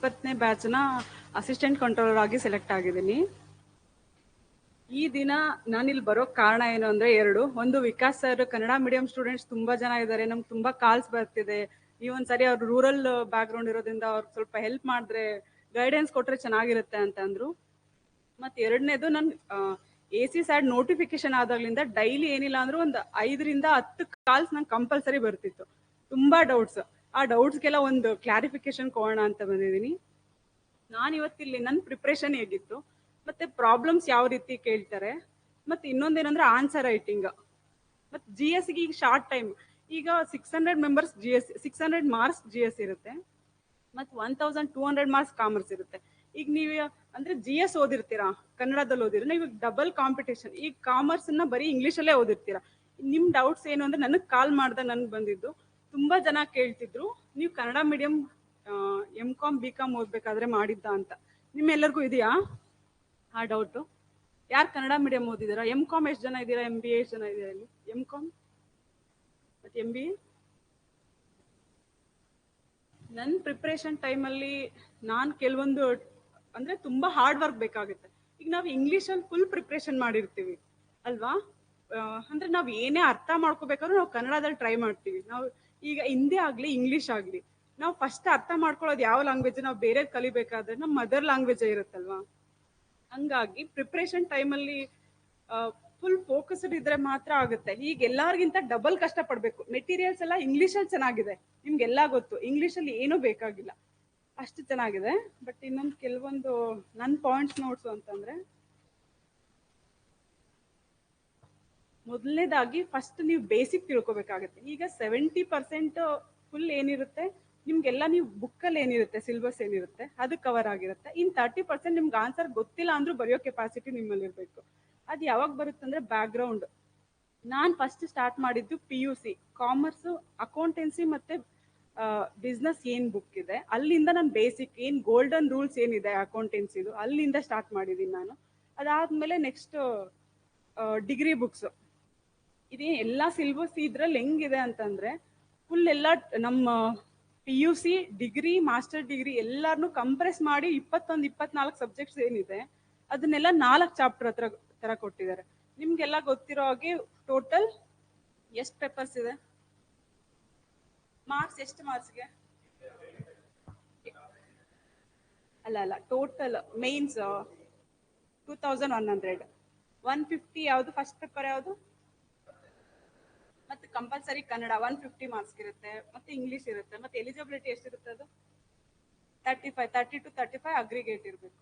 20ನೇ ಬ್ಯಾಚ್ನ assistant controller ಆಗಿ select ಆಗಿದ್ದೀನಿ. ಈ ದಿನ ನಾನಿಲ್ಲಿ ಬರೋಕ್ ಕಾರಣ ಏನು ಅಂದ್ರೆ ಒಂದು Vikas sir Kannada medium students ತುಂಬಾ ಜನ ಇದ್ದಾರೆ, ನಮ್ಗೆ ತುಂಬಾ ಕಾಲ್ಸ್ ಬರ್ತಿದೆ, ನೀವೊಂದ್ಸರಿ ಅವ್ರು ರೂರಲ್ ಬ್ಯಾಕ್ ಗ್ರೌಂಡ್ ಇರೋದ್ರಿಂದ ಅವ್ರಿಗೆ ಸ್ವಲ್ಪ ಹೆಲ್ಪ್ ಮಾಡಿದ್ರೆ ಗೈಡೆನ್ಸ್ ಕೊಟ್ರೆ ಚೆನ್ನಾಗಿರುತ್ತೆ ಅಂತ ಅಂದ್ರು. ಮತ್ತೆ ಎರಡನೇದು ನನ್ AC ಸ್ಯಾಡ್ ನೋಟಿಫಿಕೇಶನ್ ಆದಾಗ್ಲಿಂದ ಡೈಲಿ ಏನಿಲ್ಲ ಅಂದ್ರೂ ಒಂದು 5ರಿಂದ 10 ಕಾಲ್ಸ್ ನಂಗೆ ಕಂಪಲ್ಸರಿ ಬರ್ತಿತ್ತು, ತುಂಬಾ ಡೌಟ್ಸ್. ಆ ಡೌಟ್ಸ್ಗೆಲ್ಲ ಒಂದು ಕ್ಲಾರಿಫಿಕೇಶನ್ ಕೊಡೋಣ ಅಂತ ಬಂದಿದ್ದೀನಿ. ನಾನು ಇವತ್ತಿಲ್ಲಿ ನನ್ನ ಪ್ರಿಪ್ರೇಷನ್ ಹೇಗಿತ್ತು, ಮತ್ತೆ ಪ್ರಾಬ್ಲಮ್ಸ್ ಯಾವ ರೀತಿ ಕೇಳ್ತಾರೆ, ಮತ್ತೆ ಇನ್ನೊಂದೇನಂದ್ರೆ ಆನ್ಸರ್ ರೈಟಿಂಗ್, ಮತ್ತೆ GS ಗೆ ಈಗ ಶಾರ್ಟ್ ಟೈಮ್, ಈಗ 600 ಮೆಂಬರ್ಸ್ GS, 600 ಮಾರ್ಕ್ಸ್ GS ಇರುತ್ತೆ, ಮತ್ತೆ 1200 ಮಾರ್ಕ್ಸ್ ಕಾಮರ್ಸ್ ಇರುತ್ತೆ. ಈಗ ನೀವು ಅಂದ್ರೆ GS ಓದಿರ್ತೀರಾ, ಕನ್ನಡದಲ್ಲಿ ಓದಿರ, ನೀವು ಡಬಲ್ ಕಾಂಪಿಟೇಷನ್. ಈಗ ಕಾಮರ್ಸ್ ನ ಬರೀ ಇಂಗ್ಲಿಷಲ್ಲೇ ಓದಿರ್ತೀರಾ. ನಿಮ್ ಡೌಟ್ಸ್ ಏನು ಅಂದ್ರೆ ನನಗೆ ಕಾಲ್ ಮಾಡ್ದೆ, ನನ್ಗೆ ಬಂದಿದ್ದು ತುಂಬಾ ಜನ ಕೇಳ್ತಿದ್ರು, ನೀವು ಕನ್ನಡ ಮೀಡಿಯಂ MCOM BCOM ಓದ್ಬೇಕಾದ್ರೆ ಮಾಡಿದ್ದ ಅಂತ. ನಿಮ್ಮೆಲ್ಲರಿಗೂ ಇದೆಯಾ ಆ ಡೌಟು? ಯಾರು ಕನ್ನಡ ಮೀಡಿಯಂ ಓದಿದ್ದೀರಾ? MCOM ಎಷ್ಟು ಜನ ಇದ್ದೀರಾ? MBA ಎಷ್ಟು ಜನ ಇದ್ದೀರಾ ಇಲ್ಲಿ? MCOM ಮತ್ತೆ MBA? ನನ್ನ ಪ್ರಿಪ್ರೇಷನ್ ಟೈಮಲ್ಲಿ ನಾನು ಕೆಲವೊಂದು ಅಂದ್ರೆ ತುಂಬಾ ಹಾರ್ಡ್ ವರ್ಕ್ ಬೇಕಾಗುತ್ತೆ. ಈಗ ನಾವು ಇಂಗ್ಲೀಷಲ್ಲಿ ಫುಲ್ ಪ್ರಿಪ್ರೇಷನ್ ಮಾಡಿರ್ತೀವಿ ಅಲ್ವಾ, ಅಂದ್ರೆ ನಾವು ಏನೇ ಅರ್ಥ ಮಾಡ್ಕೋಬೇಕಾದ್ರೂ ನಾವು ಕನ್ನಡದಲ್ಲಿ ಟ್ರೈ ಮಾಡ್ತೀವಿ. ನಾವು ಈಗ ಹಿಂದಿ ಆಗ್ಲಿ ಇಂಗ್ಲಿಷ್ ಆಗ್ಲಿ, ನಾವು ಫಸ್ಟ್ ಅರ್ಥ ಮಾಡ್ಕೊಳ್ಳೋದು ಯಾವ ಲ್ಯಾಂಗ್ವೇಜ್, ನಾವು ಬೇರೆ ಕಲಿಬೇಕಾದ್ರೆ ನಮ್ಮ ಮದರ್ ಲ್ಯಾಂಗ್ವೇಜ್ ಇರುತ್ತಲ್ವಾ. ಹಂಗಾಗಿ ಪ್ರಿಪ್ರೇಷನ್ ಟೈಮಲ್ಲಿ ಫುಲ್ ಫೋಕಸ್ಡ್ ಇದ್ರೆ ಮಾತ್ರ ಆಗುತ್ತೆ. ಈಗ ಎಲ್ಲರಿಗಿಂತ ಡಬಲ್ ಕಷ್ಟ ಪಡ್ಬೇಕು. ಮೆಟೀರಿಯಲ್ಸ್ ಎಲ್ಲ ಇಂಗ್ಲಿಷಲ್ಲಿ ಚೆನ್ನಾಗಿದೆ, ನಿಮ್ಗೆಲ್ಲ ಗೊತ್ತು, ಇಂಗ್ಲಿಷಲ್ಲಿ ಏನೂ ಬೇಕಾಗಿಲ್ಲ, ಅಷ್ಟು ಚೆನ್ನಾಗಿದೆ. ಬಟ್ ಇನ್ನೊಂದು ಕೆಲವೊಂದು ನನ್ನ ಪಾಯಿಂಟ್ಸ್ ನೋಟ್ಸು ಅಂತಂದ್ರೆ, ಮೊದಲನೇದಾಗಿ ಫಸ್ಟ್ ನೀವು ಬೇಸಿಕ್ ತಿಳ್ಕೊಬೇಕಾಗುತ್ತೆ. ಈಗ 70% ಫುಲ್ ಏನಿರುತ್ತೆ ನಿಮ್ಗೆಲ್ಲ, ನೀವು ಬುಕ್ಕಲ್ಲಿ ಏನಿರುತ್ತೆ ಸಿಲೆಬಸ್ ಏನಿರುತ್ತೆ ಅದು ಕವರ್ ಆಗಿರುತ್ತೆ. ಇನ್ 30% ನಿಮ್ಗೆ ಆನ್ಸರ್ ಗೊತ್ತಿಲ್ಲ ಅಂದ್ರೂ ಬರೆಯೋ ಕೆಪಾಸಿಟಿ ನಿಮ್ಮಲ್ಲಿ ಇರಬೇಕು. ಅದು ಯಾವಾಗ ಬರುತ್ತೆ ಅಂದ್ರೆ ಬ್ಯಾಕ್ ಗ್ರೌಂಡ್. ನಾನು ಫಸ್ಟ್ ಸ್ಟಾರ್ಟ್ ಮಾಡಿದ್ದು PUC ಕಾಮರ್ಸ್, ಅಕೌಂಟೆನ್ಸಿ ಮತ್ತೆ ಬಿಸ್ನೆಸ್ ಏನ್ ಬುಕ್ ಇದೆ ಅಲ್ಲಿಂದ ನಾನು ಬೇಸಿಕ್ ಏನ್ ಗೋಲ್ಡನ್ ರೂಲ್ಸ್ ಏನಿದೆ ಅಕೌಂಟೆನ್ಸಿದು ಅಲ್ಲಿಂದ ಸ್ಟಾರ್ಟ್ ಮಾಡಿದ್ದೀನಿ ನಾನು. ಅದಾದ್ಮೇಲೆ ನೆಕ್ಸ್ಟ್ ಡಿಗ್ರಿ ಬುಕ್ಸ್. ಇದೇ ಎಲ್ಲ ಸಿಲೆಬಸ್ ಇದ್ರಲ್ಲಿ ಹೆಂಗಿದೆ ಅಂತಂದ್ರೆ, ಫುಲ್ ಎಲ್ಲ ನಮ್ಮ PUC ಡಿಗ್ರಿ ಮಾಸ್ಟರ್ ಡಿಗ್ರಿ ಎಲ್ಲಾರನು ಕಂಪ್ರೆಸ್ ಮಾಡಿ 24 ಸಬ್ಜೆಕ್ಟ್ಸ್ ಏನಿದೆ ಅದನ್ನೆಲ್ಲ 4 ಚಾಪ್ಟರ್ ತರ ಕೊಟ್ಟಿದ್ದಾರೆ. ನಿಮ್ಗೆಲ್ಲ ಗೊತ್ತಿರೋ ಹಾಗೆ ಟೋಟಲ್ ಎಷ್ಟು ಪೇಪರ್ಸ್ ಇದೆ, ಮಾರ್ಕ್ಸ್ ಎಷ್ಟು ಮಾರ್ಕ್ಸ್ಗೆ? ಅಲ್ಲ ಟೋಟಲ್ ಮೇನ್ಸ್ 2100, 150 ಯಾವುದು ಫಸ್ಟ್ ಪೇಪರ್ ಯಾವುದು, ಮತ್ತೆ ಕಂಪಲ್ಸರಿ ಕನ್ನಡ 150 ಮಾರ್ಕ್ಸ್ ಇರುತ್ತೆ, ಮತ್ತೆ ಇಂಗ್ಲಿಷ್ ಇರುತ್ತೆ, ಮತ್ತೆ ಎಲಿಜಿಬಿಲಿಟಿ ಎಷ್ಟಿರುತ್ತೆ ಅದು 35, 30 to 35 ಅಗ್ರಿಗೇಟ್ ಇರಬೇಕು.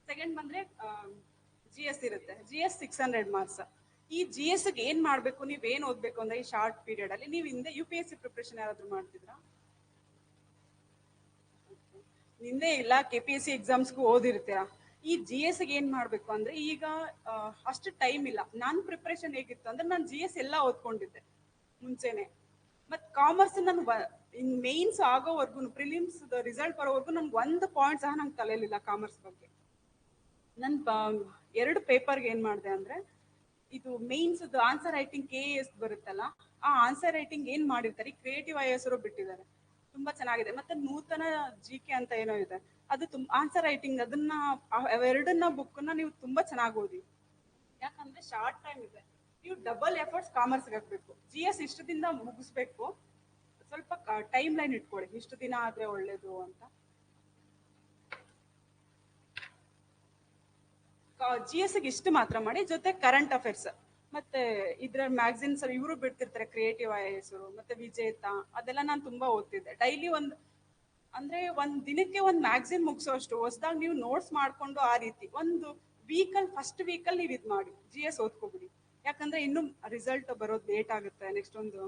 ಸೆಕೆಂಡ್ ಬಂದ್ರೆ GS ಇರುತ್ತೆ, GS 600 ಮಾರ್ಕ್ಸ್. ಈ GS ಗೆ ಏನ್ ಮಾಡ್ಬೇಕು, ನೀವ್ ಏನ್ ಓದ್ಬೇಕು ಅಂದ್ರೆ ಈ ಶಾರ್ಟ್ ಪೀರಿಯಡ್ ಅಲ್ಲಿ, ನೀವು ಹಿಂದೆ UPSC ಪ್ರಿಪ್ರೇಷನ್ ಯಾರಾದ್ರೂ ಮಾಡ್ತಿದ್ರಾ? ಹಿಂದೆ ಇಲ್ಲ KPSC ಎಕ್ಸಾಮ್ಸ್ಗೂ ಓದಿರ್ತೀರಾ. ಈ GS ಗೆ ಏನ್ ಮಾಡ್ಬೇಕು ಅಂದ್ರೆ, ಈಗ ಅಷ್ಟು ಟೈಮ್ ಇಲ್ಲ. ನನ್ನ ಪ್ರಿಪ್ರೇಷನ್ ಹೇಗಿತ್ತು ಅಂದ್ರೆ, ನಾನು GS ಎಲ್ಲ ಓದ್ಕೊಂಡಿದ್ದೆ ಮುಂಚೆನೆ. ಮತ್ ಕಾಮರ್ಸ್ ನನ್ ಮೇನ್ಸ್ ಆಗೋವರೆಗೂ, ಪ್ರಿಲಿಮ್ಸ್ ರಿಸಲ್ಟ್ ಬರೋವರೆಗೂ ನನ್ಗೆ ಒಂದು ಪಾಯಿಂಟ್ ಸಹ ನಂಗೆ ತಲೆಯಲ್ಲಿಲ್ಲ ಕಾಮರ್ಸ್ ಬಗ್ಗೆ. ನನ್ 2 ಪೇಪರ್ಗೆ ಏನ್ ಮಾಡಿದೆ ಅಂದ್ರೆ, ಇದು ಮೇನ್ಸ್ ಆನ್ಸರ್ ರೈಟಿಂಗ್ KAS ಬರುತ್ತಲ್ಲ, ಆ ಆನ್ಸರ್ ರೈಟಿಂಗ್ ಏನ್ ಮಾಡಿರ್ತಾರೆ ಕ್ರಿಯೇಟಿವ್ IAS ಬಿಟ್ಟಿದ್ದಾರೆ, ತುಂಬಾ ಚೆನ್ನಾಗಿದೆ. ಮತ್ತೆ ನೂತನ GK ಅಂತ ಏನೋ ಇದೆ, ಅದು ಆನ್ಸರ್ ರೈಟಿಂಗ್, ಅದನ್ನ ಅವೆರಡನ್ನ ಬುಕ್ನ ನೀವು ತುಂಬಾ ಚೆನ್ನಾಗಿ ಓದಿ. ಯಾಕಂದ್ರೆ ಶಾರ್ಟ್ ಟೈಮ್ ಇದೆ, ನೀವು ಡಬಲ್ ಎಫರ್ಟ್ಸ್ ಕಾಮರ್ಸ್ಗೆ ಹಾಕ್ಬೇಕು. GS ಇಷ್ಟದಿಂದ ಮುಗಿಸ್ಬೇಕು, ಸ್ವಲ್ಪ ಟೈಮ್ ಲೈನ್ ಇಟ್ಕೊಳ್ಳಿ, ಇಷ್ಟು ದಿನ ಆದ್ರೆ ಒಳ್ಳೇದು ಅಂತ. GS ಗೆ ಇಷ್ಟು ಮಾತ್ರ ಮಾಡಿ, ಜೊತೆ ಕರೆಂಟ್ ಅಫೇರ್ಸ್ ಮತ್ತೆ ಇದ್ರ ಮ್ಯಾಗಝಿನ್ಸ್ ಇವರು ಬಿಡ್ತಿರ್ತಾರೆ, ಕ್ರಿಯೇಟಿವ್ IAS ಮತ್ತೆ ವಿಜೇತ, ಅದೆಲ್ಲ ನಾನು ತುಂಬಾ ಓದ್ತಿದ್ದೆ. ಡೈಲಿ ಅಂದ್ರೆ ಒಂದ್ ದಿನಕ್ಕೆ ಒಂದ್ ಮ್ಯಾಗಝಿನ್ ಮುಗಿಸೋಷ್ಟು ಹೊಸದಾಗಿ ನೀವು ನೋಟ್ಸ್ ಮಾಡ್ಕೊಂಡು, ಆ ರೀತಿ ಒಂದು ಫಸ್ಟ್ ವೀಕಲ್ಲಿ ನೀವು ಇದು ಮಾಡಿ GS ಓದ್ಕೊಬಿಡಿ. ಯಾಕಂದ್ರೆ ಇನ್ನು ರಿಸಲ್ಟ್ ಬರೋದು ಲೇಟ್ ಆಗುತ್ತೆ, ನೆಕ್ಸ್ಟ್ ಒಂದು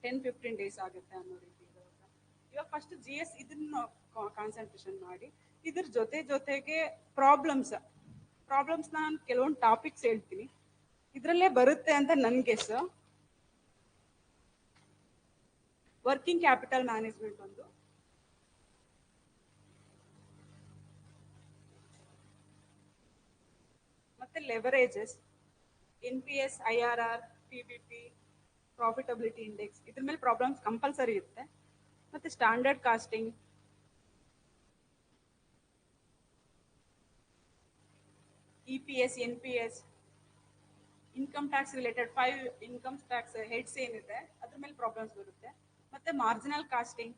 10-15 ಡೇಸ್ ಆಗುತ್ತೆ ಅನ್ನೋ ರೀತಿ ಇರುತ್ತೆ. ಇವಾಗ ಫಸ್ಟ್ GS ಇದನ್ನ ಕಾನ್ಸಂಟ್ರೇಷನ್ ಮಾಡಿ. ಇದ್ರ ಜೊತೆಗೆ ಪ್ರಾಬ್ಲಮ್ಸ್ ನಾನು ಕೆಲವೊಂದು ಟಾಪಿಕ್ಸ್ ಹೇಳ್ತೀನಿ, ಇದ್ರಲ್ಲೇ ಬರುತ್ತೆ ಅಂತ ನನ್ ಗೆಸ್. ವರ್ಕಿಂಗ್ ಕ್ಯಾಪಿಟಲ್ ಮ್ಯಾನೇಜ್ಮೆಂಟ್ ಒಂದು, ಮತ್ತೆ leverages, NPS, IRR, PBP, profitability index, ಇದ್ರ ಮೇಲೆ ಪ್ರಾಬ್ಲಮ್ಸ್ ಕಂಪಲ್ಸರಿ ಇರುತ್ತೆ. ಮತ್ತೆ standard costing, EPS, NPS, income tax related 5 income tax heads ಏನಿದೆ ಅದ್ರ ಮೇಲೆ ಪ್ರಾಬ್ಲಮ್ಸ್ ಬರುತ್ತೆ. ಮತ್ತೆ ಮಾರ್ಜಿನಲ್ ಕಾಸ್ಟಿಂಗ್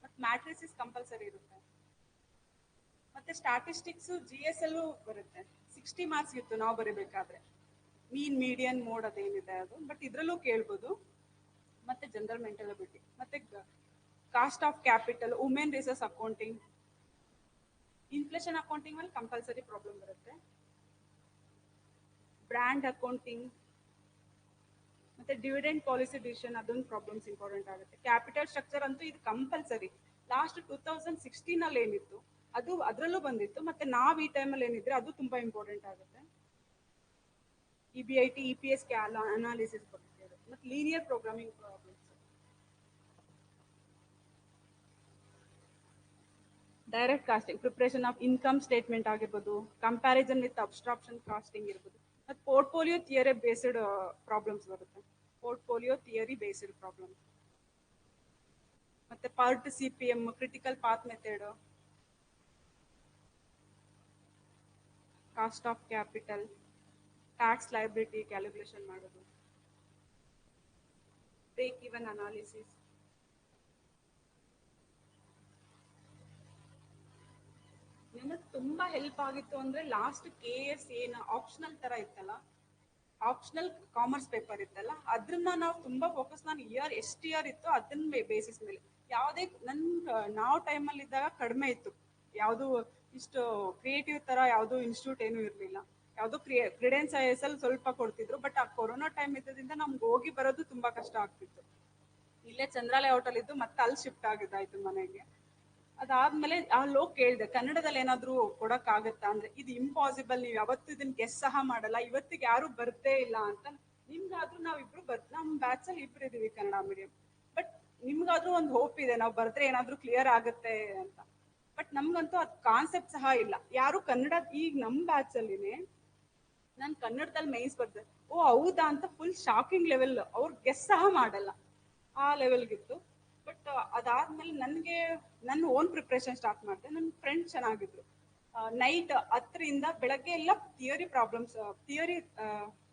ಮತ್ತೆ ಮ್ಯಾಟ್ರಿಸಿಸ್ ಕಂಪಲ್ಸರಿ ಇರುತ್ತೆ. ಮತ್ತೆ ಸ್ಟಾಟಿಸ್ಟಿಕ್ಸ್ GSL ಬರುತ್ತೆ. 60 ಮಾರ್ಕ್ಸ್ ಇತ್ತು ನಾವು ಬರೀಬೇಕಾದ್ರೆ. ಮೀನ್ ಮೀಡಿಯನ್ ಮೋಡ್ ಅದೇನಿದೆ ಅದು, ಬಟ್ ಇದ್ರಲ್ಲೂ ಕೇಳ್ಬೋದು. ಮತ್ತೆ ಜನರಲ್ ಮೆಂಟಲ್ ಅಬಿಲಿಟಿ, ಮತ್ತೆ cost of capital, women resource accounting, inflation accounting ಮೇಲೆ ಕಂಪಲ್ಸರಿ ಪ್ರಾಬ್ಲಮ್ ಬರುತ್ತೆ. ಬ್ರ್ಯಾಂಡ್ ಅಕೌಂಟಿಂಗ್ ಮತ್ತೆ ಡಿವಿಡೆಂಡ್ ಪಾಲಿಸಿ ಡಿಸಿಷನ್, ಅದೊಂದು ಪ್ರಾಬ್ಲಮ್ಸ್ ಇಂಪಾರ್ಟೆಂಟ್ ಆಗುತ್ತೆ. ಕ್ಯಾಪಿಟಲ್ ಸ್ಟ್ರಕ್ಚರ್ ಅಂತೂ ಇದು ಕಂಪಲ್ಸರಿ. ಲಾಸ್ಟ್ 2016 ಅಲ್ಲಿ ಏನಿತ್ತು ಅದು ಅದರಲ್ಲೂ ಬಂದಿತ್ತು. ಮತ್ತೆ ನಾವು ಈ ಟೈಮಲ್ಲಿ ಏನಿದ್ರೆ ಅದು ತುಂಬಾ ಇಂಪಾರ್ಟೆಂಟ್ ಆಗುತ್ತೆ. EBIT, EPS ಅನಾಲಿಸಿಸ್ ಬರುತ್ತೆ. ಮತ್ತೆ linear programming problems, direct costing, preparation of income statement ಆಗಿರ್ಬೋದು, ಕಂಪ್ಯಾರಿಸನ್ ವಿತ್ ಅಬ್ಸ್ಟ್ರಾಕ್ಷನ್ ಕಾಸ್ಟಿಂಗ್ ಇರ್ಬೋದು. ಮತ್ತು ಪೋರ್ಟ್ಫೋಲಿಯೋ ಥಿಯರಿ ಬೇಸ್ಡ್ ಪ್ರಾಬ್ಲಮ್ಸ್ ಬರುತ್ತೆ. Portfolio theory based problem. ಮತ್ತೆ part CPM, critical path method, cost of capital, tax liability calculation ಮಾಡೋದು, break even analysis. ನಿಮಗೆ ತುಂಬಾ help ಆಗಿತ್ತು ಅಂದ್ರೆ ಲಾಸ್ಟ್ KS ಏನು ಆಪ್ಷನಲ್ ತರ ಇತ್ತಲ್ಲ, ಆಪ್ಷನಲ್ ಕಾಮರ್ಸ್ ಪೇಪರ್ ಇತ್ತಲ್ಲ, ಅದನ್ನ ನಾವು ತುಂಬಾ ಫೋಕಸ್, ನಾನು ಎಷ್ಟು ಇಯರ್ ಇತ್ತು ಅದನ್ನ ಬೇಸಿಸ್ ಮೇಲೆ. ಯಾವುದೇ ನಾವು ಟೈಮಲ್ಲಿ ಇದ್ದಾಗ ಕಡಿಮೆ ಇತ್ತು, ಯಾವುದು ಇಷ್ಟು ಕ್ರಿಯೇಟಿವ್ ತರ ಯಾವುದು ಇನ್ಸ್ಟಿಟ್ಯೂಟ್ ಏನೂ ಇರಲಿಲ್ಲ. ಯಾವುದು ಕ್ರಿಡೆನ್ಸ್ ಅಲ್ಲಿ ಸ್ವಲ್ಪ ಕೊಡ್ತಿದ್ರು. ಬಟ್ ಆ ಕೊರೋನಾ ಟೈಮ್ ಇದ್ದರಿಂದ ನಮ್ಗೆ ಹೋಗಿ ಬರೋದು ತುಂಬಾ ಕಷ್ಟ ಆಗ್ತಿತ್ತು. ಇಲ್ಲೇ ಚಂದ್ರಾಲಯ ಹೋಟೆಲ್ ಇದ್ದು ಮತ್ತೆ ಅಲ್ಲಿ ಶಿಫ್ಟ್ ಆಗಿದ್ದಾಯ್ತು ಮನೆಗೆ. ಅದಾದ್ಮೇಲೆ ಅಲ್ಲಿ ಹೋಗಿ ಕೇಳಿದೆ, ಕನ್ನಡದಲ್ಲಿ ಏನಾದ್ರು ಕೊಡಕ್ಕಾಗತ್ತಾ ಅಂದ್ರೆ, ಇದು ಇಂಪಾಸಿಬಲ್, ನೀವು ಯಾವತ್ತೂ ಇದನ್ನ ಗೆಸ್ ಸಹ ಮಾಡಲ್ಲ, ಇವತ್ತಿಗೆ ಯಾರು ಬರ್ತೇ ಇಲ್ಲ ಅಂತ. ನಿಮ್ಗಾದ್ರೂ ನಾವಿಬ್ರು ನಮ್ಮ ಬ್ಯಾಚ್ ಅಲ್ಲಿ ಇಬ್ರು ಇದೀವಿ ಕನ್ನಡ ಮೀಡಿಯಂ, ಬಟ್ ನಿಮ್ಗಾದ್ರೂ ಒಂದು ಹೋಪ್ ಇದೆ ನಾವು ಬರ್ದ್ರೆ ಏನಾದ್ರೂ ಕ್ಲಿಯರ್ ಆಗುತ್ತೆ ಅಂತ. ಬಟ್ ನಮ್ಗಂತೂ ಅದ್ ಕಾನ್ಸೆಪ್ಟ್ ಸಹ ಇಲ್ಲ. ಯಾರು ಕನ್ನಡ, ಈಗ ನಮ್ಮ ಬ್ಯಾಚ್ ಅಲ್ಲಿನೇ ನಾನು ಕನ್ನಡದಲ್ಲಿ ಮೇಯ್ಸ್ ಬರ್ದೆ, ಓ ಹೌದಾ ಅಂತ ಫುಲ್ ಶಾಕಿಂಗ್ ಲೆವೆಲ್, ಅವ್ರು ಗೆಸ್ ಸಹ ಮಾಡಲ್ಲ ಆ ಲೆವೆಲ್ಗಿತ್ತು. ಬಟ್ ಅದಾದ್ಮೇಲೆ ನನ್ನ ಓನ್ ಪ್ರಿಪ್ರೇಷನ್ ಸ್ಟಾರ್ಟ್ ಮಾಡಿದೆ. ನನ್ನ ಫ್ರೆಂಡ್ ಚೆನ್ನಾಗಿದ್ರು. ನೈಟ್ 10ರಿಂದ ಬೆಳಗ್ಗೆ ಎಲ್ಲ ಥಿಯರಿ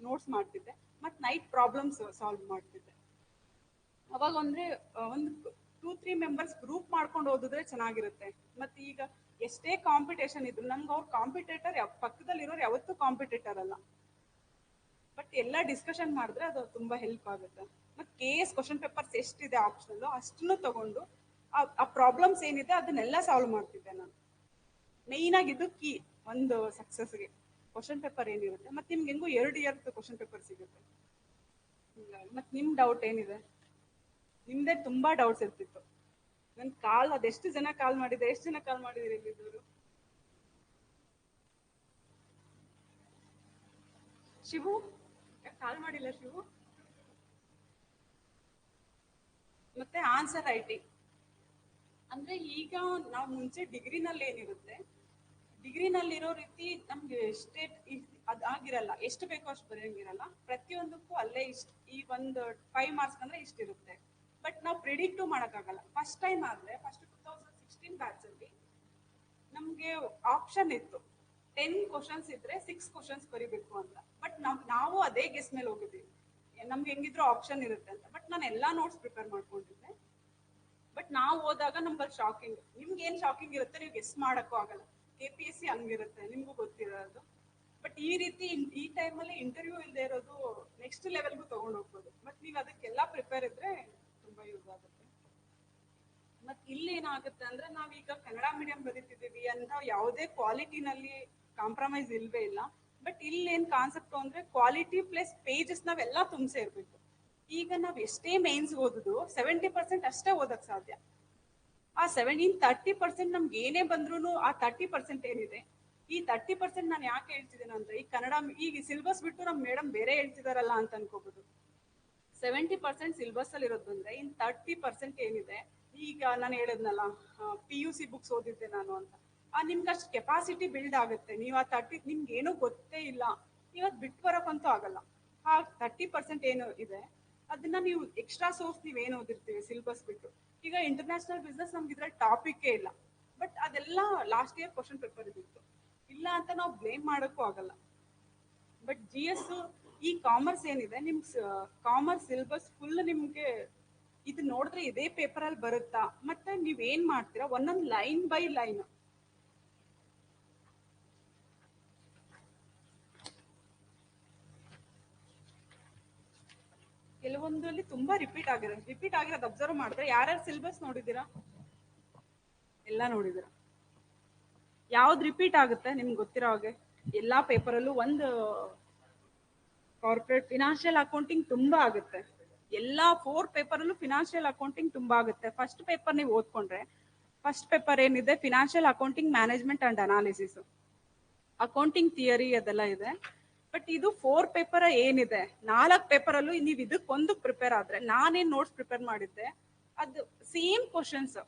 ನೋಟ್ಸ್ ಮಾಡ್ತಿದ್ದೆ, ಮತ್ತು ನೈಟ್ ಪ್ರಾಬ್ಲಮ್ಸ್ ಸಾಲ್ವ್ ಮಾಡ್ತಿದ್ದೆ. ಅವಾಗ ಅಂದ್ರೆ ಒಂದು 2-3 ಮೆಂಬರ್ಸ್ ಗ್ರೂಪ್ ಮಾಡ್ಕೊಂಡು ಓದಿದ್ರೆ ಚೆನ್ನಾಗಿರುತ್ತೆ. ಮತ್ತೆ ಈಗ ಎಷ್ಟೇ ಕಾಂಪಿಟೇಷನ್ ಇದ್ರು ನಮ್ಗೆ ಅವ್ರ ಕಾಂಪಿಟೇಟರ್ ಪಕ್ಕದಲ್ಲಿರೋರು ಯಾವತ್ತೂ ಕಾಂಪಿಟೇಟರ್ ಅಲ್ಲ. ಬಟ್ ಎಲ್ಲ ಡಿಸ್ಕಷನ್ ಮಾಡಿದ್ರೆ ಅದು ತುಂಬಾ ಹೆಲ್ಪ್ ಆಗುತ್ತೆ. ಮತ್ತೆ KS ಕ್ವಶನ್ ಪೇಪರ್ಸ್ ಎಷ್ಟಿದೆ ಆಪ್ಷನಲ್ ಅಷ್ಟನ್ನು ತಗೊಂಡು ಆ ಪ್ರಾಬ್ಲಮ್ಸ್ ಏನಿದೆ ಅದನ್ನೆಲ್ಲ ಸಾಲ್ವ್ ಮಾಡ್ತಿದ್ದೆ ನಾನು. ಮೇಯ್ನ್ ಆಗಿದ್ದು ಕೀ ಒಂದು ಸಕ್ಸಸ್ಗೆ ಕ್ವಶನ್ ಪೇಪರ್ ಏನಿರುತ್ತೆ. ಮತ್ತೆ ನಿಮ್ಗೆ ಹೆಂಗೋ 2 ಇಯರ್ ಕ್ವಶನ್ ಪೇಪರ್ ಸಿಗುತ್ತೆ. ಮತ್ತೆ ನಿಮ್ ಡೌಟ್ ಏನಿದೆ? ನಿಮ್ದೇ ತುಂಬಾ ಡೌಟ್ಸ್ ಇರ್ತಿತ್ತು. ನನ್ ಅದೆಷ್ಟು ಜನ ಕಾಲ್ ಮಾಡಿದೆ, ಎಷ್ಟು ಜನ ಕಾಲ್ ಮಾಡಿದಿರಿ ಇಲ್ಲಿದ್ದವರು? ಶಿವು ಕಾಲ್ ಮಾಡಿಲ್ಲ ಶಿವು. ಮತ್ತೆ ಆನ್ಸರ್ ರೈಟಿಂಗ್ ಅಂದ್ರೆ ಈಗ ನಾವು ಮುಂಚೆ ಡಿಗ್ರಿನಲ್ಲಿ ಏನಿರುತ್ತೆ, ಡಿಗ್ರಿನಲ್ಲಿರೋ ರೀತಿ ನಮ್ಗೆ ಅದಾಗಿರಲ್ಲ, ಎಷ್ಟು ಬೇಕೋ ಅಷ್ಟು ಬರೆಯಂಗಿರಲ್ಲ. ಪ್ರತಿಯೊಂದಕ್ಕೂ ಅಲ್ಲೇ ಇಷ್ಟು, ಈ ಒಂದು 5 ಮಾರ್ಕ್ಸ್ ಅಂದ್ರೆ ಇಷ್ಟಿರುತ್ತೆ. ಬಟ್ ನಾವು ಪ್ರಿಡಿಕ್ಟು ಮಾಡೋಕ್ಕಾಗಲ್ಲ. ಫಸ್ಟ್ ಟೈಮ್ ಆದ್ರೆ ಫಸ್ಟ್ 2016 ಬ್ಯಾಚ್ ಅಲ್ಲಿ ನಮ್ಗೆ ಆಪ್ಷನ್ ಇತ್ತು, 10 ಕ್ವಶನ್ಸ್ ಇದ್ರೆ 6 ಕ್ವಶನ್ಸ್ ಬರಿಬೇಕು ಅಂತ. ಬಟ್ ನಾವು ಅದೇ ಗೆಸ್ ಮೇಲೆ ಹೋಗಿದ್ದೀವಿ, ನಮ್ಗೆ ಹೆಂಗಿದ್ರು ಆಪ್ಷನ್ ಇರುತ್ತೆ ಅಂತ. ಬಟ್ ನಾನು ಎಲ್ಲಾ ನೋಟ್ಸ್ ಪ್ರಿಪೇರ್ ಮಾಡ್ಕೊಂಡಿದ್ದೆ. ಬಟ್ ನಾವು ಹೋದಾಗ ನಮ್ಗೆ ಶಾಕಿಂಗ್, ನಿಮ್ಗೆ ಏನ್ ಶಾಕಿಂಗ್ ಇರುತ್ತೆ ನೀವು ಗೆಸ್ ಮಾಡಕ್ಕೂ ಆಗಲ್ಲ. KPSC ಹಂಗಿರುತ್ತೆ, ನಿಮ್ಗೂ ಗೊತ್ತಿರೋದು. ಬಟ್ ಈ ರೀತಿ ಈ ಟೈಮಲ್ಲಿ ಇಂಟರ್ವ್ಯೂ ಇಲ್ಲದೆ ಇರೋದು ನೆಕ್ಸ್ಟ್ ಲೆವೆಲ್ಗೂ ತಗೊಂಡು ಹೋಗ್ಬೋದು. ಬಟ್ ನೀವು ಅದಕ್ಕೆಲ್ಲ ಪ್ರಿಪೇರ್ ಇದ್ರೆ ತುಂಬಾ ಯೂಸ್ ಆಗುತ್ತೆ. ಮತ್ತೆ ಇಲ್ಲಿ ಏನಾಗುತ್ತೆ ಅಂದ್ರೆ ನಾವೀಗ ಕನ್ನಡ ಮೀಡಿಯಂ ಬರೀತಿದ್ದೀವಿ ಅಂತ ಯಾವುದೇ ಕ್ವಾಲಿಟಿನಲ್ಲಿ ಕಾಂಪ್ರಮೈಸ್ ಇಲ್ವೇ ಇಲ್ಲ. ಬಟ್ ಇಲ್ಲಿ ಏನ್ ಕಾನ್ಸೆಪ್ಟ್ ಅಂದ್ರೆ ಕ್ವಾಲಿಟಿ ಪ್ಲಸ್ ಪೇಜಸ್ ನಾವೆಲ್ಲ ತುಂಬಿಸೇ ಇರ್ಬೇಕು. ಈಗ ನಾವ್ ಎಷ್ಟೇ ಮೇನ್ಸ್ ಓದುದು 70% ಅಷ್ಟೇ ಓದಕ್ ಸಾಧ್ಯ. ಆ 30% ನಮ್ಗೆ ಏನೇ ಬಂದ್ರು ಆ 30% ಏನಿದೆ, ಈ 30% ನಾನು ಯಾಕೆ ಹೇಳ್ತಿದ್ದೇನೆ ಅಂದ್ರೆ, ಈ ಕನ್ನಡ ಈಗ ಸಿಲೆಬಸ್ ಬಿಟ್ಟು ನಮ್ ಮೇಡಮ್ ಬೇರೆ ಹೇಳ್ತಿದಾರಲ್ಲ ಅಂತ ಅನ್ಕೋಬಹುದು. 70% ಸಿಲೆಬಸ್ ಅಲ್ಲಿ ಇರೋದು ಅಂದ್ರೆ ಇನ್ 30% ಏನಿದೆ, ಈಗ ನಾನು ಹೇಳಿದ್ನಲ್ಲ PUC ಬುಕ್ಸ್ ಓದಿದ್ದೆ ನಾನು ಅಂತ, ನಿಮ್ಗೆ ಅಷ್ಟು ಕೆಪಾಸಿಟಿ ಬಿಲ್ಡ್ ಆಗುತ್ತೆ. ನೀವು ಆ 30 ನಿಮ್ಗೆ ಏನೂ ಗೊತ್ತೇ ಇಲ್ಲ, ಇವತ್ತು ಬಿಟ್ಟು ಬರೋಕ್ಕಂತೂ ಆಗಲ್ಲ. ಆ 30% ಏನು ಇದೆ ಅದನ್ನ ನೀವು ಎಕ್ಸ್ಟ್ರಾ ಸೋರ್ಸ್ ನೀವೇನು ಓದಿರ್ತೀವಿ ಸಿಲೆಬಸ್ ಬಿಟ್ಟು. ಈಗ ಇಂಟರ್ನ್ಯಾಷನಲ್ ಬಿಸ್ನೆಸ್ ನಮ್ಗೆ ಇದ್ರಲ್ಲಿ ಟಾಪಿಕ್ಕೇ ಇಲ್ಲ, ಬಟ್ ಅದೆಲ್ಲ ಲಾಸ್ಟ್ ಇಯರ್ ಕ್ವಶನ್ ಪೇಪರ್ ಇದ್ದಿತ್ತು. ಇಲ್ಲ ಅಂತ ನಾವು ಬ್ಲೇಮ್ ಮಾಡೋಕ್ಕೂ ಆಗಲ್ಲ. ಬಟ್ ಜಿ ಎಸ್ ಈ ಕಾಮರ್ಸ್ ಏನಿದೆ, ನಿಮ್ ಕಾಮರ್ಸ್ ಸಿಲೆಬಸ್ ಫುಲ್ ನಿಮ್ಗೆ ಇದು ನೋಡಿದ್ರೆ ಇದೇ ಪೇಪರ್ ಅಲ್ಲಿ ಬರುತ್ತಾ, ಮತ್ತೆ ನೀವ್ ಏನ್ ಮಾಡ್ತೀರಾ ಒಂದೊಂದು ಲೈನ್ ಬೈ ಲೈನ್. ಕೆಲವೊಂದಲ್ಲಿ ತುಂಬಾ ರಿಪೀಟ್ ಆಗಿರೋದು ಅಬ್ಸರ್ವ್ ಮಾಡಿದ್ರೆ ಯಾರ್ಯಾರು ಸಿಲೆಬಸ್ ನೋಡಿದೀರಾ? ಎಲ್ಲ ನೋಡಿದೀರಾ? ಯಾವ್ದು ರಿಪೀಟ್ ಆಗುತ್ತೆ ನಿಮ್ಗೆ ಗೊತ್ತಿರೋ ಹಾಗೆ? ಎಲ್ಲಾ ಪೇಪರಲ್ಲೂ ಒಂದು ಕಾರ್ಪೊರೇಟ್ ಫಿನಾನ್ಷಿಯಲ್ ಅಕೌಂಟಿಂಗ್ ತುಂಬಾ ಆಗುತ್ತೆ. ಎಲ್ಲಾ 4 ಪೇಪರಲ್ಲೂ ಫಿನಾನ್ಷಿಯಲ್ ಅಕೌಂಟಿಂಗ್ ತುಂಬಾ ಆಗುತ್ತೆ. ಫಸ್ಟ್ ಪೇಪರ್ ನೀವು ಓದ್ಕೊಂಡ್ರೆ, ಫಸ್ಟ್ ಪೇಪರ್ ಏನಿದೆ financial accounting management and analysis, accounting theory ಅದೆಲ್ಲ ಇದೆ. ಬಟ್ ಇದು 4 ಪೇಪರ್ ಏನಿದೆ, 4 ಪೇಪರಲ್ಲೂ ನೀವು ಇದಕ್ಕೊಂದು ಪ್ರಿಪೇರ್ ಆದ್ರೆ, ನಾನೇನ್ ನೋಟ್ಸ್ ಪ್ರಿಪೇರ್ ಮಾಡಿದ್ದೆ ಅದು ಸೇಮ್ ಕ್ವಶನ್ಸ್.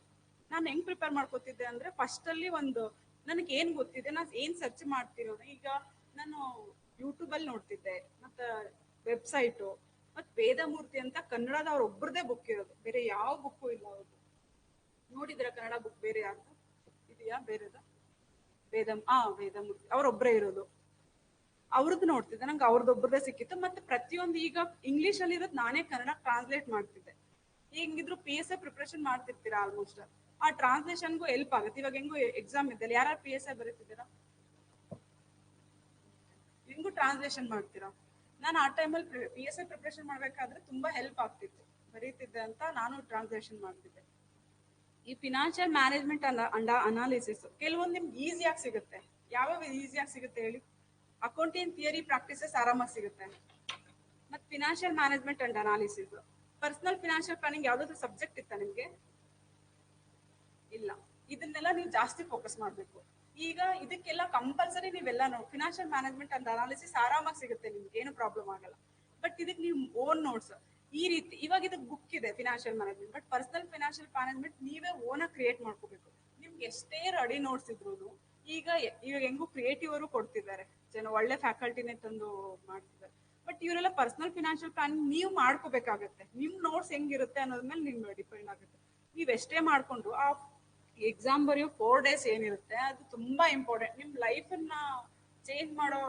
ನಾನು ಹೆಂಗ್ ಪ್ರಿಪೇರ್ ಮಾಡ್ಕೋತಿದ್ದೆ ಅಂದ್ರೆ, ಫಸ್ಟ್ ಅಲ್ಲಿ ಒಂದು ನನಗೆ ಏನ್ ಗೊತ್ತಿದೆ, ನಾನು ಏನ್ ಸರ್ಚ್ ಮಾಡ್ತಿರೋದು, ಈಗ ನಾನು ಯೂಟ್ಯೂಬ್ ಅಲ್ಲಿ ನೋಡ್ತಿದ್ದೆ, ಮತ್ತೆ ವೆಬ್ಸೈಟು, ಮತ್ ವೇದಮೂರ್ತಿ ಅಂತ ಕನ್ನಡದ ಅವ್ರ ಒಬ್ಬರದೇ ಬುಕ್ ಇರೋದು, ಬೇರೆ ಯಾವ ಬುಕ್ಕು ಇಲ್ಲ ಅವ್ರದ್ದು. ನೋಡಿದ್ರ ಕನ್ನಡ ಬುಕ್ ಬೇರೆ ಯಾರ್ದು ಇದೆಯಾ? ಬೇರೆದ ವೇದಮೂರ್ತಿ ಅವ್ರೊಬ್ಬರೇ ಇರೋದು, ಅವ್ರದ್ದು ನೋಡ್ತಿದ್ದೆ. ನಂಗೆ ಅವ್ರದ್ದೊಬ್ಬರದೇ ಸಿಕ್ಕಿತ್ತು. ಮತ್ತೆ ಪ್ರತಿಯೊಂದು ಈಗ ಇಂಗ್ಲಿಷ್ ಅಲ್ಲಿ ಇರೋದು ನಾನೇ ಕನ್ನಡ ಟ್ರಾನ್ಸ್ಲೇಟ್ ಮಾಡ್ತಿದ್ದೆ. ಹೆಂಗಿದ್ರು PSI ಪ್ರಿಪರೇಷನ್ ಮಾಡ್ತಿರ್ತೀರಾ ಆಲ್ಮೋಸ್ಟ್, ಆ ಟ್ರಾನ್ಸ್ಲೇಷನ್ಗೂ ಹೆಲ್ಪ್ ಆಗುತ್ತೆ. ಇವಾಗ ಹೆಂಗು ಎಕ್ಸಾಮ್ ಇದ್ದಲ್ಲಿ ಯಾರು PSI ಬರೀತಿದ್ದೀರಾ, ಹೆಂಗು ಟ್ರಾನ್ಸ್ಲೇಷನ್ ಮಾಡ್ತೀರಾ. ನಾನು ಆ ಟೈಮಲ್ಲಿ PSI ಪ್ರಿಪರೇಷನ್ ಮಾಡ್ಬೇಕಾದ್ರೆ ತುಂಬಾ ಹೆಲ್ಪ್ ಆಗ್ತಿತ್ತು, ಬರೀತಿದ್ದೆ ಅಂತ ನಾನು ಟ್ರಾನ್ಸ್ಲೇಷನ್ ಮಾಡ್ತಿದ್ದೆ. ಈ ಫಿನಾನ್ಷಿಯಲ್ ಮ್ಯಾನೇಜ್ಮೆಂಟ್ ಅಂಡ್ ಅನಾಲಿಸಿಸ್ ಕೆಲವೊಂದು ನಿಮ್ಗೆ ಈಸಿಯಾಗಿ ಸಿಗುತ್ತೆ. ಯಾವ್ಯಾವ ಈಸಿಯಾಗಿ ಸಿಗುತ್ತೆ ಹೇಳಿ? ಅಕೌಂಟಿಂಗ್ ಥಿಯರಿ ಪ್ರಾಕ್ಟೀಸಸ್ ಆರಾಮಾಗಿ ಸಿಗುತ್ತೆ. ಮತ್ತೆ financial management and analysis, personal financial planning ಯಾವ್ದಾದ್ರು ಸಬ್ಜೆಕ್ಟ್ ಇತ್ತ ನಿಮ್ಗೆ? ಇಲ್ಲ. ಇದನ್ನೆಲ್ಲ ನೀವು ಜಾಸ್ತಿ ಫೋಕಸ್ ಮಾಡಬೇಕು. ಈಗ ಇದಕ್ಕೆಲ್ಲ ಕಂಪಲ್ಸರಿ ನೀವೆಲ್ಲ ಫಿನಾನ್ಷಿಯಲ್ ಮ್ಯಾನೇಜ್ಮೆಂಟ್ ಅಂಡ್ ಅನಾಲಿಸಿಸ್ ಆರಾಮಾಗಿ ಸಿಗುತ್ತೆ, ನಿಮ್ಗೆ ಏನು ಪ್ರಾಬ್ಲಮ್ ಆಗಲ್ಲ. ಬಟ್ ಇದಕ್ಕೆ ನೀವು ಓನ್ ನೋಟ್ಸ್ ಈ ರೀತಿ, ಇವಾಗ ಇದಕ್ಕೆ ಬುಕ್ ಇದೆ financial management, but personal financial management ನೀವೇ ಓನಾಗಿ ಕ್ರಿಯೇಟ್ ಮಾಡ್ಕೋಬೇಕು. ನಿಮ್ಗೆ ಎಷ್ಟೇ ರೆಡಿ ನೋಟ್ಸ್ ಇದ್ರು, ಇವಾಗ ಹೆಂಗು ಕ್ರಿಯೇಟಿವ್ ಅವರು ಕೊಡ್ತಿದ್ದಾರೆ, ಜನ ಒಳ್ಳೆ ಫ್ಯಾಕಲ್ಟಿನೇ ತಂದು ಮಾಡ್ತಿದ್ದಾರೆ. ಬಟ್ ಇವರೆಲ್ಲ ಪರ್ಸನಲ್ ಫಿನಾನ್ಷಿಯಲ್ ಪ್ಲಾನಿಂಗ್ ನೀವು ಮಾಡ್ಕೋಬೇಕಾಗತ್ತೆ. ನಿಮ್ ನೋಟ್ಸ್ ಹೆಂಗಿರುತ್ತೆ ಅನ್ನೋದ್ರ ಮೇಲೆ ನಿಮ್ಗೆ ಡಿಪೆಂಡ್ ಆಗುತ್ತೆ. ನೀವ್ ಎಷ್ಟೇ ಮಾಡ್ಕೊಂಡು ಆ ಎಕ್ಸಾಮ್ ಬರೆಯೋ 4 ಡೇಸ್ ಏನಿರುತ್ತೆ ಅದು ತುಂಬಾ ಇಂಪಾರ್ಟೆಂಟ್. ನಿಮ್ ಲೈಫ್ ಅನ್ನ ಚೇಂಜ್ ಮಾಡೋ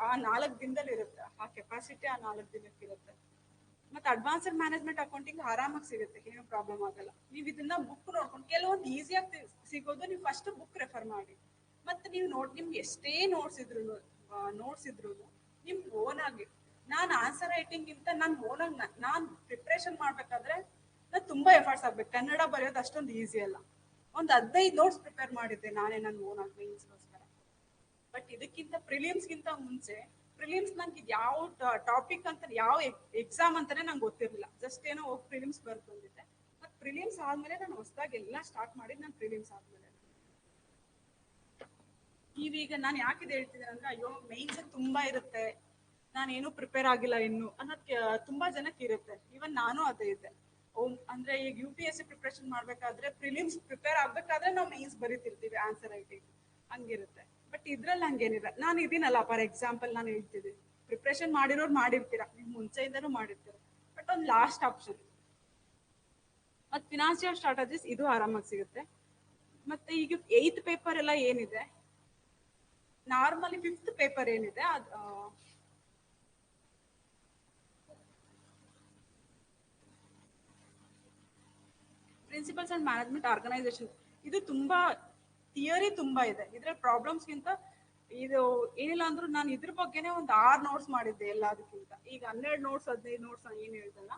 ಆ 4 ದಿನದಲ್ಲಿ ಇರುತ್ತೆ, ಆ ಕೆಪಾಸಿಟಿ ಆ 4 ದಿನಕ್ಕೆ ಇರುತ್ತೆ. ಮತ್ತೆ ಅಡ್ವಾನ್ಸ್ಡ್ ಮ್ಯಾನೇಜ್ಮೆಂಟ್ ಅಕೌಂಟಿಂಗ್ ಆರಾಮಾಗಿ ಸಿಗುತ್ತೆ, ಏನು ಪ್ರಾಬ್ಲಮ್ ಆಗಲ್ಲ. ನೀವು ಇದನ್ನ ಬುಕ್ ನೋಡ್ಕೊಂಡು, ಕೆಲವೊಂದು ಈಸಿಯಾಗಿ ಸಿಗೋದು, ನೀವು ಫಸ್ಟ್ ಬುಕ್ ರೆಫರ್ ಮಾಡಿ. ಮತ್ತೆ ನೀವು ನಿಮ್ಗೆ ಎಷ್ಟೇ ನೋಟ್ಸ್ ಇದ್ರು ನಿಮ್ ಓನ್ ಆಗಿ, ನಾನು ಆನ್ಸರ್ ರೈಟಿಂಗ್ ಇಂತ ನಾನು ಓನಾಗಿ ನಾನು ಪ್ರಿಪ್ರೇಷನ್ ಮಾಡ್ಬೇಕಾದ್ರೆ ನಾನು ತುಂಬಾ ಎಫರ್ಟ್ಸ್ ಆಗ್ಬೇಕು. ಕನ್ನಡ ಬರೆಯೋದು ಅಷ್ಟೊಂದು ಈಸಿ ಅಲ್ಲ. ಒಂದು 15 ನೋಟ್ಸ್ ಪ್ರಿಪೇರ್ ಮಾಡಿದ್ದೆ ನಾನೇ ನನ್ನ ಓನಾಗಿ ಮೇನ್ಸ್ಗೋಸ್ಕರ. ಬಟ್ ಇದಕ್ಕಿಂತ ಪ್ರಿಲಿಮ್ಸ್ಗಿಂತ ಮುಂಚೆ, ಪ್ರಿಲಿಮ್ಸ್ ನಂಗೆ ಯಾವ ಟಾಪಿಕ್ ಅಂತ ಯಾವ ಎಕ್ಸಾಮ್ ಅಂತಾನೆ ನಂಗೆ ಗೊತ್ತಿರಲಿಲ್ಲ. ಜಸ್ಟ್ ಏನೋ ಹೋಗಿ ಪ್ರಿಲಿಮ್ಸ್ ಬರ್ದು ಬಂದಿದ್ದೆ. ಮತ್ತೆ ಪ್ರಿಲಿಮ್ಸ್ ಆದ್ಮೇಲೆ ನಾನು ಹೊಸದಾಗಿ ಎಲ್ಲ ಸ್ಟಾರ್ಟ್ ಮಾಡಿದ್ದು ನಾನು ಪ್ರಿಲಿಮ್ಸ್ ಆದ್ಮೇಲೆ. ನೀವೀಗ ನಾನು ಯಾಕಿದೆ ಹೇಳ್ತಿದ್ದೇನೆ ಅಂದ್ರೆ, ಅಯ್ಯೋ ಮೈನ್ಸ್ ತುಂಬಾ ಇರುತ್ತೆ, ನಾನೇನು ಪ್ರಿಪೇರ್ ಆಗಿಲ್ಲ ಇನ್ನು ಅನ್ನೋದಕ್ಕೆ ತುಂಬಾ ಜನಕ್ಕೆ ಇರುತ್ತೆ. ಇವನ್ ನಾನು ಅದೇ ಇದ್ದೆ. ಅಂದ್ರೆ ಈಗ UPSC ಪ್ರಿಪರೇಷನ್ ಮಾಡ್ಬೇಕಾದ್ರೆ, ಪ್ರಿಲಿಮ್ಸ್ ಪ್ರಿಪೇರ್ ಆಗ್ಬೇಕಾದ್ರೆ ನಾವು ಮೈನ್ಸ್ ಬರೀತಿರ್ತೀವಿ ಆನ್ಸರ್ ರೈಟಿಂಗ್, ಹಂಗಿರುತ್ತೆ. ಬಟ್ ಇದ್ರಲ್ಲಿ ಹಂಗೇನಿಲ್ಲ. ನಾನು ಇದೀನಲ್ಲ, ಫಾರ್ ಎಕ್ಸಾಂಪಲ್ ನಾನು ಹೇಳ್ತಿದ್ದೀನಿ, ಪ್ರಿಪ್ರೇಷನ್ ಮಾಡಿರೋರು ಮಾಡಿರ್ತೀರಾ, ನೀವು ಮುಂಚೆಯಿಂದನೂ ಮಾಡಿರ್ತೀರ. ಬಟ್ ಒಂದು ಲಾಸ್ಟ್ ಆಪ್ಷನ್. ಮತ್ತೆ ಫಿನಾನ್ಷಿಯಲ್ ಸ್ಟ್ರಾಟಜಿಸ್ ಇದು ಆರಾಮಾಗಿ ಸಿಗುತ್ತೆ. ಮತ್ತೆ ಈಗ 8th ಪೇಪರ್ ಎಲ್ಲ ಏನಿದೆ, ನಾರ್ಮಲಿ 5th ಪೇಪರ್ ಏನಿದೆ ಪ್ರಿನ್ಸಿಪಲ್ಸ್ ಅಂಡ್ ಮ್ಯಾನೇಜ್ಮೆಂಟ್ ಆರ್ಗನೈಸೇಷನ್, ಇದು ತುಂಬಾ ಥಿಯರಿ ತುಂಬಾ ಇದೆ. ಇದ್ರಲ್ಲಿ ಪ್ರಾಬ್ಲಮ್ಸ್ಗಿಂತ ಇದು ಏನಿಲ್ಲ ಅಂದ್ರೂ ನಾನು ಇದ್ರ ಬಗ್ಗೆನೇ ಒಂದು 6 ನೋಟ್ಸ್ ಮಾಡಿದ್ದೆ ಎಲ್ಲದಕ್ಕಿಂತ. ಈಗ 12 ನೋಟ್ಸ್ 15 ನೋಟ್ಸ್ ಏನ್ ಹೇಳ್ದಲ್ಲ,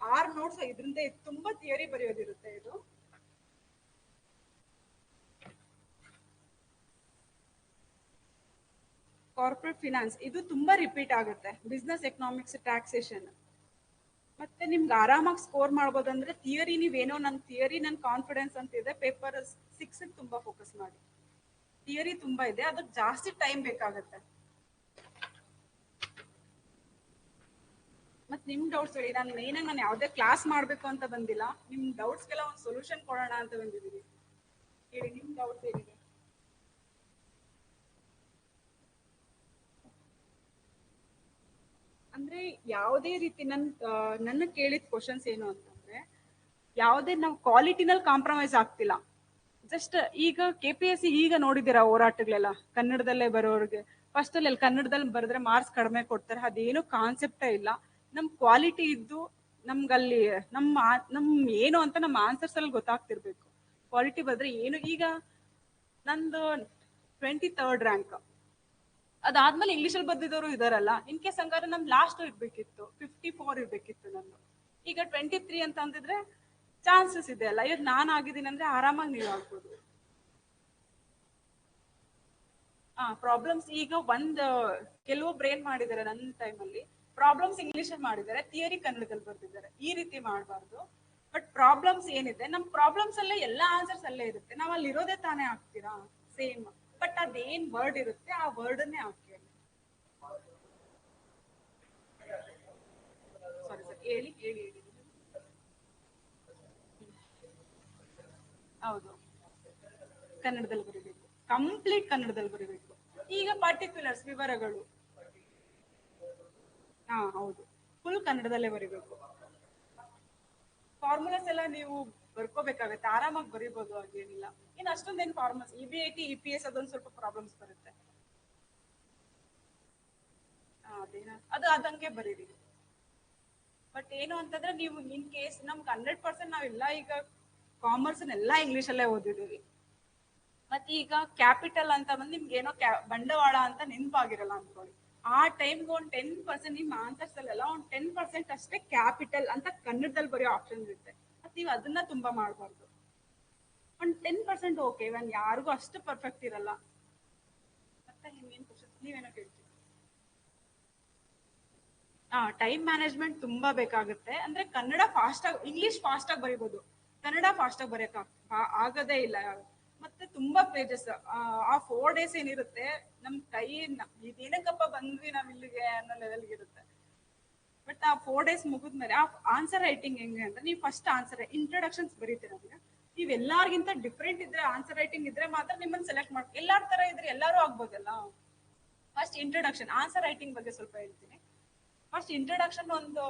6 ನೋಟ್ಸ್ ಇದ್ರಿಂದ ತುಂಬಾ ಥಿಯರಿ ಬರೆಯೋದಿರುತ್ತೆ. ಇದು ಕಾರ್ಪೊರೇಟ್ ಫಿನಾನ್ಸ್, ಇದು ತುಂಬಾ ರಿಪೀಟ್ ಆಗುತ್ತೆ. ಬಿಸ್ನೆಸ್ ಎಕನಾಮಿಕ್ಸ್, ಟ್ಯಾಕ್ಸೇಷನ್, ಮತ್ತೆ ನಿಮ್ಗೆ ಆರಾಮಾಗಿ ಸ್ಕೋರ್ ಮಾಡ್ಬೋದಂದ್ರೆ ಥಿಯರಿ, ನೀವೇನೋ ನನ್ನ ಥಿಯರಿ ನನ್ನ ಕಾನ್ಫಿಡೆನ್ಸ್ ಅಂತ ಇದೆ, ಪೇಪರ್ 6 ತುಂಬಾ ಫೋಕಸ್ ಮಾಡಿ. ಥಿಯರಿ ತುಂಬಾ ಇದೆ, ಅದಕ್ಕೆ ಜಾಸ್ತಿ ಟೈಮ್ ಬೇಕಾಗತ್ತೆ. ಮತ್ತೆ ನಿಮ್ ಡೌಟ್ಸ್ ಹೇಳಿ. ನಾನು ಮೇನ್ ಆಗಿ ನಾನು ಯಾವ್ದೇ ಕ್ಲಾಸ್ ಮಾಡ್ಬೇಕು ಅಂತ ಬಂದಿಲ್ಲ, ನಿಮ್ ಡೌಟ್ಸ್ಗೆಲ್ಲ ಒಂದು ಸೊಲ್ಯೂಷನ್ ಕೊಡೋಣ ಅಂತ ಬಂದಿದ್ದೀನಿ. ಹೇಳಿ, ನಿಮ್ ಡೌಟ್ಸ್ ಏನಿದೆ? ಅಂದ್ರೆ ಯಾವುದೇ ರೀತಿ ನನ್ನ ಕೇಳಿದ ಕ್ವಶನ್ಸ್ ಏನು ಅಂತಂದ್ರೆ, ಯಾವುದೇ ನಾವು ಕ್ವಾಲಿಟಿನಲ್ಲಿ ಕಾಂಪ್ರಮೈಸ್ ಆಗ್ತಿಲ್ಲ. ಜಸ್ಟ್ ಈಗ KPSC ಈಗ ನೋಡಿದ್ದೀರಾ ಹೋರಾಟಗಳೆಲ್ಲ ಕನ್ನಡದಲ್ಲೇ ಬರೋರಿಗೆ ಫಸ್ಟ್ ಅಲ್ಲಿ ಕನ್ನಡದಲ್ಲಿ ಬರೆದ್ರೆ ಮಾರ್ಕ್ಸ್ ಕಡಿಮೆ ಕೊಡ್ತಾರೆ. ಅದೇನು ಕಾನ್ಸೆಪ್ಟೇ ಇಲ್ಲ. ನಮ್ ಕ್ವಾಲಿಟಿ ಇದ್ದು ನಮ್ಗಲ್ಲಿ ನಮ್ ಏನು ಅಂತ ನಮ್ಮ ಆನ್ಸರ್ಸ್ ಅಲ್ಲಿ ಗೊತ್ತಾಗ್ತಿರ್ಬೇಕು. ಕ್ವಾಲಿಟಿ ಬಂದ್ರೆ ಏನು. ಈಗ ನಂದು 23rd ರ್ಯಾಂಕ್, ಅದಾದ್ಮೇಲೆ ಇಂಗ್ಲಿಷಲ್ಲಿ ಬರ್ದಿದ್ದವರು ಇದಾರಲ್ಲ. ಇನ್ ಕೇಸ್ ಹಂಗಾದ್ರೆ ನಮ್ ಲಾಸ್ಟ್ ಇರ್ಬೇಕಿತ್ತು 54 ಇರ್ಬೇಕಿತ್ತು ನಂದು. ಈಗ 23 ಅಂತ ಅಂದಿದ್ರೆ ಚಾನ್ಸಸ್ ಇದೆ ಅಲ್ಲ. ಈಗ ನಾನು ಆಗಿದ್ದೀನಿ ಅಂದ್ರೆ ಆರಾಮಾಗಿ ನೀವು ಆಗ್ಬೋದು. ಪ್ರಾಬ್ಲಮ್ಸ್ ಈಗ ಕೆಲವೊಬ್ರು ಏನ್ ಮಾಡಿದ್ದಾರೆ ನನ್ನ ಟೈಮಲ್ಲಿ, ಪ್ರಾಬ್ಲಮ್ಸ್ ಇಂಗ್ಲಿಷ್ ಅಲ್ಲಿ ಮಾಡಿದ್ದಾರೆ, ಥಿಯರಿ ಕನ್ನಡದಲ್ಲಿ ಬರ್ತಿದ್ದಾರೆ. ಈ ರೀತಿ ಮಾಡಬಾರ್ದು. ಬಟ್ ಪ್ರಾಬ್ಲಮ್ಸ್ ಏನಿದೆ, ನಮ್ ಪ್ರಾಬ್ಲಮ್ಸ್ ಅಲ್ಲೇ ಎಲ್ಲಾ ಆನ್ಸರ್ಸ್ ಅಲ್ಲೇ ಇರುತ್ತೆ. ನಾವ್ ಅಲ್ಲಿ ಇರೋದೇ ತಾನೇ ಹಾಕ್ತೀರಾ ಸೇಮ್. ಬಟ್ ಅದೇನ್ ವರ್ಡ್ ಇರುತ್ತೆ ಆ ವರ್ಡನ್ನೇ ಹಾಕಿ ಅಲ್ಲಿ. ಸಾರಿ ಸರ್, ಹೇಳಿ ಹೇಳಿ ಹೇಳಿ. ಹೌದು, ಕನ್ನಡದಲ್ಲಿ ಬರೀಬೇಕು, ಕಂಪ್ಲೀಟ್ ಕನ್ನಡದಲ್ಲಿ ಬರೀಬೇಕು. ಈಗ ಪರ್ಟಿಕ್ಯುಲರ್ಸ್ ವಿವರಗಳು, ಹೌದು, ಫುಲ್ ಕನ್ನಡದಲ್ಲೇ ಬರೀಬೇಕು. ಫಾರ್ಮುಲಾಸ್ ಎಲ್ಲ ನೀವು ಬರ್ಕೋಬೇಕಾಗತ್ತೆ, ಆರಾಮಾಗಿ ಬರೀಬಹುದು, ಹಾಗೇನಿಲ್ಲ. ಇನ್ನು ಅಷ್ಟೊಂದೇನು ಫಾರ್ಮುಲಾಸ್ EBIT EPS ಅದೊಂದು ಸ್ವಲ್ಪ ಪ್ರಾಬ್ಲಮ್ಸ್ ಬರುತ್ತೆ. ಅದು ಅದಂಗೆ ಬರೀರಿ. ಬಟ್ ಏನು ಅಂತಂದ್ರೆ ನೀವು ಇನ್ ಕೇಸ್ ನಮ್ಗೆ 100% ನಾವೆಲ್ಲ ಈಗ ಕಾಮರ್ಸ್ ಎಲ್ಲ ಇಂಗ್ಲಿಷ್ ಅಲ್ಲೇ ಓದಿದೀವಿ. ಮತ್ತೆ ಈಗ ಕ್ಯಾಪಿಟಲ್ ಅಂತ ಬಂದು ನಿಮ್ಗೆ ಏನೋ ಬಂಡವಾಳ ಅಂತ ನೆನಪಾಗಿರಲ್ಲ ಅನ್ಕೊಳ್ಳಿ. ಆ ಟೈಮ್ಗೆ ಒಂದು 10% ನಿಮ್ಮ ಆನ್ಸರ್ಸ್ ಅಲ್ಲೆಲ್ಲ ಒಂದು 10% ಅಷ್ಟೇ ಕ್ಯಾಪಿಟಲ್ ಅಂತ ಕನ್ನಡದಲ್ಲಿ ಬರೆಯೋ ಆಪ್ಷನ್ ಇರುತ್ತೆ. ಮತ್ತೆ ನೀವು ಅದನ್ನ ತುಂಬಾ ಮಾಡಬಾರ್ದು. ಒಂದು 10% ಓಕೆ, ಇವನ್ ಯಾರಿಗೂ ಅಷ್ಟು ಪರ್ಫೆಕ್ಟ್ ಇರಲ್ಲ. ಮತ್ತೆ ಇನ್ನೇನು ಕ್ವಶನ್ ನೀವೇನೋ ಕೇಳ್ತೀವಿ. ಟೈಮ್ ಮ್ಯಾನೇಜ್ಮೆಂಟ್ ತುಂಬಾ ಬೇಕಾಗುತ್ತೆ. ಅಂದ್ರೆ ಕನ್ನಡ ಫಾಸ್ಟ್ ಆಗಿ, ಇಂಗ್ಲಿಷ್ ಫಾಸ್ಟ್ ಆಗಿ ಬರೀಬಹುದು, ಕನ್ನಡ ಫಾಸ್ಟ್ ಆಗಿ ಬರೆಯಕ್ ಆಗದೇ ಇಲ್ಲ. ಮತ್ತೆ ತುಂಬಾ ಪೇಜಸ್, ಆ 4 days ಏನಿರುತ್ತೆ ನಮ್ ಕೈ ಇದೇನಕ್ಕಪ್ಪ ಬಂದ್ವಿ ನಾವ್ ಇಲ್ಲಿಗೆ ಅನ್ನೋ ಲೆವೆಲ್ಗೆ ಇರುತ್ತೆ. ಬಟ್ ಆ 4 days ಮುಗಿದ್ಮೇಲೆ ಆ ಆನ್ಸರ್ ರೈಟಿಂಗ್ ಹೆಂಗೆ ಅಂದ್ರೆ, ನೀವು ಫಸ್ಟ್ ಆನ್ಸರ್ ಇಂಟ್ರೊಡಕ್ಷನ್ಸ್ ಬರೀತೀರ. ನೀವ್ ಎಲ್ಲಾರ್ಗಿಂತ ಡಿಫ್ರೆಂಟ್ ಇದ್ರೆ, ಆನ್ಸರ್ ರೈಟಿಂಗ್ ಇದ್ರೆ ಮಾತ್ರ ನಿಮ್ಮನ್ನ ಸೆಲೆಕ್ಟ್ ಮಾಡಿ. ಎಲ್ಲಾರ ತರ ಇದ್ರೆ ಎಲ್ಲಾರು ಆಗ್ಬೋದಲ್ಲ. ಫಸ್ಟ್ ಇಂಟ್ರೊಡಕ್ಷನ್, ಆನ್ಸರ್ ರೈಟಿಂಗ್ ಬಗ್ಗೆ ಸ್ವಲ್ಪ ಹೇಳ್ತೀನಿ. ಫಸ್ಟ್ ಇಂಟ್ರೊಡಕ್ಷನ್ ಒಂದು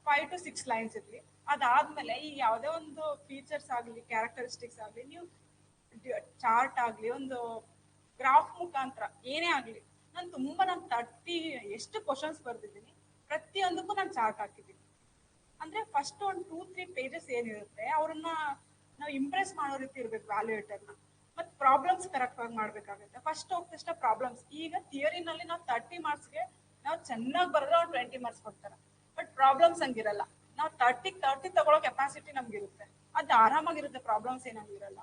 5 to 6 ಲೈನ್ಸ್ ಇರ್ಲಿ. ಅದಾದ್ಮೇಲೆ ಈ ಯಾವುದೇ ಒಂದು ಫೀಚರ್ಸ್ ಆಗಲಿ, ಕ್ಯಾರೆಕ್ಟರಿಸ್ಟಿಕ್ಸ್ ಆಗಲಿ, ನೀವು ಚಾರ್ಟ್ ಆಗಲಿ, ಒಂದು ಗ್ರಾಫ್ ಮುಖಾಂತರ ಏನೇ ಆಗಲಿ. ನಾನು 30 ಎಷ್ಟು ಕ್ವಶನ್ಸ್ ಬರ್ದಿದ್ದೀನಿ, ಪ್ರತಿಯೊಂದಕ್ಕೂ ನಾನು ಚಾರ್ಟ್ ಹಾಕಿದ್ದೀನಿ. ಅಂದ್ರೆ ಫಸ್ಟ್ ಒಂದು 2-3 pages ಏನಿರುತ್ತೆ ಅವ್ರನ್ನ ನಾವು ಇಂಪ್ರೆಸ್ ಮಾಡೋ ರೀತಿ ಇರ್ಬೇಕು ವ್ಯಾಲ್ಯೂಯೇಟರ್ನ. ಮತ್ತೆ ಪ್ರಾಬ್ಲಮ್ಸ್ ಕರೆಕ್ಟ್ ಆಗಿ ಮಾಡ್ಬೇಕಾಗುತ್ತೆ. ಫಸ್ಟ್ ಹೋಗ್ತಷ್ಟ ಪ್ರಾಬ್ಲಮ್ಸ್. ಈಗ ಥಿಯರಿನಲ್ಲಿ ನಾವು 30 ಮಾರ್ಕ್ಸ್ಗೆ ನಾವು ಚೆನ್ನಾಗಿ ಬರೆದ್ರೆ ಅವ್ರು 20 ಮಾರ್ಕ್ಸ್ ಕೊಡ್ತಾರೆ. ಬಟ್ ಪ್ರಾಬ್ಲಮ್ಸ್ ಹಂಗಿರಲ್ಲ. ನಾವು 30 ತಗೊಳ್ಳೋ ಕೆಪಾಸಿಟಿ ನಮ್ಗಿರುತ್ತೆ, ಅದು ಆರಾಮಾಗಿರುತ್ತೆ. ಪ್ರಾಬ್ಲಮ್ಸ್ ಏನಂಗಿರಲ್ಲ.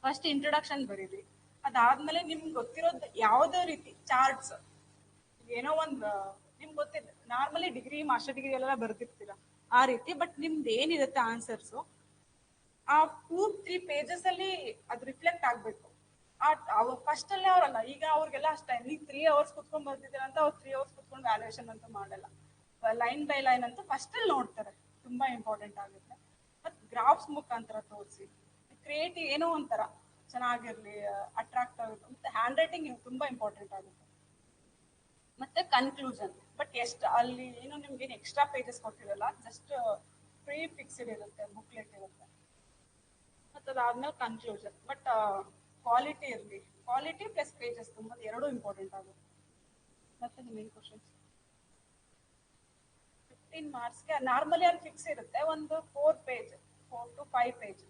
ಫಸ್ಟ್ ಇಂಟ್ರೊಡಕ್ಷನ್ ಬರೀರಿ. ಅದಾದ್ಮೇಲೆ ನಿಮ್ಗೆ ಗೊತ್ತಿರೋದು ಯಾವುದೇ ರೀತಿ ಚಾರ್ಟ್ಸ್, ಏನೋ ಒಂದು ನಿಮ್ಗೆ ಗೊತ್ತಿದೆ, ನಾರ್ಮಲಿ ಡಿಗ್ರಿ ಮಾಸ್ಟರ್ ಡಿಗ್ರಿ ಎಲ್ಲ ಬರ್ದಿರ್ತೀರ ಆ ರೀತಿ. ಬಟ್ ನಿಮ್ದು ಏನಿರುತ್ತೆ ಆನ್ಸರ್ಸು, ಆ 2-3 pages ಅಲ್ಲಿ ಅದು ರಿಫ್ಲೆಕ್ಟ್ ಆಗ್ಬೇಕು. ಫಸ್ಟ್ ಅಲ್ಲೇ ಅವರಲ್ಲ, ಈಗ ಅವ್ರಿಗೆಲ್ಲ ಅಷ್ಟೇ, ನೀವು 3 hours ಕುತ್ಕೊಂಡ್ ಬರ್ತಿದ್ದೀರ ಅಂತ ಅವ್ರು 3 hours ಕುತ್ಕೊಂಡು ವ್ಯಾಲ್ಯೂಯೇಷನ್ ಅಂತೂ ಮಾಡಲ್ಲ. ಲೈನ್ ಬೈ ಲೈನ್ ಅಂತೂ ಫಸ್ಟ್ ಅಲ್ಲಿ ನೋಡ್ತಾರೆ, ತುಂಬಾ ಇಂಪಾರ್ಟೆಂಟ್ ಆಗುತ್ತೆ. ಮತ್ತೆ ಗ್ರಾಫ್ಸ್ ಮುಖಾಂತರ ತೋರಿಸಿ, ಕ್ರಿಯೇಟಿವ್ ಏನೋ ಒಂಥರ ಚೆನ್ನಾಗಿರ್ಲಿ, ಅಟ್ರಾಕ್ಟ್ ಆಗುತ್ತೆ. ಮತ್ತೆ ಹ್ಯಾಂಡ್ ರೈಟಿಂಗ್ ತುಂಬಾ ಇಂಪಾರ್ಟೆಂಟ್ ಆಗುತ್ತೆ. ಮತ್ತೆ ಕನ್ಕ್ಲೂಷನ್. ಬಟ್ ಎಷ್ಟು ಅಲ್ಲಿ ಏನು ನಿಮ್ಗೆ ಏನು ಎಕ್ಸ್ಟ್ರಾ ಪೇಜಸ್ ಕೊಟ್ಟಿರಲ್ಲ, ಜಸ್ಟ್ ಪ್ರೀ ಫಿಕ್ಸ್ಡ್ ಇರುತ್ತೆ, ಬುಕ್ಲೆಟ್ ಇರುತ್ತೆ. ಮತ್ತೆ ಅದಾದ್ಮೇಲೆ ಕನ್ಕ್ಲೂಷನ್. ಬಟ್ ಕ್ವಾಲಿಟಿ ಇರಲಿ, ಕ್ವಾಲಿಟಿ ಪ್ಲಸ್ ಪೇಜಸ್ ತುಂಬ ಎರಡೂ ಇಂಪಾರ್ಟೆಂಟ್ ಆಗುತ್ತೆ. ಮತ್ತೆ ನಿಮ್ಗೇನು ಕ್ವಶನ್ಸ್? 15 ಮಾರ್ಕ್ಸ್ಗೆ ನಾರ್ಮಲಿ ಅಲ್ಲಿ ಫಿಕ್ಸ್ ಇರುತ್ತೆ, ಒಂದು 4 page, 4 to 5 page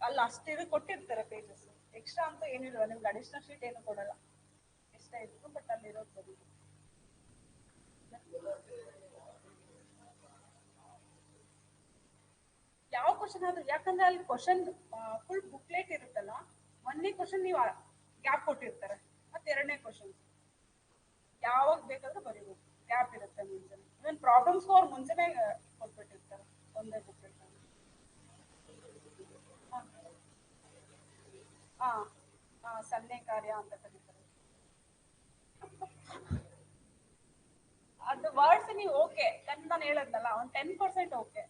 ಅಲ್ಲಿ ಅಷ್ಟಿರು ಕೊಟ್ಟಿರ್ತಾರೆ ಪೇಜಸ್. ಎಕ್ಸ್ಟ್ರಾ ಅಂತ ಏನಿಲ್ಲ, ನಿಮ್ಗೆ ಅಡಿಷನಲ್ ಶೀಟ್ ಏನು ಕೊಡಲ್ಲ, ಎಷ್ಟೇ ಇದ್ರು. ಬಟ್ ಅಲ್ಲಿ ಇರೋದು ಬರೀ ಯಾವ ಕ್ವಶನ್ ಆದ್ರೂ. ಯಾಕಂದ್ರೆ ಅಲ್ಲಿ ಕ್ವಶನ್ ಫುಲ್ ಬುಕ್ಲೆಟ್ ಇರುತ್ತಲ್ಲ, ಒಂದನೇ ಕ್ವಶನ್ ನೀವು ಗ್ಯಾಪ್ ಕೊಟ್ಟಿರ್ತಾರೆ, ಮತ್ತೆ ಎರಡನೇ ಕ್ವಶನ್ ಯಾವಾಗ ಬೇಕಾದ್ರೂ ಬರೀಬಹುದು, ಗ್ಯಾಪ್ ಇರುತ್ತೆ ಮುಂಚೆನೆ. ಇವನ್ ಪ್ರಾಬ್ಲಮ್ಸ್ ಅವ್ರು ಮುಂಚೆನೆ ಕೊಟ್ಬಿಟ್ಟಿರ್ತಾರೆ ಒಂದೇ ಬುಕ್ಲೆಟ್. ಹಾ ಸನ್ನೆ ಕಾರ್ಯ ಅಂತ ಕರೀತಾರೆ. ಅದು ವರ್ಡ್ಸ್ ನೀವು ಓಕೆ, ನಾನು ಹೇಳದ್ನಲ್ಲ ಒಂದು 10% ಓಕೆ.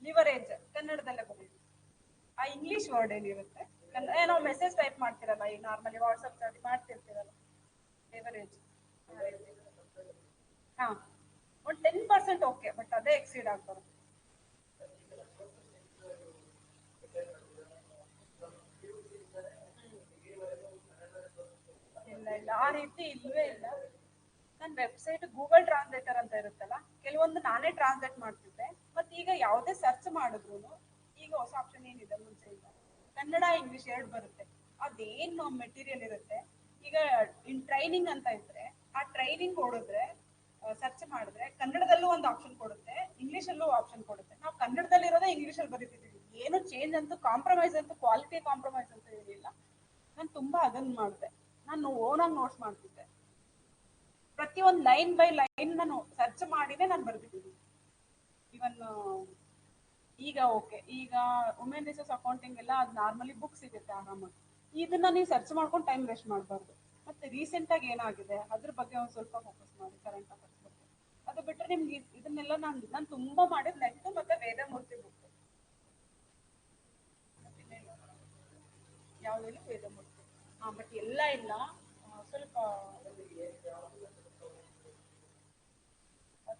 ಲಿವರೇಜ್ ಕನ್ನಡದಲ್ಲೇ ಬರೀರಿ. ಆ ಇಂಗ್ಲಿಷ್ ವರ್ಡ್ ಏನಿರುತ್ತೆ, ನಾವು ಮೆಸೇಜ್ ಟೈಪ್ ಮಾಡ್ತಿರಲ್ಲ, ಈಗ ನಾರ್ಮಲಿ ವಾಟ್ಸಪ್ ಮಾಡ್ತಿರ್ತೀರಲ್ಲ, ಲಿವರೇಜ್. ಹಾ ಒಂದು 10% ಓಕೆ, ಬಟ್ ಅದೇ ಎಕ್ಸೀಡ್ ಆಗ್ಬಾರ್ದು. ಇಲ್ಲ, ಆ ರೀತಿ ಇಲ್ವೇ ಇಲ್ಲ. ನನ್ನ ವೆಬ್ಸೈಟ್ ಗೂಗಲ್ ಟ್ರಾನ್ಸ್ಲೇಟರ್ ಅಂತ ಇರುತ್ತಲ್ಲ, ಕೆಲವೊಂದು ನಾನೇ ಟ್ರಾನ್ಸ್ಲೇಟ್ ಮಾಡ್ತಿದ್ದೆ. ಮತ್ತೆ ಈಗ ಯಾವುದೇ ಸರ್ಚ್ ಮಾಡಿದ್ರು ಈಗ ಹೊಸ ಆಪ್ಷನ್ ಏನಿದೆ ಮುಂಚೆ ಇಲ್ಲ, ಕನ್ನಡ ಇಂಗ್ಲಿಷ್ ಎರಡು ಬರುತ್ತೆ. ಅದೇನು ಮೆಟೀರಿಯಲ್ ಇರುತ್ತೆ, ಈಗ ಇನ್ ಟ್ರೈನಿಂಗ್ ಅಂತ ಇದ್ರೆ ಆ ಟ್ರೈನಿಂಗ್ ಹೊಡಿದ್ರೆ ಸರ್ಚ್ ಮಾಡಿದ್ರೆ ಕನ್ನಡದಲ್ಲೂ ಒಂದು ಆಪ್ಷನ್ ಕೊಡುತ್ತೆ, ಇಂಗ್ಲಿಷಲ್ಲೂ ಆಪ್ಷನ್ ಕೊಡುತ್ತೆ. ನಾವು ಕನ್ನಡದಲ್ಲಿರೋದೇ ಇಂಗ್ಲಿಷಲ್ಲಿ ಬರೀತಿದ್ದೀವಿ. ಏನು ಚೇಂಜ್ ಅಂತೂ ಕಾಂಪ್ರಮೈಸ್ ಅಂತೂ ಕ್ವಾಲಿಟಿ ಕಾಂಪ್ರಮೈಸ್ ಅಂತ ಏನಿಲ್ಲ. ನಾನು ತುಂಬಾ ಅದನ್ನ ಮಾಡಿದೆ. ನಾನು ಓನಾಗಿ ನೋಟ್ಸ್ ಮಾಡ್ತಿದ್ದೆ. ಪ್ರತಿಯೊಂದು ಲೈನ್ ಬೈ ಲೈನ್ ನಾನು ಸರ್ಚ್ ಮಾಡಿನೇ ನಾನು ಬರ್ದಿದ್ದೀನಿ. ಇವನ್ ಈಗ ಓಕೆ, ಈಗ ವುಮೆನ್ ರಿಸೋರ್ಸ್ ಅಕೌಂಟಿಂಗ್ ಎಲ್ಲ ಅದು ನಾರ್ಮಲಿ ಬುಕ್ ಸಿಗುತ್ತೆ ಆರಾಮಾಗಿ. ಇದನ್ನ ನೀವು ಸರ್ಚ್ ಮಾಡ್ಕೊಂಡು ಟೈಮ್ ವೇಸ್ಟ್ ಮಾಡಬಾರ್ದು. ಮತ್ತೆ ರೀಸೆಂಟ್ ಆಗಿ ಏನಾಗಿದೆ ಅದ್ರ ಬಗ್ಗೆ ಒಂದು ಸ್ವಲ್ಪ ಫೋಕಸ್ ಮಾಡಿ, ಕರೆಂಟ್ ಅಫೇರ್ಸ್ ಬಗ್ಗೆ. ಅದು ಬಿಟ್ಟರೆ ನಿಮ್ಗೆ ಇದನ್ನೆಲ್ಲ ನಾನು ತುಂಬಾ ಮಾಡಿದ್ ನೆಕ್ಸ್ಟ್ ಮತ್ತೆ ವೇದಮೂರ್ತಿ ಬುಕ್. ಯಾವ್ದು ವೇದಮೂರ್ತಿ? ಬಟ್ ಎಲ್ಲ ಇಲ್ಲ, ಸ್ವಲ್ಪ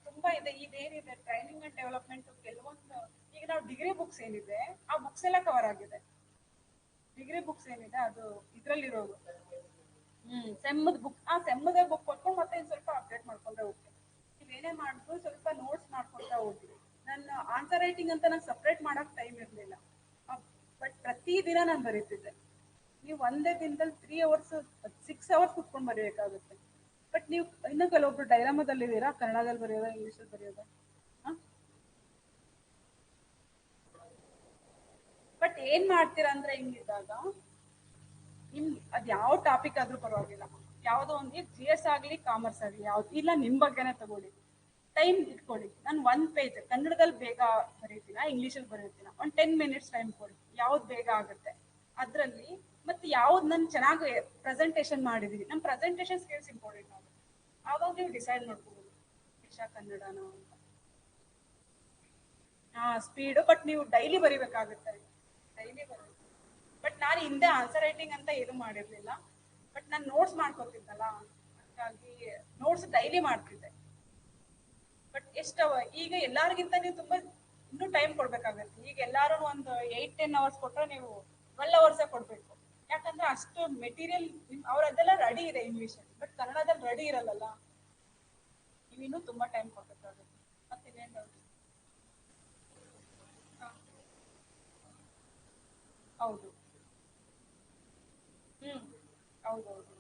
ತುಂಬಾ ಇದೆ. ಇದೇನಿದೆ ಟ್ರೈನಿಂಗ್ ಅಂಡ್ ಡೆವಲಪ್ಮೆಂಟ್ ಕೆಲವೊಂದು, ಈಗ ನಾವು ಡಿಗ್ರಿ ಬುಕ್ಸ್ ಏನಿದೆ ಆ ಬುಕ್ಸ್ ಎಲ್ಲ ಕವರ್ ಆಗಿದೆ. ಡಿಗ್ರಿ ಬುಕ್ಸ್ ಏನಿದೆ ಅದು ಇದ್ರಲ್ಲಿರೋದು. ಸೆಮ್ಮದ್ ಬುಕ್, ಸೆಮ್ಮದ ಬುಕ್ ಕೊಟ್ಕೊಂಡು ಮತ್ತೆ ಸ್ವಲ್ಪ ಅಪ್ಡೇಟ್ ಮಾಡ್ಕೊಂಡ್ರೆ ಓಕೆ. ನೀವೇನೇ ಮಾಡಿದ್ರು ಸ್ವಲ್ಪ ನೋಟ್ಸ್ ಮಾಡ್ಕೊಳ್ತಾ ಹೋಗಿ. ನನ್ನ ಆನ್ಸರ್ ರೈಟಿಂಗ್ ಅಂತ ನಂಗೆ ಸಪ್ರೇಟ್ ಮಾಡಕ್ ಟೈಮ್ ಇರಲಿಲ್ಲ, ಬಟ್ ಪ್ರತಿ ದಿನ ನಾನು ಬರೀತಿದ್ದೆ. ನೀವು ಒಂದೇ ದಿನದಲ್ಲಿ 3 ಅವರ್ಸ್ 6 ಅವರ್ಸ್ ಕುತ್ಕೊಂಡು ಬರೀಬೇಕಾಗುತ್ತೆ. ಬಟ್ ನೀವು ಇನ್ನೂ ಕೆಲವೊಬ್ರು ಡೈರಾಮದಲ್ಲಿದ್ದೀರಾ, ಕನ್ನಡದಲ್ಲಿ ಬರೆಯೋದ ಇಂಗ್ಲೀಷಲ್ಲಿ ಬರೆಯೋದ? ಬಟ್ ಏನ್ ಮಾಡ್ತೀರಾ ಅಂದ್ರೆ ಹಿಂಗಿದ್ದಾಗ ನಿಮ್ ಅದ್ ಯಾವ ಟಾಪಿಕ್ ಆದ್ರೂ ಪರವಾಗಿಲ್ಲ, ಯಾವ್ದೋ ಒಂದು GS ಆಗ್ಲಿ ಕಾಮರ್ಸ್ ಆಗ್ಲಿ ಯಾವ್ದು ಇಲ್ಲ, ನಿಮ್ ಬಗ್ಗೆನೇ ತಗೊಳ್ಳಿ, ಟೈಮ್ ಇಟ್ಕೊಳ್ಳಿ. ನಾನು 1 ಪೇಜ್ ಕನ್ನಡದಲ್ಲಿ ಬೇಗ ಬರೀತೀನ ಇಂಗ್ಲೀಷಲ್ಲಿ ಬರೀತೀನ, ಒಂದು 10 ಮಿನಿಟ್ಸ್ ಟೈಮ್ ಕೊಡಿ. ಯಾವ್ದು ಬೇಗ ಆಗುತ್ತೆ ಅದ್ರಲ್ಲಿ, ಮತ್ತೆ ಯಾವ್ದು ನಾನು ಚೆನ್ನಾಗಿ ಪ್ರೆಸೆಂಟೇಶನ್ ಮಾಡಿದೀನಿ, ನಮ್ಮ ಪ್ರೆಸೆಂಟೇಶನ್ ಸ್ಕಿಲ್ಸ್ ಇಂಪಾರ್ಟೆಂಟ್ ಆಗುತ್ತೆ. ಆವಾಗ ನೀವು ಡಿಸೈಡ್ ಮಾಡ್ಕೋಬಹುದು ಇಶಾ ಕನ್ನಡನ ಅಂತ. ಸ್ಪೀಡು, ಬಟ್ ನೀವು ಡೈಲಿ ಬರಿಬೇಕಾಗುತ್ತೆ. ಡೈಲಿ ಬರಬೇಕು. ಬಟ್ ನಾನು ಹಿಂದೆ ಆನ್ಸರ್ ರೈಟಿಂಗ್ ಅಂತ ಏನು ಮಾಡಿರ್ಲಿಲ್ಲ, ಬಟ್ ನಾನು ನೋಟ್ಸ್ ಮಾಡ್ಕೊತಿದ್ದಲ್ಲ, ಹಾಗಾಗಿ ನೋಟ್ಸ್ ಡೈಲಿ ಮಾಡ್ತಿದ್ದೆ. ಬಟ್ ಈಗ ಎಲ್ಲರಿಗಿಂತ ನೀವು ತುಂಬಾ ಇನ್ನೂ ಟೈಮ್ ಕೊಡ್ಬೇಕಾಗತ್ತೆ. ಈಗ ಎಲ್ಲಾರು ಒಂದು 8-10 ಅವರ್ಸ್ ಕೊಟ್ಟರೆ ನೀವು 12 ಅವರ್ಸೇ ಕೊಡ್ಬೇಕು. ಯಾಕಂದ್ರೆ ಅಷ್ಟು ಮೆಟೀರಿಯಲ್ ಅವ್ರದ್ದೆಲ್ಲ ರೆಡಿ ಇದೆ ಇಂಗ್ಲಿಷ್, ಬಟ್ ಕನ್ನಡದಲ್ಲಿ ರೆಡಿ ಇರಲ್ಲ. ನೀವು ಇನ್ನೂ ತುಂಬಾ ಟೈಮ್ ಕೊಡ್ಬೇಕಾಗುತ್ತೆ. ಮತ್ತೆ ಇನ್ನೇನು? ಹೌದು. ಹೌದೌದು.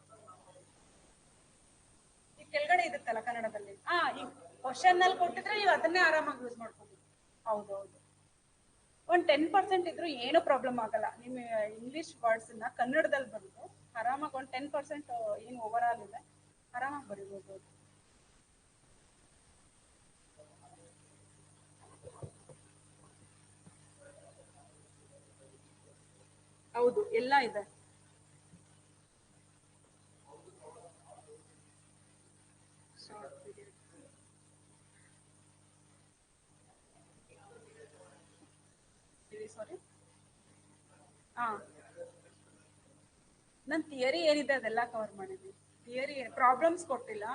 ಈ ಕೆಳಗಡೆ ಇರುತ್ತಲ್ಲ ಕನ್ನಡದಲ್ಲಿ, ಈಗ ಕ್ವಶನ್ ಅಲ್ಲಿ ಕೊಟ್ಟಿದ್ರೆ ನೀವು ಅದನ್ನೇ ಆರಾಮಾಗಿ ಯೂಸ್ ಮಾಡ್ಕೋಬಹುದು. ಹೌದೌದು. ಒಂದು 10% ಇದ್ರೂ ಏನು ಪ್ರಾಬ್ಲಮ್ ಆಗಲ್ಲ. ನಿಮ್ಮ ಇಂಗ್ಲಿಷ್ ವರ್ಡ್ಸ್ ನ ಕನ್ನಡದಲ್ಲಿ ಬರೆದು ಆರಾಮಾಗಿ ಒಂದು 10% ಏನು ಓವರ್ ಆಲ್ ಇದೆ ಆರಾಮಾಗಿ ಬರಿಬಹುದು. ಹೌದು, ಎಲ್ಲ ಇದೆ. ಸಾರಿ. ಹಾ, ನನ್ನ ಥಿಯರಿ ಏನಿದೆ ಅದೆಲ್ಲ ಕವರ್ ಮಾಡಿದ್ವಿ. ಥಿಯರಿ ಪ್ರಾಬ್ಲಮ್ಸ್ ಕೊಟ್ಟಿಲ್ಲ,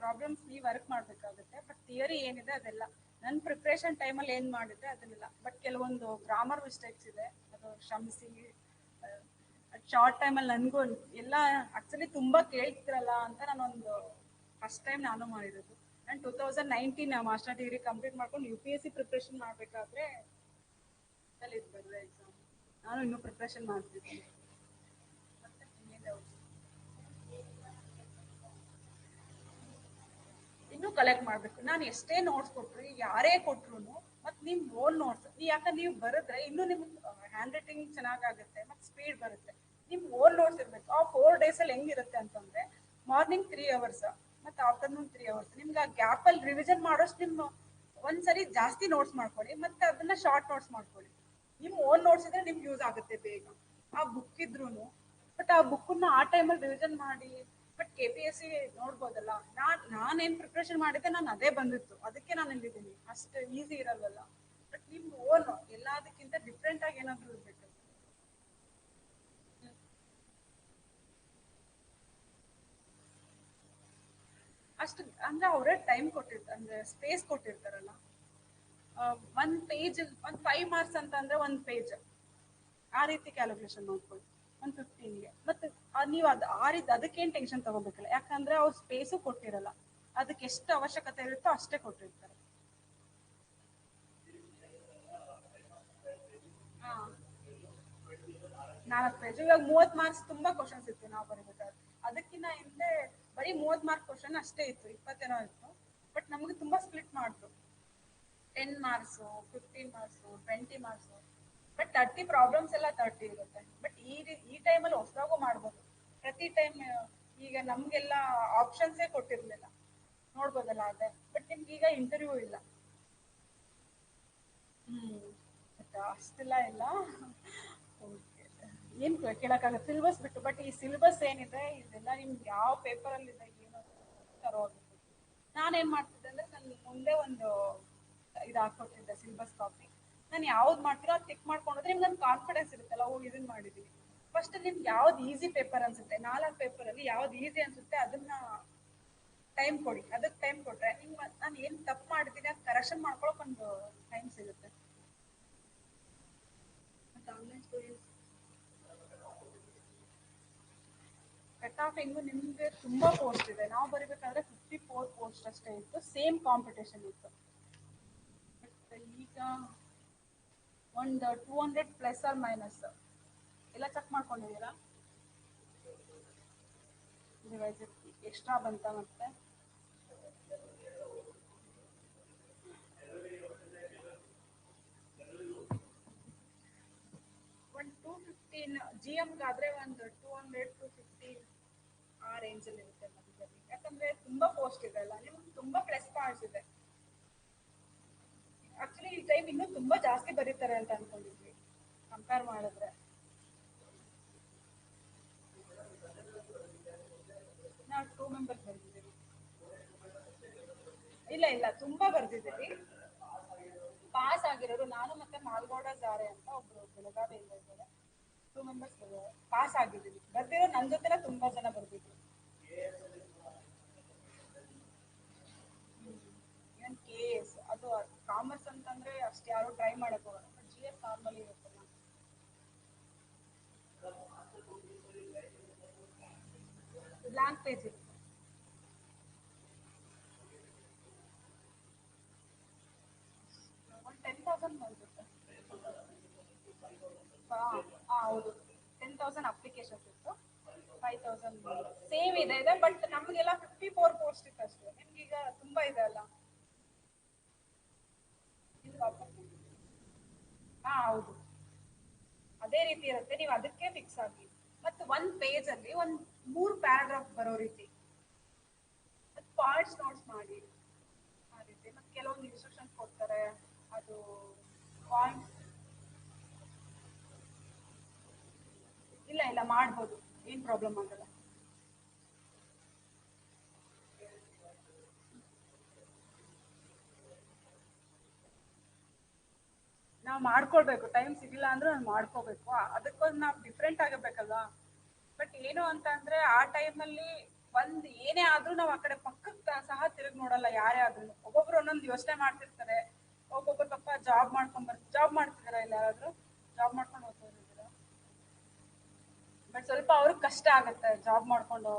ಪ್ರಾಬ್ಲಮ್ಸ್ ನೀವು ವರ್ಕ್ ಮಾಡಬೇಕಾಗುತ್ತೆ. ಬಟ್ ಥಿಯರಿ ಏನಿದೆ ಅದೆಲ್ಲ ನನ್ನ ಪ್ರಿಪ್ರೇಷನ್ ಟೈಮಲ್ಲಿ ಏನು ಮಾಡಿದ್ದೆ ಅದನ್ನೆಲ್ಲ. ಬಟ್ ಕೆಲವೊಂದು ಗ್ರಾಮರ್ ಮಿಸ್ಟೇಕ್ಸ್ ಇದೆ, ಅದು ಕ್ಷಮಿಸಿ. ಶಾರ್ಟ್ ಟೈಮಲ್ಲಿ ನನಗೂ ಎಲ್ಲ ಆಕ್ಚುಲಿ ತುಂಬ ಕೇಳ್ತಿರಲ್ಲ ಅಂತ ನಾನೊಂದು ಫಸ್ಟ್ ಟೈಮ್ ನಾನು ಮಾಡಿರೋದು. ನಾನು 2019 ಮಾಸ್ಟರ್ ಡಿಗ್ರಿ ಕಂಪ್ಲೀಟ್ ಮಾಡ್ಕೊಂಡು UPSC ಪ್ರಿಪ್ರೇಷನ್ ಮಾಡಬೇಕಾದ್ರೆ ಇದು ಬರಲ್ಲ ಎಕ್ಸಾಮ್. ನಾನು ಇನ್ನೂ ಪ್ರಿಪ್ರೇಷನ್ ಮಾಡ್ತಿದ್ದೀನಿ. ಇನ್ನೂ ಕಲೆಕ್ಟ್ ಮಾಡಬೇಕು. ನಾನು ಎಷ್ಟೇ ನೋಟ್ಸ್ ಕೊಟ್ಟರು, ಯಾರೇ ಕೊಟ್ರು, ಮತ್ತು ನಿಮ್ಮ ಓನ್ ನೋಟ್ಸ್ ಯಾಕಂದ್ರೆ ನೀವು ಬರೆದ್ರೆ ಇನ್ನೂ ನಿಮ್ಗೆ ಹ್ಯಾಂಡ್ ರೈಟಿಂಗ್ ಚೆನ್ನಾಗಾಗುತ್ತೆ ಮತ್ತು ಸ್ಪೀಡ್ ಬರುತ್ತೆ. ನಿಮ್ಮ ಓನ್ ನೋಟ್ಸ್ ಇರಬೇಕು. ಆ 4 ಡೇಸಲ್ಲಿ ಹೆಂಗಿರುತ್ತೆ ಅಂತಂದರೆ, ಮಾರ್ನಿಂಗ್ 3 ಅವರ್ಸ್ ಮತ್ತು ಆಫ್ಟರ್ನೂನ್ 3 ಅವರ್ಸ್. ನಿಮ್ಗೆ ಆ ಗ್ಯಾಪಲ್ಲಿ ರಿವಿಷನ್ ಮಾಡೋಷ್ಟು ನಿಮ್ಮ ಒಂದ್ಸರಿ ಜಾಸ್ತಿ ನೋಟ್ಸ್ ಮಾಡ್ಕೊಳ್ಳಿ, ಮತ್ತು ಅದನ್ನ ಶಾರ್ಟ್ ನೋಟ್ಸ್ ಮಾಡ್ಕೊಳ್ಳಿ. ನಿಮ್ಮ ಓನ್ ನೋಟ್ಸ್ ಇದ್ರೆ ನಿಮ್ಗೆ ಯೂಸ್ ಆಗುತ್ತೆ ಬೇಗ. ಆ ಬುಕ್ ಇದ್ರೂ, ಬಟ್ ಆ ಬುಕ್ಕನ್ನ ಆ ಟೈಮಲ್ಲಿ ರಿವಿಷನ್ ಮಾಡಿ. ಬಟ್ KPSC ನೋಡ್ಬೋದಲ್ಲ, ನಾನೇನು ಪ್ರಿಪ್ರೇಷನ್ ಮಾಡಿದ್ದೆ ನಾನು ಅದೇ ಬಂದಿತ್ತು, ಅದಕ್ಕೆ ನಾನು ಇಲ್ಲಿದ್ದೀನಿ. ಅಷ್ಟು ಈಸಿ ಇರಲ್ವಲ್ಲ. ಬಟ್ ನಿಮ್ಮ ಓನ್ ಎಲ್ಲದಕ್ಕಿಂತ ಡಿಫ್ರೆಂಟ್ ಆಗಿ ಏನಾದರೂ ಇರಬೇಕು. ಅಷ್ಟು ಅಂದ್ರೆ ಅವರೇ ಟೈಮ್ ಕೊಟ್ಟಿರ್ತಾರೆ, ಅಂದ್ರೆ ಸ್ಪೇಸ್ ಕೊಟ್ಟಿರ್ತಾರಲ್ಲ. ಒಂದು ಪೇಜ್ ಒಂದು 5 ಮಾರ್ಕ್ಸ್ ಅಂತ ಅಂದ್ರೆ ಒಂದು ಪೇಜ್ ಆ ರೀತಿ ಕ್ಯಾಲ್ಕುಲೇಷನ್ ನೋಡ್ಕೊಳ್ಳಿ. ಒಂದು 15ಗೆ ಮತ್ತೆ ನೀವು ಅದಕ್ಕೇನ್ ಟೆನ್ಷನ್ ತಗೋಬೇಕಲ್ಲ, ಯಾಕಂದ್ರೆ ಅವ್ರು ಸ್ಪೇಸು ಕೊಟ್ಟಿರಲ್ಲ, ಅದಕ್ಕೆ ಎಷ್ಟು ಅವಶ್ಯಕತೆ ಇರುತ್ತೋ ಅಷ್ಟೇ ಕೊಟ್ಟಿರ್ತಾರೆ. ಹಾ, 4 ಪೇಜ್. ಇವಾಗ 30 ಮಾರ್ಕ್ಸ್ ತುಂಬಾ ಕ್ವಶನ್ಸ್ ಇತ್ತು ನಾವು ಬರೀಬೇಕಾದ್ರೆ. ಅದಕ್ಕಿಂತ ಹಿಂದೆ ಬರೀ 30 ಮಾರ್ಕ್ ಕ್ವಶನ್ ಅಷ್ಟೇ ಇತ್ತು, 20 ಇತ್ತು. ಬಟ್ ನಮ್ಗೆ ತುಂಬಾ ಸ್ಪ್ಲಿಟ್ ಮಾಡ್ತು, 10 marks, 15 marks, 20 marks. But 30 problems ಎಲ್ಲ 30 ಇರುತ್ತೆ. ಬಟ್ ಈ ಟೈಮಲ್ಲಿ ಹೊಸದಾಗೂ ಮಾಡ್ಬೋದು. ಪ್ರತಿ ಟೈಮ್ ಈಗ ನಮ್ಗೆಲ್ಲ ಆಪ್ಷನ್ಸೇ ಕೊಟ್ಟಿರ್ಲಿಲ್ಲ, ನೋಡ್ಬೋದಲ್ಲ ಅದೇ. ಬಟ್ ನಿಮ್ಗೆ ಈಗ ಇಂಟರ್ವ್ಯೂ ಇಲ್ಲ. ಬಟ್ ಅಷ್ಟೆಲ್ಲ ಇಲ್ಲ. ಏನ್ ಕೇಳಕ್ಕಾಗತ್ತೆ ಸಿಲೆಬಸ್ ಬಿಟ್ಟು. ಬಟ್ ಈ ಸಿಲೆಬಸ್ ಏನಿದೆ ಇದೆಲ್ಲ ನಿಮ್ಗೆ ಯಾವ ಪೇಪರ್ ಅಲ್ಲಿ ಇದೆ ಏನೋ ತರೋಗುತ್ತೆ. ನಾನೇನ್ ಮಾಡ್ತಿದ್ದೆ ಅಂದ್ರೆ ನಾನು ಮುಂದೆ ಒಂದು ಇದು ಹಾಕೊಟ್ಟಿದ್ದೆ ಸಿಲೆಬಸ್ ಕಾಪಿ. ನಾನು ಯಾವ್ದು ಮಾಡ್ತೀರೋ ಅದು ಟಿಕ್ ಮಾಡ್ಕೊಂಡ್ರೆ ನಿಮ್ಗೆ ಒಂದು ಕಾನ್ಫಿಡೆನ್ಸ್ ಇರುತ್ತಲ್ಲ, ಓ ಇದನ್ನ ಮಾಡಿದೀನಿ. ಫಸ್ಟ್ ನಿಮ್ಗೆ ಯಾವ್ದು ಈಸಿ ಪೇಪರ್ ಅನ್ಸುತ್ತೆ, 4 ಪೇಪರ್ ಅಲ್ಲಿ ಯಾವ್ದು ಈಸಿ ಅನ್ಸುತ್ತೆ ಅದನ್ನ ಟೈಮ್ ಕೊಡಿ. ಅದಕ್ಕೆ ಟೈಮ್ ಕೊಟ್ರೆ ನಿಮ್ಗೆ ನಾನು ಏನ್ ತಪ್ಪು ಮಾಡಿದ್ದೀನಿ ಅದು ಕರೆಕ್ಷನ್ ಮಾಡ್ಕೊಳಕ್ ಒಂದು ಟೈಮ್ ಸಿಗುತ್ತೆ. ಮತ್ತೆ ಆನ್ಲೈನ್ ಸ್ಟೂಡೆಂಟ್ಸ್ ಕಟ್ ಆಫ್ ಹೆಂಗು ನಿಮ್ಗೆ ತುಂಬಾ ಪೋಸ್ಟ್ ಇದೆ. ನಾವು ಬರಿಬೇಕಾದ್ರೆ 54 ಪೋಸ್ಟ್ ಅಷ್ಟೇ ಇತ್ತು, ಸೇಮ್ ಕಾಂಪಿಟೇಷನ್ ಇತ್ತು. ಈಗ ಒಂದು 200 ಪ್ಲಸ್ ಆರ್ ಮೈನಸ್ ಎಲ್ಲ ಚೆಕ್ ಮಾಡ್ಕೊಂಡಿದ್ದೀರಾ? ಎಕ್ಸ್ಟ್ರಾ ಬಂತ ಮತ್ತೆ? ಒಂದು 215 GM ಒಂದು 200 250 ಆ ರೇಂಜ್ ಅಲ್ಲಿ ಇರುತ್ತೆ ನಮಗೆ. ಯಾಕಂದ್ರೆ ತುಂಬಾ ಪೋಸ್ಟ್ ಇದೆ ಅಲ್ಲ, ನಿಮ್ಗೆ ತುಂಬಾ ಪ್ಲಸ್ ಪಾಯಿಂಟ್ಸ್ ಇದೆ. ಆಕ್ಚುಲಿ ಈ ಟೈಮ್ ಇನ್ನೂ ತುಂಬಾ ಜಾಸ್ತಿ ಬರೀತಾರೆ ಅಂತ ಅನ್ಕೊಂಡಿದ್ವಿ ಕಂಪೇರ್ ಮಾಡಿದ್ರೆ. ನಾವು 2 ಮೆಂಬರ್ಸ್ ಬರ್ದಿದ್ದೀವಿ. ಇಲ್ಲ ತುಂಬಾ ಬರ್ದಿದ್ದೀವಿ. ಪಾಸ್ ಆಗಿರೋರು ನಾನು ಮತ್ತೆ ಮಾಲ್ಗೌಡ ಜಾರೆ ಅಂತ ಒಬ್ರು ಬೆಳಗಾವಿಯಿಂದ ಇದ್ದಾರೆ. 2 ಮೆಂಬರ್ಸ್ ಪಾಸ್ ಆಗಿದ್ದೀವಿ. ಬರ್ದಿರೋ ನನ್ನ ಜೊತೆನ ತುಂಬಾ ಜನ ಬರ್ದಿದ್ರು. ಇವನ್ KS ಅದು ಕಾಮರ್ಸ್ ಅಂತಂದ್ರೆ ಅಷ್ಟು ಯಾರು ಟ್ರೈ ಮಾಡಕ್ ಹೋಗಲ್ಲ. GS ನಾರ್ಮಲ್ ಇರುತ್ತಲ್ಲ. ಬ್ಲಾಂಕ್ ಪೇಜ್ ಇರುತ್ತೆ. ಒಂದು 10,000 ಬಂದಿರುತ್ತೆ. ಹೌದು, 10,000 ಅಪ್ಲಿಕೇಶನ್ಸ್ ಇತ್ತು, 5,000 ಸೇಮ್ ಇದೆ. ಬಟ್ ನಮಗೆಲ್ಲ 54 ಪೋಸ್ಟ್ ಇತ್ತು ಅಷ್ಟೇ. ನಿಮ್ಗೀಗ ತುಂಬಾ ಇದೆ ಅಲ್ಲ. ಹೌದು, ಅದೇ ರೀತಿ ಇರುತ್ತೆ. ನೀವು ಅದಕ್ಕೆ ಫಿಕ್ಸ್ ಆಗಿ. ಮತ್ತು ಒಂದ್ ಪೇಜ್ ಅಲ್ಲಿ ಒಂದ್ 3 ಪ್ಯಾರಾಗ್ರಾಫ್ ಬರೋ ರೀತಿ ಪಾಯಿಂಟ್ಸ್ ನೋಟ್ಸ್ ಮಾಡಿ ಆ ರೀತಿ. ಮತ್ತೆ ಕೆಲವೊಂದು ಇನ್ಸ್ಟ್ರಕ್ಷನ್ಸ್ ಕೊಡ್ತಾರೆ, ಅದು ಪಾಯಿಂಟ್ಸ್. ಇಲ್ಲ ಮಾಡ್ಬೋದು, ಏನ್ ಪ್ರಾಬ್ಲಮ್ ಆಗಲ್ಲ. ನಾವು ಮಾಡ್ಕೊಳ್ಬೇಕು, ಟೈಮ್ ಸಿಗಿಲ್ಲ ಅಂದ್ರೆ ನಾವು ಮಾಡ್ಕೋಬೇಕು. ಅದಕ್ಕೊಂದು ನಾವು ಡಿಫ್ರೆಂಟ್ ಆಗಿರ್ಬೇಕಲ್ವಾ. ಬಟ್ ಏನು ಅಂತ ಅಂದ್ರೆ ಆ ಟೈಮಲ್ಲಿ ಏನೇ ಆದ್ರೂ ನಾವು ಆ ಕಡೆ ಪಕ್ಕಕ್ಕೆ ಸಹ ತಿರುಗಿ ನೋಡಲ್ಲ. ಯಾರೇ ಆದ್ರೂ ಒಬ್ಬೊಬ್ರು ಒಂದೊಂದು ಯೋಚನೆ ಮಾಡ್ತಿರ್ತಾರೆ. ಒಬ್ಬೊಬ್ರು ಪಾಪ ಜಾಬ್ ಮಾಡ್ತಿದಾರ, ಇಲ್ಲ ಯಾರಾದ್ರೂ ಜಾಬ್ ಮಾಡ್ಕೊಂಡು ಹೋಗ್ತಿದ್ದೀರಾ? ಬಟ್ ಸ್ವಲ್ಪ ಅವ್ರಿಗೆ ಕಷ್ಟ ಆಗುತ್ತೆ ಜಾಬ್ ಮಾಡ್ಕೊಂಡು.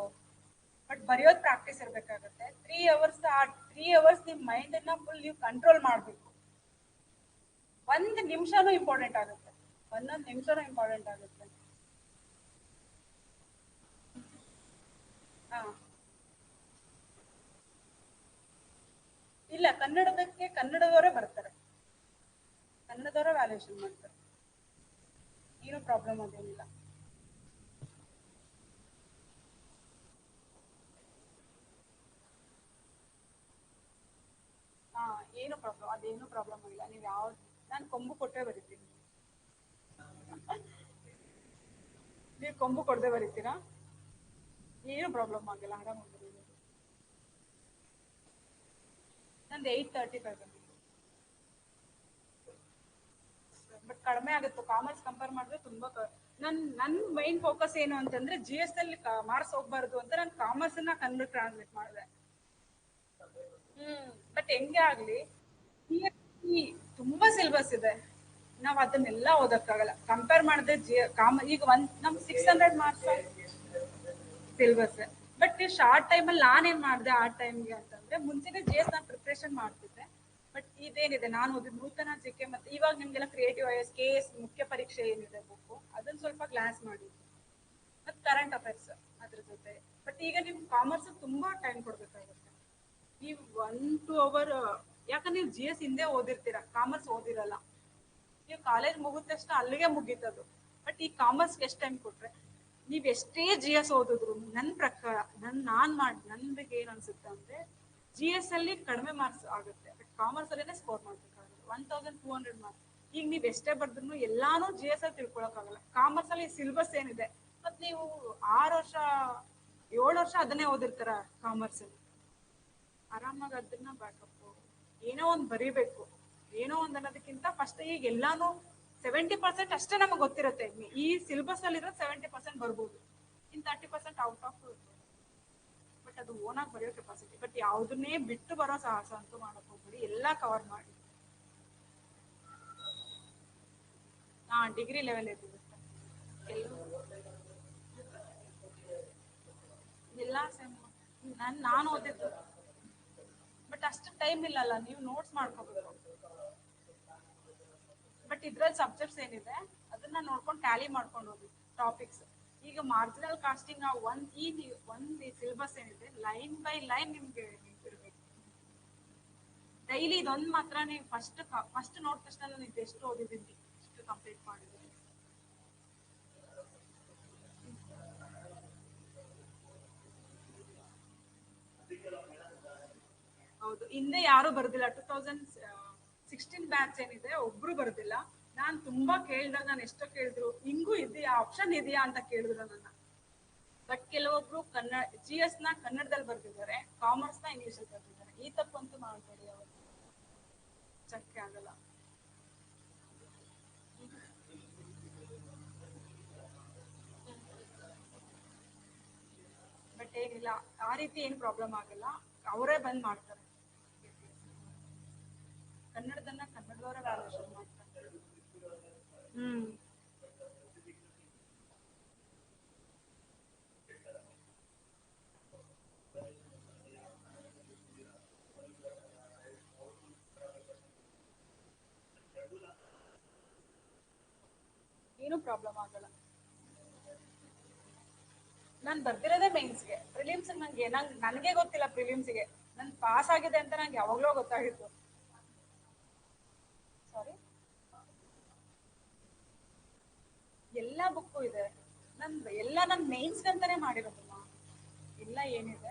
ಬಟ್ ಬರೆಯೋದು ಪ್ರಾಕ್ಟೀಸ್ ಇರ್ಬೇಕಾಗತ್ತೆ. 3 ಅವರ್ಸ್, ಆ 3 ಅವರ್ಸ್ ನಿಮ್ ಮೈಂಡ್ ಅನ್ನ ಫುಲ್ ನೀವು ಕಂಟ್ರೋಲ್ ಮಾಡ್ಬೇಕು. ಒಂದ್ ನಿಮಿಷನೂ ಇಂಪಾರ್ಟೆಂಟ್ ಆಗುತ್ತೆ, ಒಂದೊಂದು ನಿಮಿಷನೂ ಇಂಪಾರ್ಟೆಂಟ್ ಆಗುತ್ತೆ. ಹಾ, ಇಲ್ಲ ಕನ್ನಡದಕ್ಕೆ ಕನ್ನಡದವರೇ ಬರ್ತಾರೆ, ಕನ್ನಡದವರೇ ವ್ಯಾಲ್ಯೂಯೇಷನ್ ಮಾಡ್ತಾರೆ. ಏನು ಪ್ರಾಬ್ಲಮ್ ಅದೇನಿಲ್ಲ. ಹಾ, ಏನು ಪ್ರಾಬ್ಲಮ್ ಅದೇನು ಪ್ರಾಬ್ಲಮ್ ಇಲ್ಲ. ನೀವು ಯಾವ್ದು, ನಾನು ಕೊಂಬು ಕೊಟ್ಟೆ ಬರಿತೀನಿ. ನೀವು ಕೊಂಬು ಕೊಡದೆ ಬರೀತೀರಾ? ಏನು ಪ್ರಾಬ್ಲಮ್ ಆಗಿಲ್ಲ, ಆರಾಮಾಗಿ ಬರೀಬೋದು. ನಂದು 8:35 ಬಟ್ ಕಡಿಮೆ ಆಗುತ್ತೆ. ಕಾಮರ್ಸ್ ಕಂಪೇರ್ ಮಾಡಿದ್ರೆ ತುಂಬಾ ನನ್ ಮೈನ್ ಫೋಕಸ್ ಏನು ಅಂತಂದ್ರೆ GS ಅಲ್ಲಿ ಮಾರ್ಕ್ಸ್ ಹೋಗ್ಬಾರ್ದು ಅಂತ ನಾನು ಕಾಮರ್ಸ್ ನ ಕನ್ನಡ ಟ್ರಾನ್ಸ್ಲೇಟ್ ಮಾಡಿದೆ. ಬಟ್ ಹೆಂಗೆ ಆಗ್ಲಿ ಈ ತುಂಬಾ ಸಿಲೆಬಸ್ ಇದೆ, ನಾವ್ ಅದನ್ನೆಲ್ಲ ಓದಕ್ಕಾಗಲ್ಲ. ಕಂಪೇರ್ ಮಾಡಿದ್ರೆ ಈಗ ನಮ್ 600 ಮಾರ್ಕ್ಸ್ ಸಿಲೆಬಸ್. ಬಟ್ ಶಾರ್ಟ್ ಟೈಮಲ್ಲಿ ನಾನೇನ್ ಮಾಡಿದೆ ಆ ಟೈಮ್ಗೆ ಅಂತಂದ್ರೆ ಮುಂಚೆನೆ JS ನಾನು ಪ್ರಿಪ್ರೇಷನ್ ಮಾಡ್ತಿದ್ದೆ. ಬಟ್ ಇದೇನಿದೆ ನಾನು ಓದಿದ ನೂತನ JK ಮತ್ತೆ ಇವಾಗ ನಿಮ್ಗೆಲ್ಲ ಕ್ರಿಯೇಟಿವ್ IAS KS ಮುಖ್ಯ ಪರೀಕ್ಷೆ ಏನಿದೆ ಬುಕ್ ಅದನ್ನ ಸ್ವಲ್ಪ ಗ್ಲಾನ್ಸ್ ಮಾಡಿ ಮತ್ತೆ ಕರೆಂಟ್ ಅಫೇರ್ಸ್ ಅದ್ರ ಜೊತೆ. ಬಟ್ ಈಗ ನಿಮ್ ಕಾಮರ್ಸ್ ತುಂಬಾ ಟೈಮ್ ಕೊಡ್ಬೇಕಾಗುತ್ತೆ. ನೀವು 1-2 ಅವರ್ ಯಾಕಂದ್ರೆ ನೀವು GS ಹಿಂದೆ ಓದಿರ್ತೀರಾ, ಕಾಮರ್ಸ್ ಓದಿರಲ್ಲ. ನೀವು ಕಾಲೇಜ್ ಮುಗಿದ ತಕ್ಷಣ ಅಲ್ಲಿಗೆ ಮುಗೀತದು. ಬಟ್ ಈ ಕಾಮರ್ಸ್ಗೆ ಎಷ್ಟು ಟೈಮ್ ಕೊಟ್ರೆ ನೀವ್ ಎಷ್ಟೇ GS ಓದಿದ್ರು ನನ್ನ ಪ್ರಕಾರ ನನ್ಗೆ ಏನ್ ಅನ್ಸುತ್ತೆ ಅಂದ್ರೆ GS ಅಲ್ಲಿ ಕಡಿಮೆ ಮಾರ್ಕ್ಸ್ ಆಗುತ್ತೆ. ಬಟ್ ಕಾಮರ್ಸ್ ಅಲ್ಲೇನೆ ಸ್ಕೋರ್ ಮಾಡ್ಬೇಕಾಗುತ್ತೆ 1200 ಮಾರ್ಕ್ಸ್. ಈಗ ನೀವ್ ಎಷ್ಟೇ ಬರ್ದ್ರು ಎಲ್ಲಾನು GS ಅಲ್ಲಿ ತಿಳ್ಕೊಳಕ್ ಆಗಲ್ಲ. ಕಾಮರ್ಸ್ ಅಲ್ಲಿ ಸಿಲೆಬಸ್ ಏನಿದೆ ಮತ್ ನೀವು 6 ವರ್ಷ 7 ವರ್ಷ ಅದನ್ನೇ ಓದಿರ್ತಾರ ಕಾಮರ್ಸ್ ಅಲ್ಲಿ. ಆರಾಮಾಗಿ ಅದನ್ನ ಬ್ಯಾಕಪ್ ಏನೋ ಒಂದ್ ಬರೀಬೇಕು, ಏನೋ ಒಂದ್ ಅನ್ನೋದಕ್ಕಿಂತ ಫಸ್ಟ್ ಈಗ ಎಲ್ಲಾನು 70% ಅಷ್ಟೇ ನಮಗೆ ಗೊತ್ತಿರುತ್ತೆ. ಈ ಸಿಲೆಬಸ್ ಅಲ್ಲಿ ಇರೋ 70% ಬರ್ಬೋದು, ಇನ್ 30% ಔಟ್ ಆಫ್. ಬಟ್ ಅದು ಓನ್ ಆಗಿ ಬರೆಯೋ ಕೆಪಾಸಿಟಿ. ಬಟ್ ಯಾವ್ದನ್ನೇ ಬಿಟ್ಟು ಬರೋ ಸಾಹಸ ಅಂತೂ ಮಾಡಕ್ ಹೋಗ್ಬೇಡಿ, ಎಲ್ಲಾ ಕವರ್ ಮಾಡಿ. ಡಿಗ್ರಿ ಲೆವೆಲ್ ಇರುತ್ತೆ ಎಲ್ಲಾ ಸೆಮ್. ನಾನು ಓದಿದ್ದು ಬಟ್ ಅಷ್ಟು ಟೈಮ್ ಇಲ್ಲಲ್ಲ, ನೀವು ನೋಟ್ಸ್ ಮಾಡ್ಕೋಬೇಕು. ಬಟ್ ಇದ್ರಲ್ಲಿ ಸಬ್ಜೆಕ್ಟ್ಸ್ ಏನಿದೆ ಅದನ್ನ ನೋಡ್ಕೊಂಡು ಟ್ಯಾಲಿ ಮಾಡ್ಕೊಂಡು ಹೋಗಿ ಟಾಪಿಕ್ಸ್. ಈಗ ಮಾರ್ಜಿನಲ್ ಕಾಸ್ಟಿಂಗ್ ಒಂದ್ ಸಿಲೆಬಸ್ ಏನಿದೆ ಲೈನ್ ಬೈ ಲೈನ್ ನಿಮ್ಗೆ ನೆನಪಿರ್ಬೇಕು. ಡೈಲಿ ಇದೊಂದು ಮಾತ್ರ ನೀವು ಫಸ್ಟ್ ನೋಡ್ ತಕ್ಷಣ ನಾನು ಎಷ್ಟು ಓದಿದ್ದೀನಿ ಎಷ್ಟು ಕಂಪ್ಲೀಟ್ ಮಾಡಿದ್ದೀನಿ. ಹೌದು, ಹಿಂದೆ ಯಾರು ಬರ್ದಿಲ್ಲ. 2016 ಬ್ಯಾಚ್ ಏನಿದೆ ಒಬ್ರು ಬರ್ದಿಲ್ಲ. ನಾನ್ ತುಂಬಾ ಕೇಳ್ದಾಗ ನಾನು ಎಷ್ಟೋ ಕೇಳಿದ್ರು ಹಿಂಗೂ ಇದೆಯಾ ಆಪ್ಷನ್ ಇದೆಯಾ ಅಂತ ಕೇಳಿದ್ರು ನನ್ನ. ಬಟ್ ಕೆಲವೊಬ್ರು GS ನ ಕನ್ನಡದಲ್ಲಿ ಬರ್ದಿದ್ದಾರೆ, ಕಾಮರ್ಸ್ ನ ಇಂಗ್ಲಿಷ್ ಅಲ್ಲಿ ಬರ್ದಿದ್ದಾರೆ. ಈ ತಪ್ಪಂತೂ ಮಾಡ್ಬೇಡಿ, ಅವರು ಚಕ್ಕೆ ಆಗಲ್ಲ. ಬಟ್ ಏನಿಲ್ಲ, ಆ ರೀತಿ ಏನ್ ಪ್ರಾಬ್ಲಮ್ ಆಗಲ್ಲ, ಅವರೇ ಬಂದ್ ಮಾಡ್ತಾರೆ. ಕನ್ನಡದವರೇ ವ್ಯಾಲ್ಯೂಷನ್ ಮಾಡ್ತಾರೆ. ಹ್ಮ್ ಏನು ಪ್ರಾಬ್ಲಮ್ ಆಗಲ್ಲ. ನಾನ್ ಬರ್ದಿರೋದೇ ಮೇನ್ಸ್ಗೆ. ಪ್ರಿಲಿಮ್ಸ್ ನನಗೆ ಗೊತ್ತಿಲ್ಲ ಪ್ರಿಲಿಮ್ಸ್ಗೆ. ನನ್ ಪಾಸ್ ಆಗಿದೆ ಅಂತ ನಂಗೆ ಯಾವಾಗ್ಲೋ ಗೊತ್ತಾಗಿತ್ತು. ಸಾರಿ, ಎಲ್ಲಾ ಬುಕ್ಕು ಇದೆ. ನನ್ ಮೇನ್ಸ್ ಅಂತಾನೆ ಮಾಡಿರೋದಮ್ಮ. ಎಲ್ಲ ಏನಿದೆ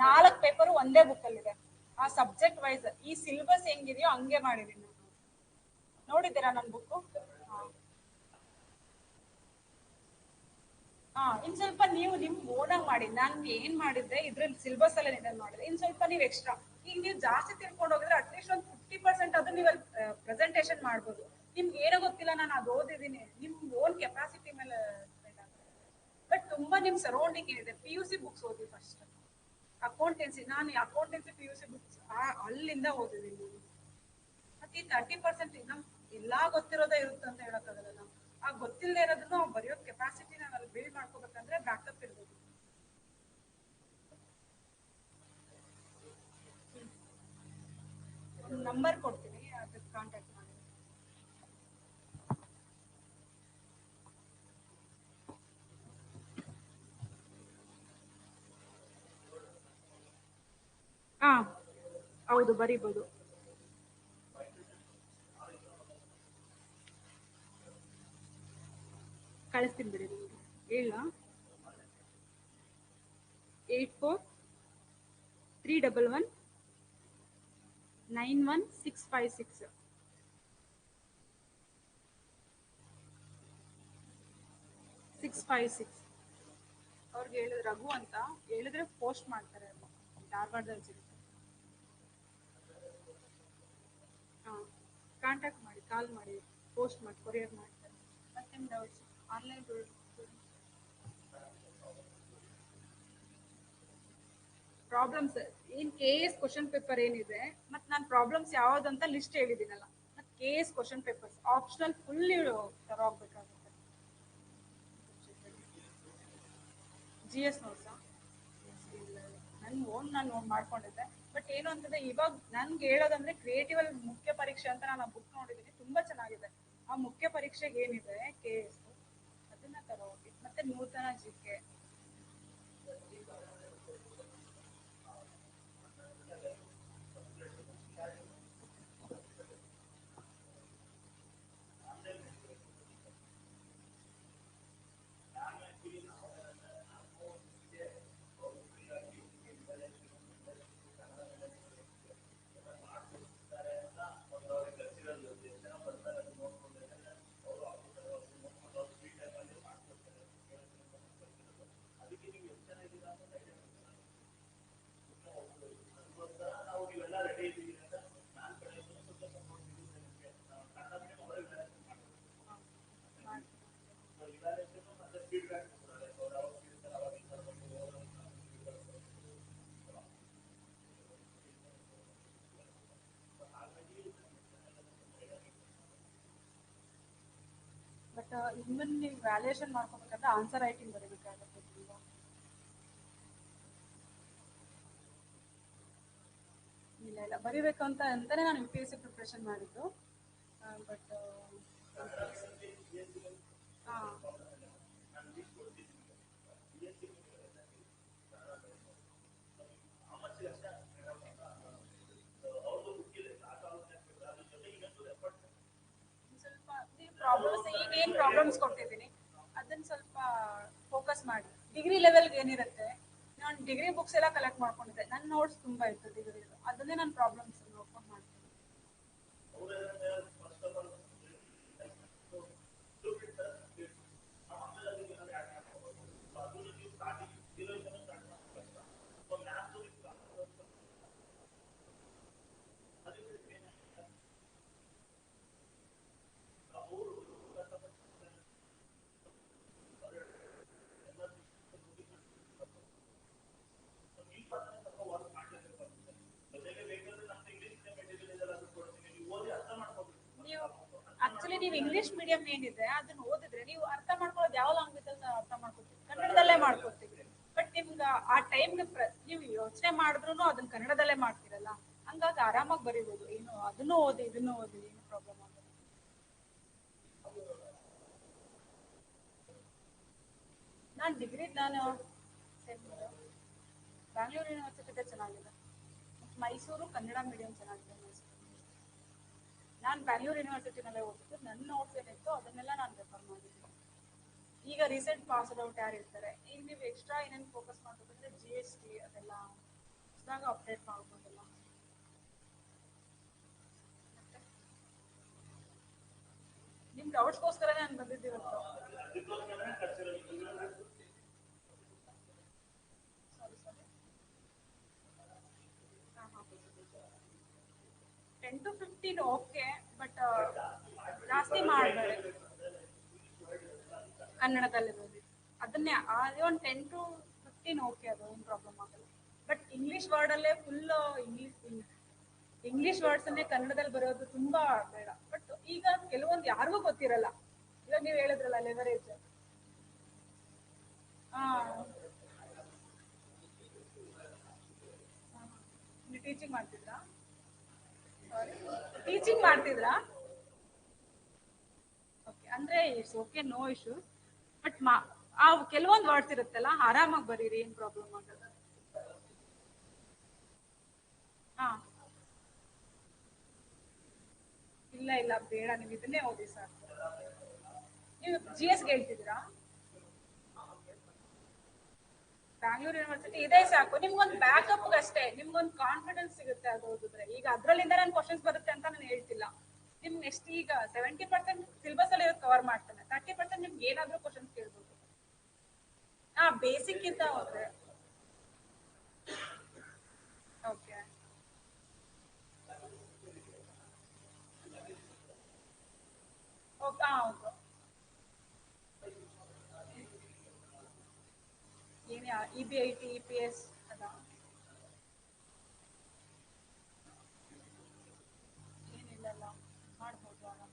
4 ಪೇಪರ್ ಒಂದೇ ಬುಕ್ ಅಲ್ಲಿ ಇದೆ. ಆ ಸಬ್ಜೆಕ್ಟ್ ವೈಸ್ ಈ ಸಿಲೆಬಸ್ ಹೆಂಗಿದೆಯೋ ಹಂಗೆ ಮಾಡಿದೀನಿ ನಾನು. ನೋಡಿದ್ದೀರಾ ನನ್ ಬುಕ್? ಇನ್ ಸ್ವಲ್ಪ ನೀವು ನಿಮ್ ಓನಾಗ್ ಮಾಡಿ. ನಾನ್ ಏನ್ ಮಾಡಿದ್ರೆ ಇದ್ರಲ್ಲಿ ಸಿಲೆಬಸ್ ಅಲ್ಲೇ ನಿಧಾನ ಮಾಡಿದ್ರೆ ಇನ್ ಸ್ವಲ್ಪ ನೀವು ಎಕ್ಸ್ಟ್ರಾ. ಈಗ ನೀವು ಜಾಸ್ತಿ ತಿಳ್ಕೊಂಡು ಹೋಗಿದ್ರೆ ಅಟ್ಲೀಸ್ಟ್ ಒಂದು 50% ಅದು ನೀವು ಪ್ರೆಸೆಂಟೇಶನ್ ಮಾಡ್ಬೋದು. ನಿಮ್ಗೆ ಏನೋ ಗೊತ್ತಿಲ್ಲ, ನಾನು ಅದು ಓದಿದ್ದೀನಿ, ನಿಮ್ ಓನ್ ಕೆಪಾಸಿಟಿ ಮೇಲೆ ಡಿಪೆಂಡ್ ಆಗುತ್ತೆ. ಬಟ್ ತುಂಬಾ ನಿಮ್ ಸರೌಂಡಿಂಗ್ ಏನಿದೆ PUC ಬುಕ್ಸ್ ಓದಿ ಫಸ್ಟ್. ಅಕೌಂಟೆನ್ಸಿ, ನಾನು ಅಕೌಂಟೆನ್ಸಿ PUC ಬುಕ್ಸ್ ಅಲ್ಲಿಂದ ಓದಿದ್ದೀನಿ. ಮತ್ತೆ ಈ 30% ನಮ್ ಎಲ್ಲಾ ಗೊತ್ತಿರೋದೇ ಇರುತ್ತೆ ಅಂತ ಹೇಳಕ್ಕಾಗಲ್ಲ. ನಾವು ಆ ಗೊತ್ತಿಲ್ಲದೆ ಇರೋದನ್ನ ನಾವು ಬರೆಯೋ ಕೆಪಾಸಿಟಿ ನಾವು ಅಲ್ಲಿ ಬಿಲ್ಡ್ ಮಾಡ್ಕೋಬೇಕಂದ್ರೆ ಬ್ಯಾಕಪ್ ಇರ್ಬೇಕು. ಒಂದು ನಂಬರ್ ಕೊಡ್ತೀನಿ, ಅದಕ್ಕೆ ಕಾಂಟ್ಯಾಕ್ಟ್ ಮಾಡಿ. ಹಾ ಹೌದು, ಬರಿಬೋದು. ಕಳಿಸ್ತೀನಿ ಬಿಡಿ ನಿಮಗೆ. ಹೇಳ 8431191656. ಅವ್ರಿಗೆ ಹೇಳಿದ್ರೆ ರಘು ಅಂತ ಹೇಳಿದ್ರೆ ಪೋಸ್ಟ್ ಮಾಡ್ತಾರೆ. ಧಾರವಾಡದಲ್ಲಿ ಸಿಗುತ್ತೆ. ಹಾ, ಕಾಂಟ್ಯಾಕ್ಟ್ ಮಾಡಿ, ಕಾಲ್ ಮಾಡಿ, ಪೋಸ್ಟ್ ಮಾಡಿ, ಕೊರಿಯರ್ ಮಾಡ್ತಾರೆ. ಮತ್ತೆ ನಿಮ್ ಡೌಟ್ಸ್ ಆನ್ಲೈನ್ ಪ್ರಾಬ್ಲಮ್ಸ್ ಏನ್ KS ಕ್ವಶನ್ ಪೇಪರ್ ಏನಿದೆ ಮತ್ತೆ ನಾನು ಪ್ರಾಬ್ಲಮ್ಸ್ ಯಾವ್ದಂತ ಲಿಸ್ಟ್ ಹೇಳಿದ್ದೀನಲ್ಲ, ಮತ್ತೆ KS question papers optional full ತರೋ ಹೋಗ್ಬೇಕಾಗುತ್ತೆ. ಜಿ ಎಸ್ ನೋಟ್ಸಾ? ನನ್ನ ನಾನು ಮಾಡ್ಕೊಂಡಿದ್ದೆ. ಬಟ್ ಏನು ಅಂತಂದ್ರೆ ಇವಾಗ ನನ್ಗೆ ಹೇಳೋದಂದ್ರೆ ಕ್ರಿಯೇಟಿವ್ ಅಲ್ಲಿ ಮುಖ್ಯ ಪರೀಕ್ಷೆ ಅಂತ ನಾನು ಬುಕ್ ನೋಡಿದ್ದೀನಿ, ತುಂಬಾ ಚೆನ್ನಾಗಿದೆ. ಆ ಮುಖ್ಯ ಪರೀಕ್ಷೆಗೆ ಏನಿದೆ ಕೆ ಎಸ್ ಅದನ್ನ ತರೋಗಿ, ಮತ್ತೆ ನೂತನ ಜಿ ಕೆ. ಬಟ್ ಇನ್ನೊಂದು ನೀವು ವ್ಯಾಲ್ಯೂಯೇಷನ್ ಮಾಡ್ಕೋಬೇಕಂದ್ರೆ ಆನ್ಸರ್ ರೈಟಿಂಗ್ ಬರೀಬೇಕಾಗುತ್ತೆ ತುಂಬಾ. ಇಲ್ಲ ಬರೀಬೇಕು ಅಂತಾನೆ ನಾನು U P S C preparation ಮಾಡಿದ್ದು. ಬಟ್ ಹಾಂ ಸ್ವಲ್ಪ ನೀವು ಪ್ರಾಬ್ಲಮ್ಸ್ ಈಗ ಏನು ಪ್ರಾಬ್ಲಮ್ಸ್ ಕೊಟ್ಟಿದ್ದೀನಿ ಅದನ್ನ ಸ್ವಲ್ಪ ಫೋಕಸ್ ಮಾಡಿ. ಡಿಗ್ರಿ ಲೆವೆಲ್ಗೆ ಏನಿರುತ್ತೆ, ನಾನು ಡಿಗ್ರಿ ಬುಕ್ಸ್ ಎಲ್ಲ ಕಲೆಕ್ಟ್ ಮಾಡ್ಕೊಂಡಿದ್ದೆ, ನನ್ನ ನೋಟ್ಸ್ ತುಂಬಾ ಇತ್ತು ಡಿಗ್ರಿ, ಅದನ್ನೇ ನಾನು ಪ್ರಾಬ್ಲಮ್ಸ್ ನೋಡ್ಕೊಂಡು ಮಾಡ್ತೀನಿ. ನೀವು ಆಕ್ಚುಲಿ ನೀವು ಇಂಗ್ಲಿಷ್ ಮೀಡಿಯಂ ಏನಿದೆ ಅದನ್ನ ಓದಿದ್ರೆ ನೀವು ಅರ್ಥ ಮಾಡ್ಕೊಳ್ಳೋದು ಯಾವ ಲ್ಯಾಂಗ್ವೇಜ್ ಅಲ್ಲಿ ಅರ್ಥ ಮಾಡ್ಕೊತೀವಿ, ಕನ್ನಡದಲ್ಲೇ ಮಾಡ್ಕೊತೀವಿ. ಬಟ್ ನಿಮ್ಗೆ ಆ ಟೈಮ್ಗೆ ನೀವು ಯೋಚನೆ ಮಾಡಿದ್ರು ಅದನ್ನ ಕನ್ನಡದಲ್ಲೇ ಮಾಡ್ತೀರಲ್ಲ, ಹಂಗಾಗಿ ಆರಾಮಾಗಿ ಬರೀಬಹುದು. ಏನು ಅದನ್ನು ಓದಿ ಇದನ್ನು ಓದಿ ಏನು ಪ್ರಾಬ್ಲಮ್ ಆಗಲ್ಲ. ನಾನು ಡಿಗ್ರಿ ಬ್ಯಾಂಗ್ಳೂರು ಯೂನಿವರ್ಸಿಟಿ ಚೆನ್ನಾಗಿದೆ, ಮೈಸೂರು ಕನ್ನಡ ಮೀಡಿಯಂ ಚೆನ್ನಾಗಿದೆ. ನಾನು ಬ್ಯಾಂಗ್ಳೂರು ಯೂನಿವರ್ಸಿಟಿನಲ್ಲೇ ಓದಿದ್ದು, ನನ್ನ ನೋಟ್ಸ್ ಏನಿತ್ತು ಅದನ್ನೆಲ್ಲ ನಾನು ರೆಫರ್ ಮಾಡಿದ್ದೀನಿ. ಈಗ ರೀಸೆಂಟ್ ಪಾಸ್ ಔಟ್ ಯಾರು ಇರ್ತಾರೆ, ಈಗ ನೀವು ಎಕ್ಸ್ಟ್ರಾ ಏನೇನು ಫೋಕಸ್ ಮಾಡಬೇಕಂದ್ರೆ ಜಿ ಎಸ್ ಟಿ ಅದೆಲ್ಲ ಹೊಸದಾಗ ಅಪ್ಡೇಟ್ ಮಾಡ್ಬೋದಲ್ಲ. ನಿಮ್ಮ ಡೌಟ್ಸ್ಗೋಸ್ಕರನೇ ನಾನು ಬಂದಿದ್ದೀವತ್ತು. ಸಾರಿ ಸಾರಿ. ಹಾಂ ಹಾಂ 10 to 15 ಓಕೆ, ಬಟ್ ಜಾಸ್ತಿ ಮಾಡಬೇಡಿ. ಕನ್ನಡದಲ್ಲಿ ಓದಿ ಅದನ್ನೇ ಅದೇ ಒಂದು 10 to 15 ಓಕೆ, ಅದು ಏನು ಪ್ರಾಬ್ಲಮ್ ಆಗಲ್ಲ. ಬಟ್ ಇಂಗ್ಲೀಷ್ ವರ್ಡಲ್ಲೇ ಫುಲ್ ಇಂಗ್ಲೀಷ್ ವರ್ಡ್ಸನ್ನೇ ಕನ್ನಡದಲ್ಲಿ ಬರೋದು ತುಂಬಾ ಬೇಡ. ಬಟ್ ಈಗ ಕೆಲವೊಂದು ಯಾರಿಗೂ ಗೊತ್ತಿರಲ್ಲ. ಇವಾಗ ನೀವು ಹೇಳಿದ್ರಲ್ಲ ಲೆವರೇಜ್, ನೀವು ಟೀಚಿಂಗ್ ಮಾಡ್ತಿದ್ರಾ? ಸಾರಿ, ಟೀಚಿಂಗ್ ಮಾಡ್ತಿದ್ರಾ? ಓಕೆ, ಅಂದ್ರೆ it's okay, no issue. But ಆ ಕೆಲವೊಂದು ವರ್ಡ್ಸ್ ಇರುತ್ತಲ್ಲ, ಆರಾಮಾಗಿ ಬರೀರಿ, ಏನು ಪ್ರಾಬ್ಲಮ್ ಆಗಲ್ಲ. ಹಾ ಇಲ್ಲ ಇಲ್ಲ ಬೇಡ, ನೀವು ಇದನ್ನೇ ಓದಿ ಸರ್. ನೀವು ಜಿ ಎಸ್ ಹೇಳ್ತಿದ್ದೀರಾ? ಬ್ಯಾಂಗ್ಳೂರ್ ಯೂನಿವರ್ಸಿಟಿ ಇದೇ ಸಾಕು ನಿಮ್ಗೊಂದು ಬ್ಯಾಕಪ್ ಅಷ್ಟೇ, ನಿಮ್ಗೊಂದು ಕಾನ್ಫಿಡೆನ್ಸ್ ಸಿಗುತ್ತೆ ಅದು ಓದಿದ್ರೆ. ಈಗ ಅದ್ರಲ್ಲಿಂದ ನಾನು ಕ್ವಶನ್ಸ್ ಬರುತ್ತೆ ಅಂತ ನಾನು ಹೇಳ್ತಿಲ್ಲ. ನಿಮ್ ನೆಕ್ಸ್ಟ್ ಈಗ 70% ಸಿಲೆಬಸ್ ಅಲ್ಲಿ ಕವರ್ ಮಾಡ್ತಾನೆ, 30% ನಿಮ್ಗೆ ಏನಾದ್ರೂ ಕ್ವಶನ್ಸ್ ಕೇಳ್ಬೋದು. ಹಾ ಬೇಸಿಕ್ ಇಂದ ಹೋದ್ರೆ ಓಕೆ. ಓಕೆ ಹೌದು. ಏನೇ E B I T E P S ಅದ ಏನಿಲ್ಲಲ್ಲ, ಮಾಡ್ಬೋದು ಆರಾಮ,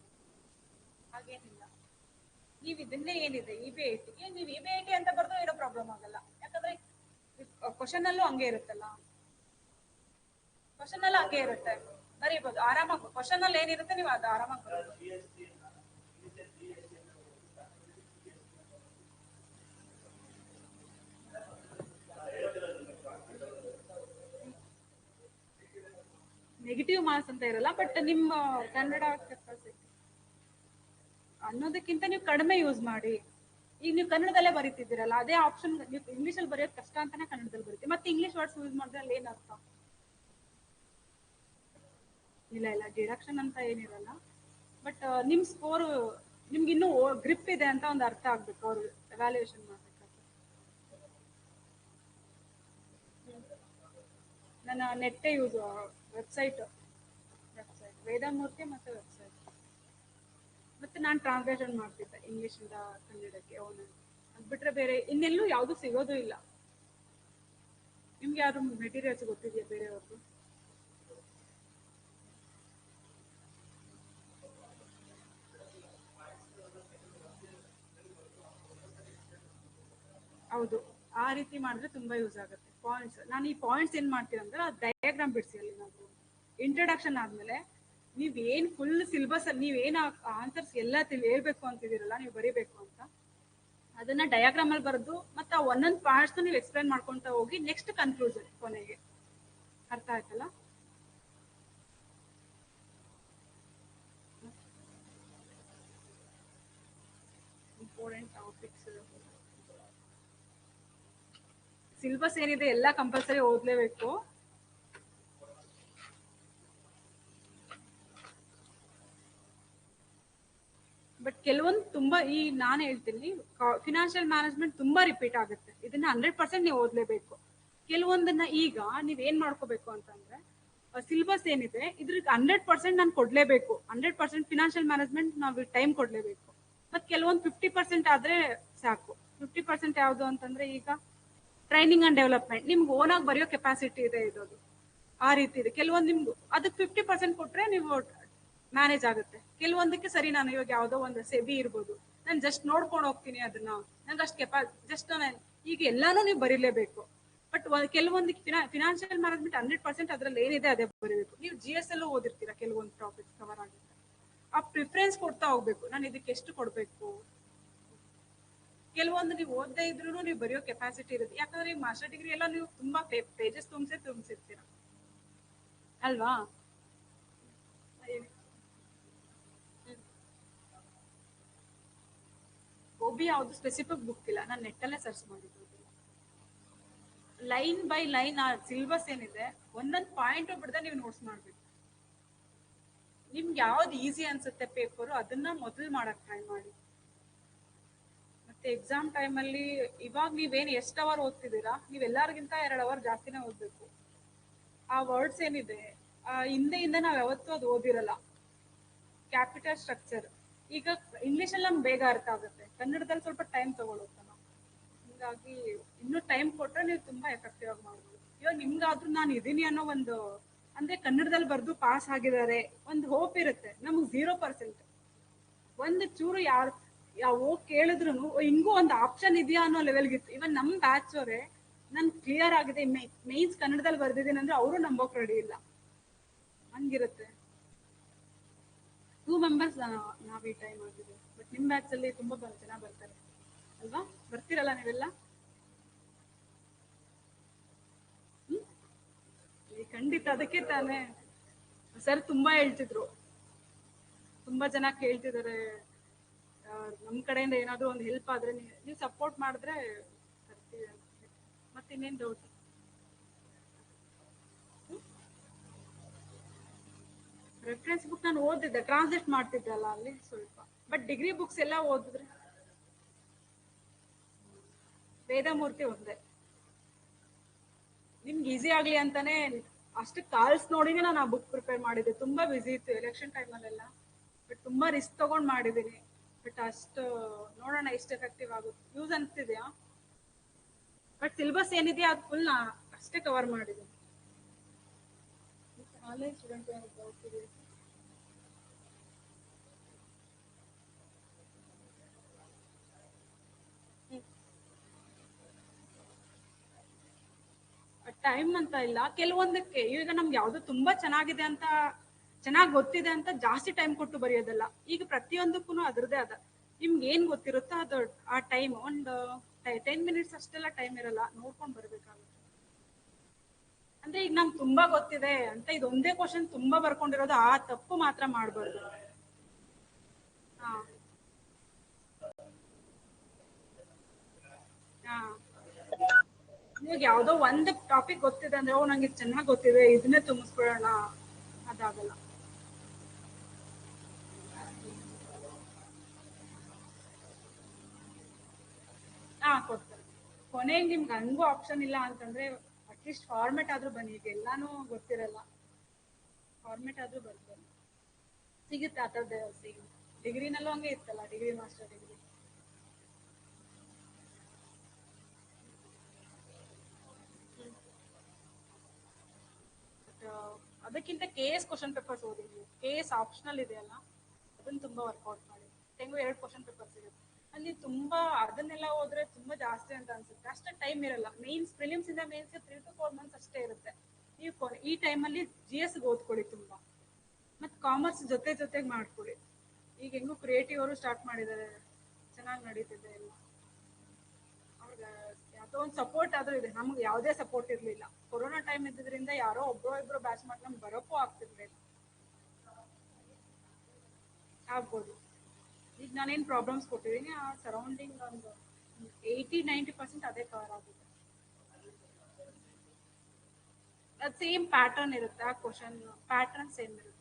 ಹಾಗೇನಿಲ್ಲ. ನೀವು ಇದನ್ನೇ ಏನಿದೆ EB80ಗೆ ನೀವು EB80 ಅಂತ ಬರ್ದು ಏನೋ ಪ್ರಾಬ್ಲಮ್ ಆಗಲ್ಲ, ಯಾಕಂದ್ರೆ ಕ್ವಶನ್ ಅಲ್ಲೂ ಹಂಗೆ ಇರುತ್ತಲ್ಲ, ಕ್ವಶನ್ ಅಲ್ಲ ಹಂಗೆ ಇರುತ್ತೆ, ಬರೀಬಹುದು ಆರಾಮಾಗಿ. ಕ್ವಶನ್ ಅಲ್ಲಿ ಏನಿರುತ್ತೆ ನೀವು ಅದು ಆರಾಮಾಗಿ ಬರೋದು. ನೆಗೆಟಿವ್ ಮಾರ್ಕ್ಸ್ ಅಂತ ಇರಲ್ಲ, ಬಟ್ ನಿಮ್ಮ ಕನ್ನಡ ಕೆಪಾಸಿಟಿ ಅನ್ನೋದಕ್ಕಿಂತ ನೀವು ಕಡಿಮೆ ಯೂಸ್ ಮಾಡಿ. ಈಗ ನೀವು ಕನ್ನಡದಲ್ಲೇ ಬರೀತಿದ್ದೀರಲ್ಲ, ಅದೇ ಆಪ್ಷನ್ ನೀವು ಇಂಗ್ಲೀಷಲ್ಲಿ ಬರೆಯೋದು ಕಷ್ಟ ಅಂತಾನೆ ಕನ್ನಡದಲ್ಲಿ ಬರೀತೀವಿ, ಮತ್ತೆ ಇಂಗ್ಲೀಷ್ ವರ್ಡ್ಸ್ ಯೂಸ್ ಮಾಡಿದ್ರೆ ಅಲ್ಲಿ ಏನ್ ಅರ್ಥ? ಇಲ್ಲ ಡಿಡಕ್ಷನ್ ಅಂತ ಏನಿರಲ್ಲ, ಬಟ್ ನಿಮ್ ಸ್ಕೋರ್ ನಿಮ್ಗೆ ಇನ್ನೂ ಗ್ರಿಪ್ ಇದೆ ಅಂತ ಒಂದು ಅರ್ಥ ಆಗ್ಬೇಕು ಅವ್ರು ಎವ್ಯಾಲ್ಯೂಯೇಷನ್ ಮಾಡ್ಬೇಕಾದ್ರೆ. ನನ್ನ ನೆಟ್ಟೆ ಯೂಸ್ ವೆಬ್ಸೈಟ್ ವೇದಮೂರ್ತಿ ಮತ್ತೆ ವೆಬ್ಸೈಟ್, ಮತ್ತೆ ನಾನು ಟ್ರಾನ್ಸ್ಲೇಷನ್ ಮಾಡ್ತಿದ್ದೆ ಇಂಗ್ಲಿಷಿಂದ ಕನ್ನಡಕ್ಕೆ ಅವನು. ಅದು ಬಿಟ್ರೆ ಬೇರೆ ಇನ್ನೆಲ್ಲೂ ಯಾವುದು ಸಿಗೋದು ಇಲ್ಲ. ನಿಮ್ಗೆ ಯಾರು ಮೆಟೀರಿಯಲ್ಸ್ ಗೊತ್ತಿದೆಯಾ ಬೇರೆಯವ್ರದ್ದು? ಹೌದು, ಆ ರೀತಿ ಮಾಡಿದ್ರೆ ತುಂಬಾ ಯೂಸ್ ಆಗುತ್ತೆ. ಪಾಯಿಂಟ್ಸ್, ನಾನು ಈ ಪಾಯಿಂಟ್ಸ್ ಏನ್ ಮಾಡ್ತೀನಿ ಅಂದ್ರೆ ಡಯಾಗ್ರಾಮ್ ಬಿಡಿಸಿ ಅಲ್ಲಿ ನಾವು ಇಂಟ್ರೊಡಕ್ಷನ್ ಆದ್ಮೇಲೆ ನೀವೇನ್ ಫುಲ್ ಸಿಲೆಬಸ್ ಅಲ್ಲಿ ನೀವೇನ್ ಆನ್ಸರ್ಸ್ ಎಲ್ಲ ಹೇಳ್ಬೇಕು ಅಂತಿದ್ದೀರಲ್ಲ, ನೀವು ಬರೀಬೇಕು ಅಂತ, ಅದನ್ನ ಡಯಾಗ್ರಾಮ್ ಅಲ್ಲಿ ಬರೆದು ಮತ್ತೆ ಆ ಒಂದೊಂದು ಪಾರ್ಟ್ಸ್ ನೀವು ಎಕ್ಸ್ಪ್ಲೈನ್ ಮಾಡ್ಕೊಂತ ಹೋಗಿ ನೆಕ್ಸ್ಟ್ ಕನ್ಕ್ಲೂಷನ್ ಕೊನೆಗೆ. ಅರ್ಥ ಆಯ್ತಲ್ಲ? ಇಂಪಾರ್ಟೆಂಟ್ ಟಾಪಿಕ್ಸ್ ಸಿಲೆಬಸ್ ಏನಿದೆ ಎಲ್ಲ ಕಂಪಲ್ಸರಿ ಓದ್ಲೇಬೇಕು. ಬಟ್ ಕೆಲವೊಂದು ತುಂಬಾ ನಾನು ಹೇಳ್ತೀನಿ, ಫಿನಾನ್ಷಿಯಲ್ ಮ್ಯಾನೇಜ್ಮೆಂಟ್ ತುಂಬಾ ರಿಪೀಟ್ ಆಗುತ್ತೆ, ಇದನ್ನ 100% ನೀವು ಓದ್ಲೇಬೇಕು. ಕೆಲವೊಂದನ್ನ ಈಗ ನೀವ್ ಏನ್ ಮಾಡ್ಕೋಬೇಕು ಅಂತಂದ್ರೆ, ಸಿಲೆಬಸ್ ಏನಿದೆ ಇದ್ರಿಗೆ 100% ನಾನು ಕೊಡ್ಲೇಬೇಕು, 100% ಫಿನಾನ್ಷಿಯಲ್ ಮ್ಯಾನೇಜ್ಮೆಂಟ್ ನಾವು ಟೈಮ್ ಕೊಡ್ಲೇಬೇಕು. ಮತ್ ಕೆಲವೊಂದು 50% ಆದ್ರೆ ಸಾಕು. 50% ಯಾವ್ದು ಅಂತಂದ್ರೆ, ಈಗ ಟ್ರೈನಿಂಗ್ ಅಂಡ್ ಡೆವಲಪ್ಮೆಂಟ್ ನಿಮ್ಗೆ ಓನಾಗಿ ಬರೆಯೋ ಕೆಪಾಸಿಟಿ ಇದೆ ಇರೋದು, ಆ ರೀತಿ ಇದೆ. ಕೆಲವೊಂದು ನಿಮ್ಗೆ ಅದಕ್ಕೆ 50% ಕೊಟ್ರೆ ನೀವು ಮ್ಯಾನೇಜ್ ಆಗುತ್ತೆ. ಕೆಲವೊಂದಕ್ಕೆ ಸರಿ, ನಾನು ಇವಾಗ ಯಾವ್ದೋ ಒಂದು ಸೆಬಿ ಇರ್ಬೋದು, ನಾನು ಜಸ್ಟ್ ನೋಡ್ಕೊಂಡು ಹೋಗ್ತೀನಿ ಅದನ್ನ, ನಂಗೆ ಅಷ್ಟು ಜಸ್ಟ್ ಈಗ ಎಲ್ಲಾನು ನೀವು ಬರೀಲೇಬೇಕು. ಬಟ್ ಕೆಲವೊಂದಕ್ಕೆ ಫಿನಾನ್ಷಿಯಲ್ ಮ್ಯಾನೇಜ್ಮೆಂಟ್ 100% ಅದ್ರಲ್ಲಿ ಏನಿದೆ ಅದೇ ಬರೀಬೇಕು. ನೀವು GS ಅಲ್ಲೂ ಓದಿರ್ತೀರಾ, ಕೆಲವೊಂದು ಟಾಪಿಕ್ಸ್ ಕವರ್ ಆಗುತ್ತೆ, ಆ ಪ್ರಿಫರೆನ್ಸ್ ಕೊಡ್ತಾ ಹೋಗ್ಬೇಕು, ನಾನು ಇದಕ್ಕೆ ಎಷ್ಟು ಕೊಡ್ಬೇಕು. ಕೆಲವೊಂದು ನೀವು ಓದದೇ ಇದ್ರೂ ನೀವು ಬರೆಯೋ ಕೆಪಾಸಿಟಿ ಇರುತ್ತೆ, ಯಾಕಂದ್ರೆ ಈ ಮಾಸ್ಟರ್ ಡಿಗ್ರಿ ಎಲ್ಲ ನೀವು ತುಂಬಾ ಪೇಜಸ್ ತುಂಬಿಸಿರ್ತೀರ ಅಲ್ವಾ? OB ಯಾವ್ದು ಸ್ಪೆಸಿಫಿಕ್ ಬುಕ್ ಇಲ್ಲ, ನಾನು ನೆಟ್ಟಲ್ಲೇ ಸರ್ಚ್ ಮಾಡಿದ್ದು. ಲೈನ್ ಬೈ ಲೈನ್ ಆ ಸಿಲೆಬಸ್ ಏನಿದೆ ಒಂದೊಂದು ಪಾಯಿಂಟ್ ಬಿಡದೆ ನೀವು ನೋಟ್ಸ್ ಮಾಡ್ಬೇಕು. ನಿಮ್ಗೆ ಯಾವ್ದು ಈಸಿ ಅನ್ಸುತ್ತೆ ಪೇಪರು ಅದನ್ನ ಮೊದಲು ಮಾಡಕ್ ಟ್ರೈ ಮಾಡಿ. ಮತ್ತೆ ಎಕ್ಸಾಮ್ ಟೈಮಲ್ಲಿ ಇವಾಗ ನೀವೇನು ಎಷ್ಟು ಅವರ್ ಓದ್ತಿದ್ದೀರಾ, ನೀವೆಲ್ಲರಿಗಿಂತ 2 ಅವರ್ ಜಾಸ್ತಿನೇ ಓದ್ಬೇಕು. ಆ ವರ್ಡ್ಸ್ ಏನಿದೆ ಹಿಂದೆಯಿಂದ ನಾವ್ ಯಾವತ್ತೂ ಅದು ಓದಿರಲ್ಲ. ಕ್ಯಾಪಿಟಲ್ ಸ್ಟ್ರಕ್ಚರ್ ಈಗ ಇಂಗ್ಲಿಷಲ್ಲಿ ನಮ್ಗೆ ಬೇಗ ಅರ್ಥ ಆಗುತ್ತೆ, ಕನ್ನಡದಲ್ಲಿ ಸ್ವಲ್ಪ ಟೈಮ್ ತಗೊಳುತ್ತೆ. ಹಿಂಗಾಗಿ ಇನ್ನೂ ಟೈಮ್ ಕೊಟ್ರೆ ನೀವು ತುಂಬಾ ಎಫೆಕ್ಟಿವ್ ಆಗಿ ಮಾಡ್ಬೋದು. ಇವಾಗ ನಿಮ್ಗಾದ್ರೂ ನಾನು ಇದೀನಿ ಅನ್ನೋ ಒಂದು, ಅಂದ್ರೆ ಕನ್ನಡದಲ್ಲಿ ಬರ್ದು ಪಾಸ್ ಆಗಿದ್ದಾರೆ ಒಂದು ಹೋಪ್ ಇರುತ್ತೆ, ನಮ್ಗೆ 0%. ಒಂದು ಚೂರು ಯಾವ ಕೇಳಿದ್ರು ಹಿಂಗೂ ಒಂದು ಆಪ್ಷನ್ ಇದೆಯಾ ಅನ್ನೋ ಲೆವೆಲ್ಗಿತ್ತು. ಇವನ್ ನಮ್ ಬ್ಯಾಚ್ ಅವರೇ ನನ್ ಕ್ಲಿಯರ್ ಆಗಿದೆ ಮೈನ್ಸ್ ಕನ್ನಡದಲ್ಲಿ ಬರ್ದಿದ್ದೀನಿ ಅಂದ್ರೆ ಅವರು ನಂಬೋಕ್ ರೆಡಿ ಇಲ್ಲ, ಹಂಗಿರುತ್ತೆ. 2 ಮೆಂಬರ್ಸ್ ನಾವ್ ಈ ಟೈಮ್ ಆಗಿದೆ, ಬಟ್ ನಿಮ್ ಬ್ಯಾಚ್ ಅಲ್ಲಿ ತುಂಬಾ ಜನ ಬರ್ತಾರೆ ಅಲ್ವಾ? ಬರ್ತಿರಲ್ಲ ನೀವೆಲ್ಲ? ಖಂಡಿತ, ಅದಕ್ಕೆ ತಾನೇ ಸರ್ ತುಂಬಾ ಹೇಳ್ತಿದ್ರು, ತುಂಬಾ ಜನ ಕೇಳ್ತಿದಾರೆ, ನಮ್ ಕಡೆಯಿಂದ ಏನಾದ್ರು ಒಂದು ಹೆಲ್ಪ್ ಆದ್ರೆ ನೀವು ಸಪೋರ್ಟ್ ಮಾಡಿದ್ರೆ ಬರ್ತೀವಿ. ಮತ್ತೆ ಇನ್ನೇನ್ ಡೌಟ್? ರೆಫರೆನ್ಸ್ ಬುಕ್ ನಾನು ಓದಿದ್ದೆ, ಟ್ರಾನ್ಸ್ಲೇಟ್ ಮಾಡ್ತಿದ್ದೆ ಅಲ್ಲ ಅಲ್ಲಿ ಸ್ವಲ್ಪ, ಬಟ್ ಡಿಗ್ರಿ ಬುಕ್ಸ್ ಎಲ್ಲ ಓದಿದ್ರೆ ವೇದಮೂರ್ತಿ ಒಂದೇ. ನಿಮ್ಗೆ ಈಸಿ ಆಗ್ಲಿ ಅಂತಾನೆ ಅಷ್ಟು ಕಾಲ್ಸ್ ನೋಡಿನೇ ನಾನು ಆ ಬುಕ್ ಪ್ರಿಪೇರ್ ಮಾಡಿದ್ದೆ. ತುಂಬಾ ಬಿಸಿ ಇತ್ತು ಎಲೆಕ್ಷನ್ ಟೈಮಲ್ಲೆಲ್ಲ, ಬಟ್ ತುಂಬಾ ರಿಸ್ಕ್ ತಗೊಂಡ್ ಮಾಡಿದ್ದೀನಿ. ಬಟ್ ಅಷ್ಟು ನೋಡೋಣ ಎಷ್ಟು ಎಫೆಕ್ಟಿವ್ ಆಗುತ್ತೆ, ಯೂಸ್ ಅನ್ಸ್ತಿದ್ಯಾ? ಬಟ್ ಸಿಲೆಬಸ್ ಏನಿದೆಯಾ ಅದು ಫುಲ್ ಅಷ್ಟೇ ಕವರ್ ಮಾಡಿದ್ದೀನಿ. ಕಾಲೇಜ್ ಸ್ಟೂಡೆಂಟ್ ಟೈಮ್ ಅಂತ ಇಲ್ಲ, ಕೆಲವೊಂದಕ್ಕೆ ಈಗ ನಮ್ಗೆ ಯಾವ್ದು ತುಂಬಾ ಚೆನ್ನಾಗಿದೆ ಅಂತ, ಚೆನ್ನಾಗಿ ಗೊತ್ತಿದೆ ಅಂತ ಜಾಸ್ತಿ ಟೈಮ್ ಕೊಟ್ಟು ಬರೆಯೋದಲ್ಲ. ಈಗ ಪ್ರತಿಯೊಂದಕ್ಕೂ ಅದರದೇ ಆದ ನಿಮ್ಗೆ ಏನ್ ಗೊತ್ತಿರುತ್ತೋ ಅದು ಆ ಟೈಮ್ ಒಂದು 10 ಮಿನಿಟ್ಸ್ ಅಷ್ಟೆಲ್ಲ ಟೈಮ್ ಇರಲ್ಲ, ನೋಡ್ಕೊಂಡ್ ಬರ್ಬೇಕಾಗುತ್ತೆ. ಅಂದ್ರೆ ಈಗ ನಮ್ಗೆ ತುಂಬಾ ಗೊತ್ತಿದೆ ಅಂತ ಇದೊಂದೇ ಕ್ವಶನ್ ತುಂಬಾ ಬರ್ಕೊಂಡಿರೋದು, ಆ ತಪ್ಪು ಮಾತ್ರ ಮಾಡ್ಬಾರ್ದು. ಹಾ ಹಾ ಇವಾಗ ಯಾವ್ದೋ ಒಂದ್ ಟಾಪಿಕ್ ಗೊತ್ತಿದೆ ಅಂದ್ರೆ, ಓ ನಂಗೆ ಚೆನ್ನಾಗ್ ಗೊತ್ತಿದೆ ಇದನ್ನೇ ತುಂಬಿಸ್ಬಿಡೋಣ, ಅದಾಗಲ್ಲ. ಹಾ ಕೊಡ್ತಾರೆ. ಕೊನೆಗೆ ನಿಮ್ಗೆ ಹಂಗೂ ಆಪ್ಷನ್ ಇಲ್ಲ ಅಂತಂದ್ರೆ ಅಟ್ಲೀಸ್ಟ್ ಫಾರ್ಮೆಟ್ ಆದ್ರೂ ಬನ್ನಿ. ಈಗ ಎಲ್ಲಾನು ಗೊತ್ತಿರಲ್ಲ, ಫಾರ್ಮೆಟ್ ಆದ್ರೂ ಬರ್ಬೋದು, ಸಿಗುತ್ತೆ ಆ ಥರದ್ದು. ಡಿಗ್ರಿನಲ್ಲೂ ಹಂಗೆ ಇತ್ತಲ್ಲ, ಡಿಗ್ರಿ ಮಾಸ್ಟರ್ ಡಿಗ್ರಿ. ಅದಕ್ಕಿಂತ ಕೆ ಎಸ್ ಕ್ವಶನ್ ಪೇಪರ್ಸ್ ಓದಿ. ಕೆ ಎಸ್ ಆಪ್ಷನಲ್ ಇದೆಯಲ್ಲ, ಅದನ್ನ ತುಂಬಾ ವರ್ಕೌಟ್ ಮಾಡಿ. ಹೆಂಗು 2 ಕ್ವಶನ್ ಪೇಪರ್ ಸಿಗುತ್ತೆ ಅಲ್ಲಿ. ತುಂಬಾ ಅದನ್ನೆಲ್ಲ ಹೋದ್ರೆ ತುಂಬಾ ಜಾಸ್ತಿ ಅಂತ ಅನ್ಸುತ್ತೆ, ಅಷ್ಟೇ ಟೈಮ್ ಇರಲ್ಲ. ಮೇನ್ಸ್ ಪ್ರಿಲಿಮ್ಸ್ ಇಂದ ಮೇನ್ಸ್ 3 to 4 months ಅಷ್ಟೇ ಇರುತ್ತೆ. ನೀವು ಈ ಟೈಮಲ್ಲಿ ಜಿ ಎಸ್ ಓದ್ಕೊಳ್ಳಿ ತುಂಬಾ, ಮತ್ತೆ ಕಾಮರ್ಸ್ ಜೊತೆಗೆ ಮಾಡ್ಕೊಳ್ಳಿ. ಈಗ ಹೆಂಗು ಕ್ರಿಯೇಟಿವ್ ಅವರು ಸ್ಟಾರ್ಟ್ ಮಾಡಿದ್ದಾರೆ, ಚೆನ್ನಾಗಿ ನಡೀತಿದೆ ಎಲ್ಲ. ಅವ್ರಿಗೆ ಯಾವ್ದೋ ಒಂದು ಸಪೋರ್ಟ್ ಆದ್ರೂ ಇದೆ, ನಮ್ಗೆ ಯಾವುದೇ ಸಪೋರ್ಟ್ ಇರ್ಲಿಲ್ಲ. ಕೊರೋನಾ ಟೈಮ್ ಇದ್ದಿದ್ರಿಂದ ಯಾರೋ ಒಬ್ಬರು ಇಬ್ರು ಬ್ಯಾಚ್ ಮಾಡ್ಕೊಂಡು ಬರೋಕ್ಕೂ ಆಗ್ತಿರ್ಲಿಲ್ಲ. ಆಗ್ಬೋದು. ಈಗ ನಾನೇನು ಪ್ರಾಬ್ಲಮ್ಸ್ ಕೊಟ್ಟಿದ್ದೀನಿ, ಆ ಸರೌಂಡಿಂಗ್ ಒಂದು 80-90% ಅದೇ ಕವರ್ ಆಗುತ್ತೆ. ಅದು ಸೇಮ್ ಪ್ಯಾಟರ್ನ್ ಇರುತ್ತೆ, ಆ ಕ್ವಶನ್ ಪ್ಯಾಟರ್ನ್ ಸೇಮ್ ಇರುತ್ತೆ.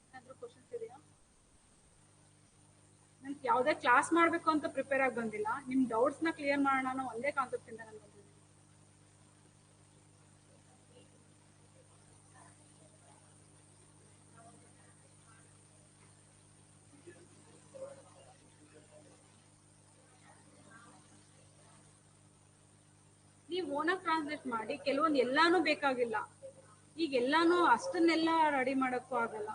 ಏನಾದ್ರೂ ಕ್ವಶನ್ಸ್ ಇದೆಯಾ? ನನ್ಗೆ ಯಾವುದೇ ಕ್ಲಾಸ್ ಮಾಡಬೇಕು ಅಂತ ಪ್ರಿಪೇರ್ ಆಗಿ ಬಂದಿಲ್ಲ, ನಿಮ್ಮ ಡೌಟ್ಸ್ನ ಕ್ಲಿಯರ್ ಮಾಡೋಣ ಅನ್ನೋ ಒಂದೇ ಕಾನ್ಸೆಪ್ಟ್ ಇಂದ ನಾನು ಬಂದಿದ್ದೀನಿ. ನೀವು ಓನಾಗಿ ಟ್ರಾನ್ಸ್ಲೇಟ್ ಮಾಡಿ, ಕೆಲವೊಂದು ಎಲ್ಲಾನು ಬೇಕಾಗಿಲ್ಲ. ಈಗ ಎಲ್ಲಾನು ಅಷ್ಟನ್ನೆಲ್ಲ ರೆಡಿ ಮಾಡೋಕ್ಕೂ ಆಗಲ್ಲ.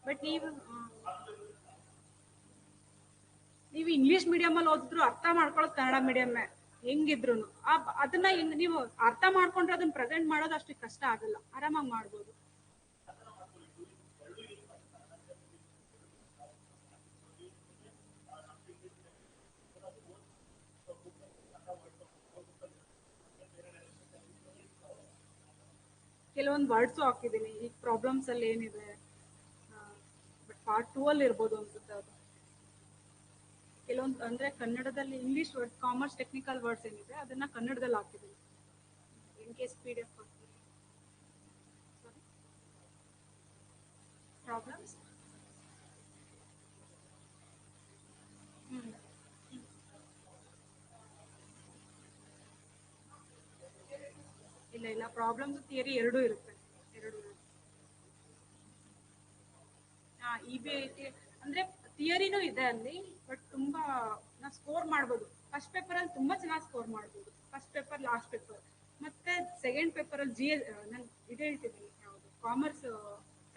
ಬಟ್ ನೀವು ಇಂಗ್ಲಿಷ್ ಮೀಡಿಯಮಲ್ಲಿ ಓದಿದ್ರು ಅರ್ಥ ಮಾಡ್ಕೊಳ್ಳೋದು ಕನ್ನಡ ಮೀಡಿಯಮ್ಮೇ ಹೆಂಗಿದ್ರು. ಅದನ್ನ ನೀವು ಅರ್ಥ ಮಾಡ್ಕೊಂಡ್ರೆ ಅದನ್ನ ಪ್ರೆಸೆಂಟ್ ಮಾಡೋದು ಅಷ್ಟು ಕಷ್ಟ ಆಗಲ್ಲ, ಆರಾಮಾಗಿ ಮಾಡ್ಬೋದು. ಕೆಲವೊಂದು ವರ್ಡ್ಸು ಹಾಕಿದ್ದೀನಿ ಈಗ ಪ್ರಾಬ್ಲಮ್ಸ್ ಅಲ್ಲಿ ಏನಿದೆ. ಬಟ್ ಪಾರ್ಟ್ 2 ಅಲ್ಲಿ ಇರ್ಬೋದು ಅನ್ಸುತ್ತೆ ಅದು. ಕೆಲವೊಂದು ಅಂದ್ರೆ ಕನ್ನಡದಲ್ಲಿ English word commerce technical words ಏನಿದೆ ಅದನ್ನ ಕನ್ನಡದಲ್ಲಿ ಹಾಕಿದ್ದೀನಿ. In case PDF problems. ಹ್ಮ್ ಇಲ್ಲ ಪ್ರಾಬ್ಲಮ್ಸ್ ಥಿಯರಿ ಎರಡೂ ಇರುತ್ತೆ. ಎರಡು EBIT ಅಂದ್ರೆ ಥಿಯರಿನೂ ಇದೆ ಅಲ್ಲಿ, ಬಟ್ ತುಂಬಾ ನಾವು ಸ್ಕೋರ್ ಮಾಡ್ಬೋದು. ಫಸ್ಟ್ ಪೇಪರ್ ಅಲ್ಲಿ ತುಂಬಾ ಚೆನ್ನಾಗಿ ಸ್ಕೋರ್ ಮಾಡ್ಬೋದು, ಫಸ್ಟ್ ಪೇಪರ್ ಲಾಸ್ಟ್ ಪೇಪರ್. ಮತ್ತೆ ಸೆಕೆಂಡ್ ಪೇಪರ್ ಅಲ್ಲಿ ನಾನು ಇದು ಹೇಳ್ತಿದ್ದೀನಿ, ಯಾವುದು ಕಾಮರ್ಸ್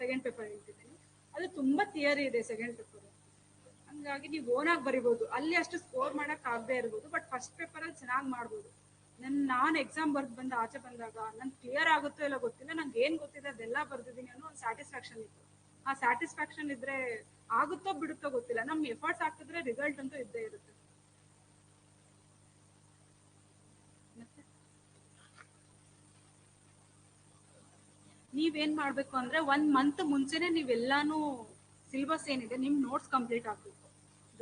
ಸೆಕೆಂಡ್ ಪೇಪರ್ ಹೇಳ್ತಿದ್ದೀನಿ, ಅದು ತುಂಬಾ ಥಿಯರಿ ಇದೆ ಸೆಕೆಂಡ್ ಪೇಪರ್. ಹಂಗಾಗಿ ನೀವು ಓನಾಗಿ ಬರಿಬೋದು, ಅಲ್ಲಿ ಅಷ್ಟು ಸ್ಕೋರ್ ಮಾಡಕ್ ಆಗದೆ ಇರ್ಬೋದು, ಬಟ್ ಫಸ್ಟ್ ಪೇಪರ್ ಅಲ್ಲಿ ಚೆನ್ನಾಗಿ ಮಾಡ್ಬೋದು. ನಾನು ಎಕ್ಸಾಮ್ ಬರ್ದು ಬಂದು ಆಚೆ ಬಂದಾಗ ನನ್ ಕ್ಲಿಯರ್ ಆಗುತ್ತೋ ಇಲ್ಲ ಗೊತ್ತಿಲ್ಲ, ನಂಗೆ ಏನ್ ಗೊತ್ತಿದೆ ಅದೆಲ್ಲ ಬರ್ದಿದ್ದೀನಿ ಅನ್ನೋ ಒಂದು ಸ್ಯಾಟಿಸ್ಫ್ಯಾಕ್ಷನ್ ಇತ್ತು. ಆ ಸ್ಯಾಟಿಸ್ಫ್ಯಾಕ್ಷನ್ ಇದ್ರೆ ಆಗುತ್ತೋ ಬಿಡುತ್ತೋ ಗೊತ್ತಿಲ್ಲ, ನಮ್ ಎಫರ್ಟ್ಸ್ ಹಾಕಿದ್ರೆ ರಿಸಲ್ಟ್ ಅಂತೂ ಇದ್ದೇ ಇರುತ್ತೆ. ಮತ್ತೆ ನೀವೇನ್ ಮಾಡ್ಬೇಕು ಅಂದ್ರೆ 1 month ಮುಂಚೆನೆ ನೀವೆಲ್ಲಾನು ಸಿಲೆಬಸ್ ಏನಿದೆ ನಿಮ್ ನೋಟ್ಸ್ ಕಂಪ್ಲೀಟ್ ಆಗ್ಬೇಕು.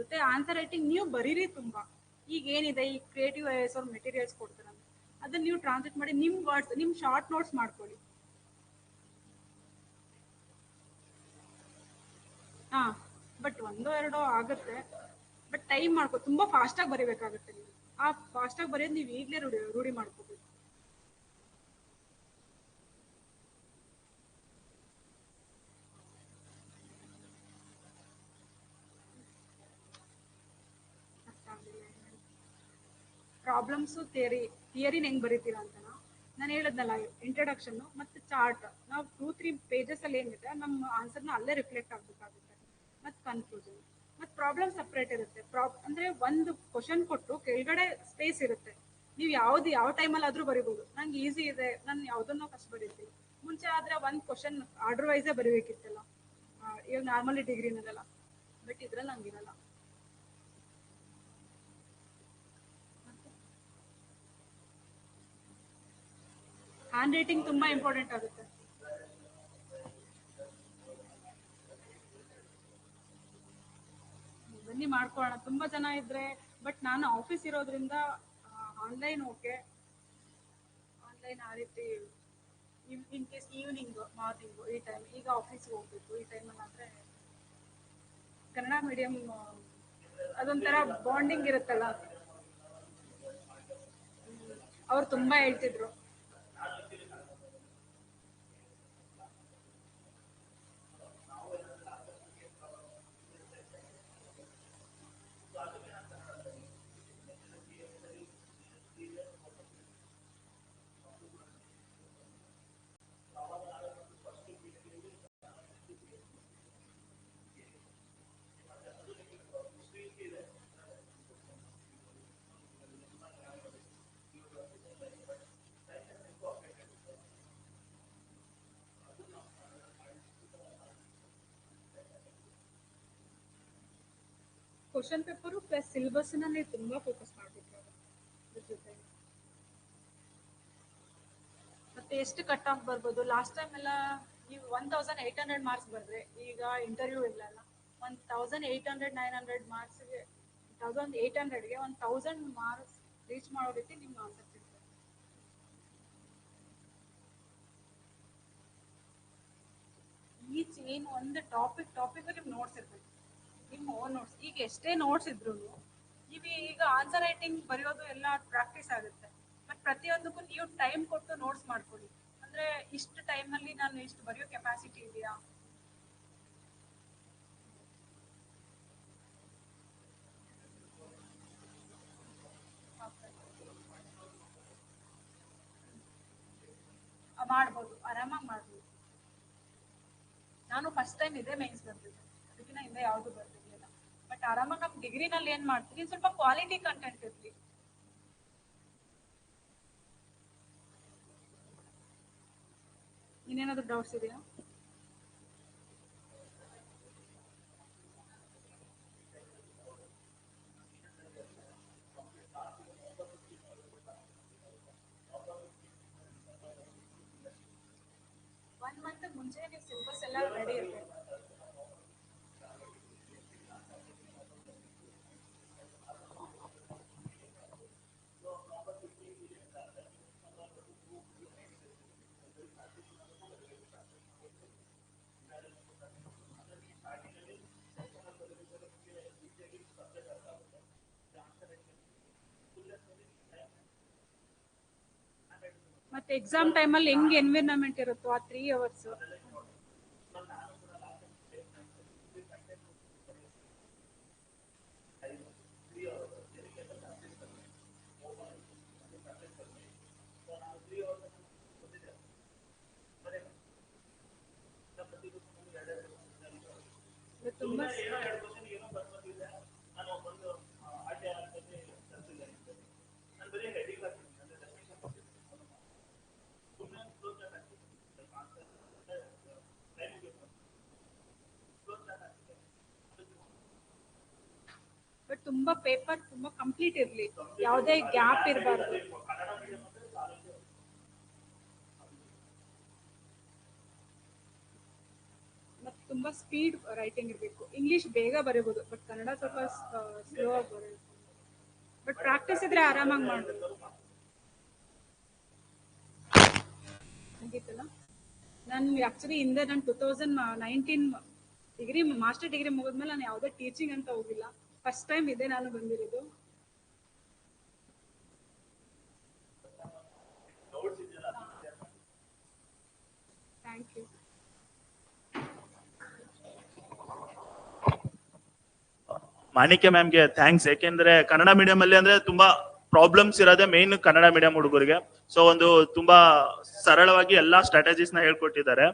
ಜೊತೆ ಆನ್ಸರ್ ರೈಟಿಂಗ್ ನೀವು ಬರೀರಿ ತುಂಬಾ. ಈಗ ಏನಿದೆ ಈ ಕ್ರಿಯೇಟಿವ್ ಐಎಸ್ ಅವ್ರ ಮೆಟೀರಿಯಲ್ಸ್ ಕೊಡ್ತಾರೆ, ಅದನ್ನ ನೀವು ಟ್ರಾನ್ಸ್ಲೇಟ್ ಮಾಡಿ ನಿಮ್ ವರ್ಡ್ಸ್ ನಿಮ್ ಶಾರ್ಟ್ ನೋಟ್ಸ್ ಮಾಡ್ಕೊಳ್ಳಿ. ಹಾ ಬಟ್ ಒಂದೋ ಎರಡೋ ಆಗುತ್ತೆ, ಬಟ್ ಟೈಮ್ ಮಾಡ್ಕೊ, ತುಂಬಾ ಫಾಸ್ಟ್ ಆಗಿ ಬರೀಬೇಕಾಗುತ್ತೆ ನೀವು. ಆ ಫಾಸ್ಟ್ ಆಗಿ ಬರೆಯೋದು ನೀವು ಈಗಲೇ ರೂಢಿ ಮಾಡ್ಕೋಬೇಕು. ಪ್ರಾಬ್ಲಮ್ಸು ಥಿಯರಿನ ಹೆಂಗ್ ಬರೀತೀರಾ ಅಂತ ನಾನು ಹೇಳಿದ್ನಲ್ಲ, ಇಂಟ್ರೊಡಕ್ಷನ್ ಮತ್ತು ಚಾರ್ಟ್ ನಾವು 2-3 ಪೇಜಸ್ ಅಲ್ಲಿ ಏನಿದೆ ನಮ್ಮ ಆನ್ಸರ್ನ ಅಲ್ಲೇ ರಿಫ್ಲೆಕ್ಟ್ ಆಗಬೇಕಾಗುತ್ತೆ. ಮತ್ತು ಕನ್ಕ್ಲೂಷನ್ ಮತ್ತು ಪ್ರಾಬ್ಲಮ್ ಸಪ್ರೇಟ್ ಇರುತ್ತೆ. ಅಂದ್ರೆ ಒಂದು ಕ್ವಶನ್ ಕೊಟ್ಟು ಕೆಳಗಡೆ ಸ್ಪೇಸ್ ಇರುತ್ತೆ. ನೀವು ಯಾವ ಟೈಮಲ್ಲಿ ಆದ್ರೂ ಬರಿಬೋದು. ನಂಗೆ ಈಸಿ ಇದೆ, ನಾನು ಯಾವುದನ್ನೋ ಫಸ್ಟ್ ಬರೀತೀನಿ. ಮುಂಚೆ ಆದ್ರೆ ಒಂದು ಕ್ವಶನ್ ಆರ್ಡರ್ ವೈಸೇ ಬರೀಬೇಕಿತ್ತಲ್ಲ, ಇವಾಗ ನಾರ್ಮಲಿ ಡಿಗ್ರಿನಲ್ಲ. ಬಟ್ ಇದ್ರಲ್ಲಿ ಹಂಗಿರಲ್ಲ. ಹ್ಯಾಂಡ್ ರೈಟಿಂಗ್ ತುಂಬಾ ಇಂಪಾರ್ಟೆಂಟ್ ಆಗುತ್ತೆ. ಬನ್ನಿ ಮಾಡ್ಕೊಳ್ಳೋಣ, ತುಂಬಾ ಜನ ಇದ್ರೆ. ಬಟ್ ನಾನು ಆಫೀಸ್ ಇರೋದ್ರಿಂದ ಆನ್ಲೈನ್ ಓಕೆ, ಆನ್ಲೈನ್ ಆ ರೀತಿ ಇನ್ ಕೇಸ್ ಈವ್ನಿಂಗ್ ಮಾರ್ನಿಂಗು ಈ ಟೈಮ್, ಈಗ ಆಫೀಸ್ಗೆ ಹೋಗ್ಬೇಕು ಈ ಟೈಮಲ್ಲಿ ಆದರೆ ಕನ್ನಡ ಮೀಡಿಯಂ ಅದೊಂಥರ ಬಾಂಡಿಂಗ್ ಇರುತ್ತಲ್ಲ. ಅವ್ರು ತುಂಬಾ ಹೇಳ್ತಿದ್ರು. ಕ್ವಶನ್ ಪೇಪರು ಪ್ಲಸ್ ಸಿಲೆಬಸ್ನಲ್ಲಿ ತುಂಬಾ ಫೋಕಸ್ ಮಾಡಬೇಕು. ಜೊತೆ ಮತ್ತೆ ಎಷ್ಟು ಕಟ್ ಆಫ್ ಬರ್ಬೋದು. ಲಾಸ್ಟ್ ಟೈಮ್ ಎಲ್ಲ ನೀವು 1800 ಮಾರ್ಕ್ಸ್ ಬರೆದ್ರೆ, ಈಗ ಇಂಟರ್ವ್ಯೂ ಇಲ್ಲ ಅಲ್ಲ, 1800-900 ಮಾರ್ಕ್ಸ್ಗೆ 1800ಗೆ 1000 ಮಾರ್ಕ್ಸ್ ರೀಚ್ ಮಾಡೋ ರೀತಿ ನಿಮ್ಮ ಆನ್ಸರ್ ಸಿಗ್ತದೆ. ಈಚ್ ಏನು ಒಂದು ಟಾಪಿಕ್ ನಿಮ್ಗೆ ನೋಟ್ಸ್ ಇರ್ಬೇಕು, ನಿಮ್ಮ ಓನ್ ನೋಟ್ಸ್. ಈಗ ಎಷ್ಟೇ ನೋಟ್ಸ್ ಇದ್ರು ಈಗ ಆನ್ಸರ್ ರೈಟಿಂಗ್ ಬರೆಯೋದು ಎಲ್ಲ ಪ್ರಾಕ್ಟೀಸ್ ಆಗುತ್ತೆ. ಬಟ್ ಪ್ರತಿಯೊಂದಕ್ಕೂ ನೀವು ಟೈಮ್ ಕೊಟ್ಟು ನೋಟ್ಸ್ ಮಾಡ್ಕೊಳ್ಳಿ. ಅಂದ್ರೆ ಇಷ್ಟು ಟೈಮಲ್ಲಿ ನಾನು ಇಷ್ಟು ಬರೆಯೋ ಕೆಪಾಸಿಟಿ ಇದೆಯಾ. ಮಾಡ್ಬೋದು, ಆರಾಮಾಗಿ ಮಾಡ್ಬೋದು. ನಾನು ಫಸ್ಟ್ ಟೈಮ್ ಇದೆ ಮೇನ್ಸ್ ಬರ್ತಿದ್ದೆ, ಅದಕ್ಕಿಂತ ಹಿಂದೆ ಯಾವುದು ಬರ್ತಿರ್ಲಿಲ್ಲ. ಬಟ್ ಆರಾಮಾಗಿ ನಮ್ಮ ಡಿಗ್ರಿನಲ್ಲಿ ಏನ್ ಮಾಡ್ತೀನಿ, ಸ್ವಲ್ಪ ಕ್ವಾಲಿಟಿ ಕಂಟೆಂಟ್ ಇರ್ಲಿ. ಇನ್ನೇನಾದ್ರು ಡೌಟ್ಸ್ ಇದೆಯಾ? ಮಂತ್ ಮುಂಚೆ ನೀವು ಸಿಲೆಬಸ್ ಎಲ್ಲ ರೆಡಿ ಇರಬೇಕು. ಮತ್ತೆ ಎಕ್ಸಾಮ್ ಟೈಮಲ್ಲಿ ಹೆಂಗ್ ಎನ್ವಿರಾನ್ಮೆಂಟ್ ಇರುತ್ತೋ ಆ 3 hours ತುಂಬಾ ಬಟ್ ತುಂಬಾ ಪೇಪರ್ ತುಂಬಾ ಕಂಪ್ಲೀಟ್ ಇರ್ಲಿ, ಯಾವುದೇ ಗ್ಯಾಪ್ ಇರಬಾರ್ದು. ಮತ್ತೆ ತುಂಬಾ ಸ್ಪೀಡ್ ರೈಟಿಂಗ್ ಇರಬೇಕು. ಇಂಗ್ಲಿಷ್ ಬೇಗ ಬರೀಬಹುದು, ಬಟ್ ಕನ್ನಡ ಸ್ವಲ್ಪ ಸ್ಲೋ ಆಗಿ ಬರೀಬೇಕು. ಬಟ್ ಪ್ರಾಕ್ಟೀಸ್ ಇದ್ರೆ ಆರಾಮಾಗಿ ಮಾಡ್ಬೋದು. ಮುಗೀತಲ್ಲ. ನಾನು ಆಕ್ಚುಲಿ ಹಿಂದೆ ನಾನು 2019 ಡಿಗ್ರಿ ಮಾಸ್ಟರ್ ಡಿಗ್ರಿ ಮುಗಿದ್ಮೇಲೆ ನಾನು ಯಾವುದೇ ಟೀಚಿಂಗ್ ಅಂತ ಹೋಗಿಲ್ಲ. ಫಸ್ಟ್ ಟೈಮ್ ಇದೆ ನಾನು ಬಂದಿರೋದು. Thank you. ಮಾಣಿಕ್ಯ ಮ್ಯಾಮ್ಗೆ ಥ್ಯಾಂಕ್ಸ್. ಯಾಕೆಂದ್ರೆ ಕನ್ನಡ ಮೀಡಿಯಂ ಅಲ್ಲಿ ಅಂದ್ರೆ ತುಂಬಾ ಪ್ರಾಬ್ಲಮ್ಸ್ ಇರೋದೇ ಮೇನ್ ಕನ್ನಡ ಮೀಡಿಯಂ ಹುಡುಗರಿಗೆ. ಸೊ ಒಂದು ತುಂಬಾ ಸರಳವಾಗಿ ಎಲ್ಲಾ ಸ್ಟ್ರಾಟಜೀಸ್ ನ ಹೇಳ್ಕೊಟ್ಟಿದ್ದಾರೆ.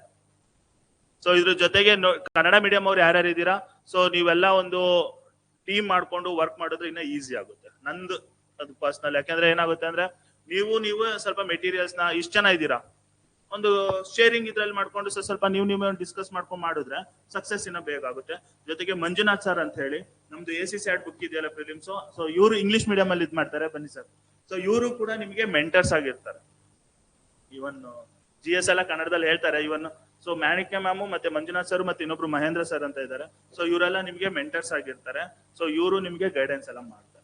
ಸೊ ಇದ್ರ ಜೊತೆಗೆ ಕನ್ನಡ ಮೀಡಿಯಂ ಅವ್ರು ಯಾರ್ಯಾರು ಇದ್ದೀರಾ, ಸೊ ನೀವೆಲ್ಲ ಒಂದು ಟೀಮ್ ಮಾಡ್ಕೊಂಡು ವರ್ಕ್ ಮಾಡಿದ್ರೆ ಇನ್ನ ಈಸಿ ಆಗುತ್ತೆ. ನಂದು ಅದು ಪರ್ಸನಲ್. ಯಾಕಂದ್ರೆ ಏನಾಗುತ್ತೆ ಅಂದ್ರೆ ನೀವು ಸ್ವಲ್ಪ ಮೆಟೀರಿಯಲ್ಸ್ ನ ಇಷ್ಟ ಜನ ಇದ್ದೀರಾ, ಒಂದು ಶೇರಿಂಗ್ ಇದ್ರಲ್ಲಿ ಮಾಡ್ಕೊಂಡು ಸ್ವಲ್ಪ ನೀವು ಡಿಸ್ಕಸ್ ಮಾಡ್ಕೊಂಡು ಮಾಡಿದ್ರೆ ಸಕ್ಸಸ್ ಇನ್ನ ಬೇಗ ಆಗುತ್ತೆ. ಜೊತೆಗೆ ಮಂಜುನಾಥ್ ಸರ್ ಅಂತ ಹೇಳಿ ನಮ್ದು AC ಸ್ಯಾಟ್ ಬುಕ್ ಇದೆಯಲ್ಲ ಪ್ರಿಲಿಮ್ಸ್, ಸೊ ಇವರು ಇಂಗ್ಲಿಷ್ ಮೀಡಿಯಂ ಅಲ್ಲಿ ಇದ್ ಮಾಡ್ತಾರೆ, ಬನ್ನಿ ಸರ್. ಸೊ ಇವರು ಕೂಡ ನಿಮಗೆ ಮೆಂಟರ್ಸ್ ಆಗಿರ್ತಾರೆ. ಇವನ್ GS ಎಲ್ಲ ಕನ್ನಡದಲ್ಲಿ ಹೇಳ್ತಾರೆ ಇವನ್. ಸೊ ಮ್ಯಾಣಿಕ್ಯ ಮ್ಯಾಮು ಮತ್ತೆ ಮಂಜುನಾಥ್ ಸರ್ ಮತ್ತೆ ಇನ್ನೊಬ್ರು ಮಹೇಂದ್ರ ಸರ್ ಅಂತ ಇದ್ದಾರೆ. ಸೊ ಇವರೆಲ್ಲ ನಿಮ್ಗೆ ಮೆಂಟರ್ಸ್ ಆಗಿರ್ತಾರೆ. ಸೊ ಇವರು ನಿಮ್ಗೆ ಗೈಡೆನ್ಸ್ ಎಲ್ಲ ಮಾಡ್ತಾರೆ.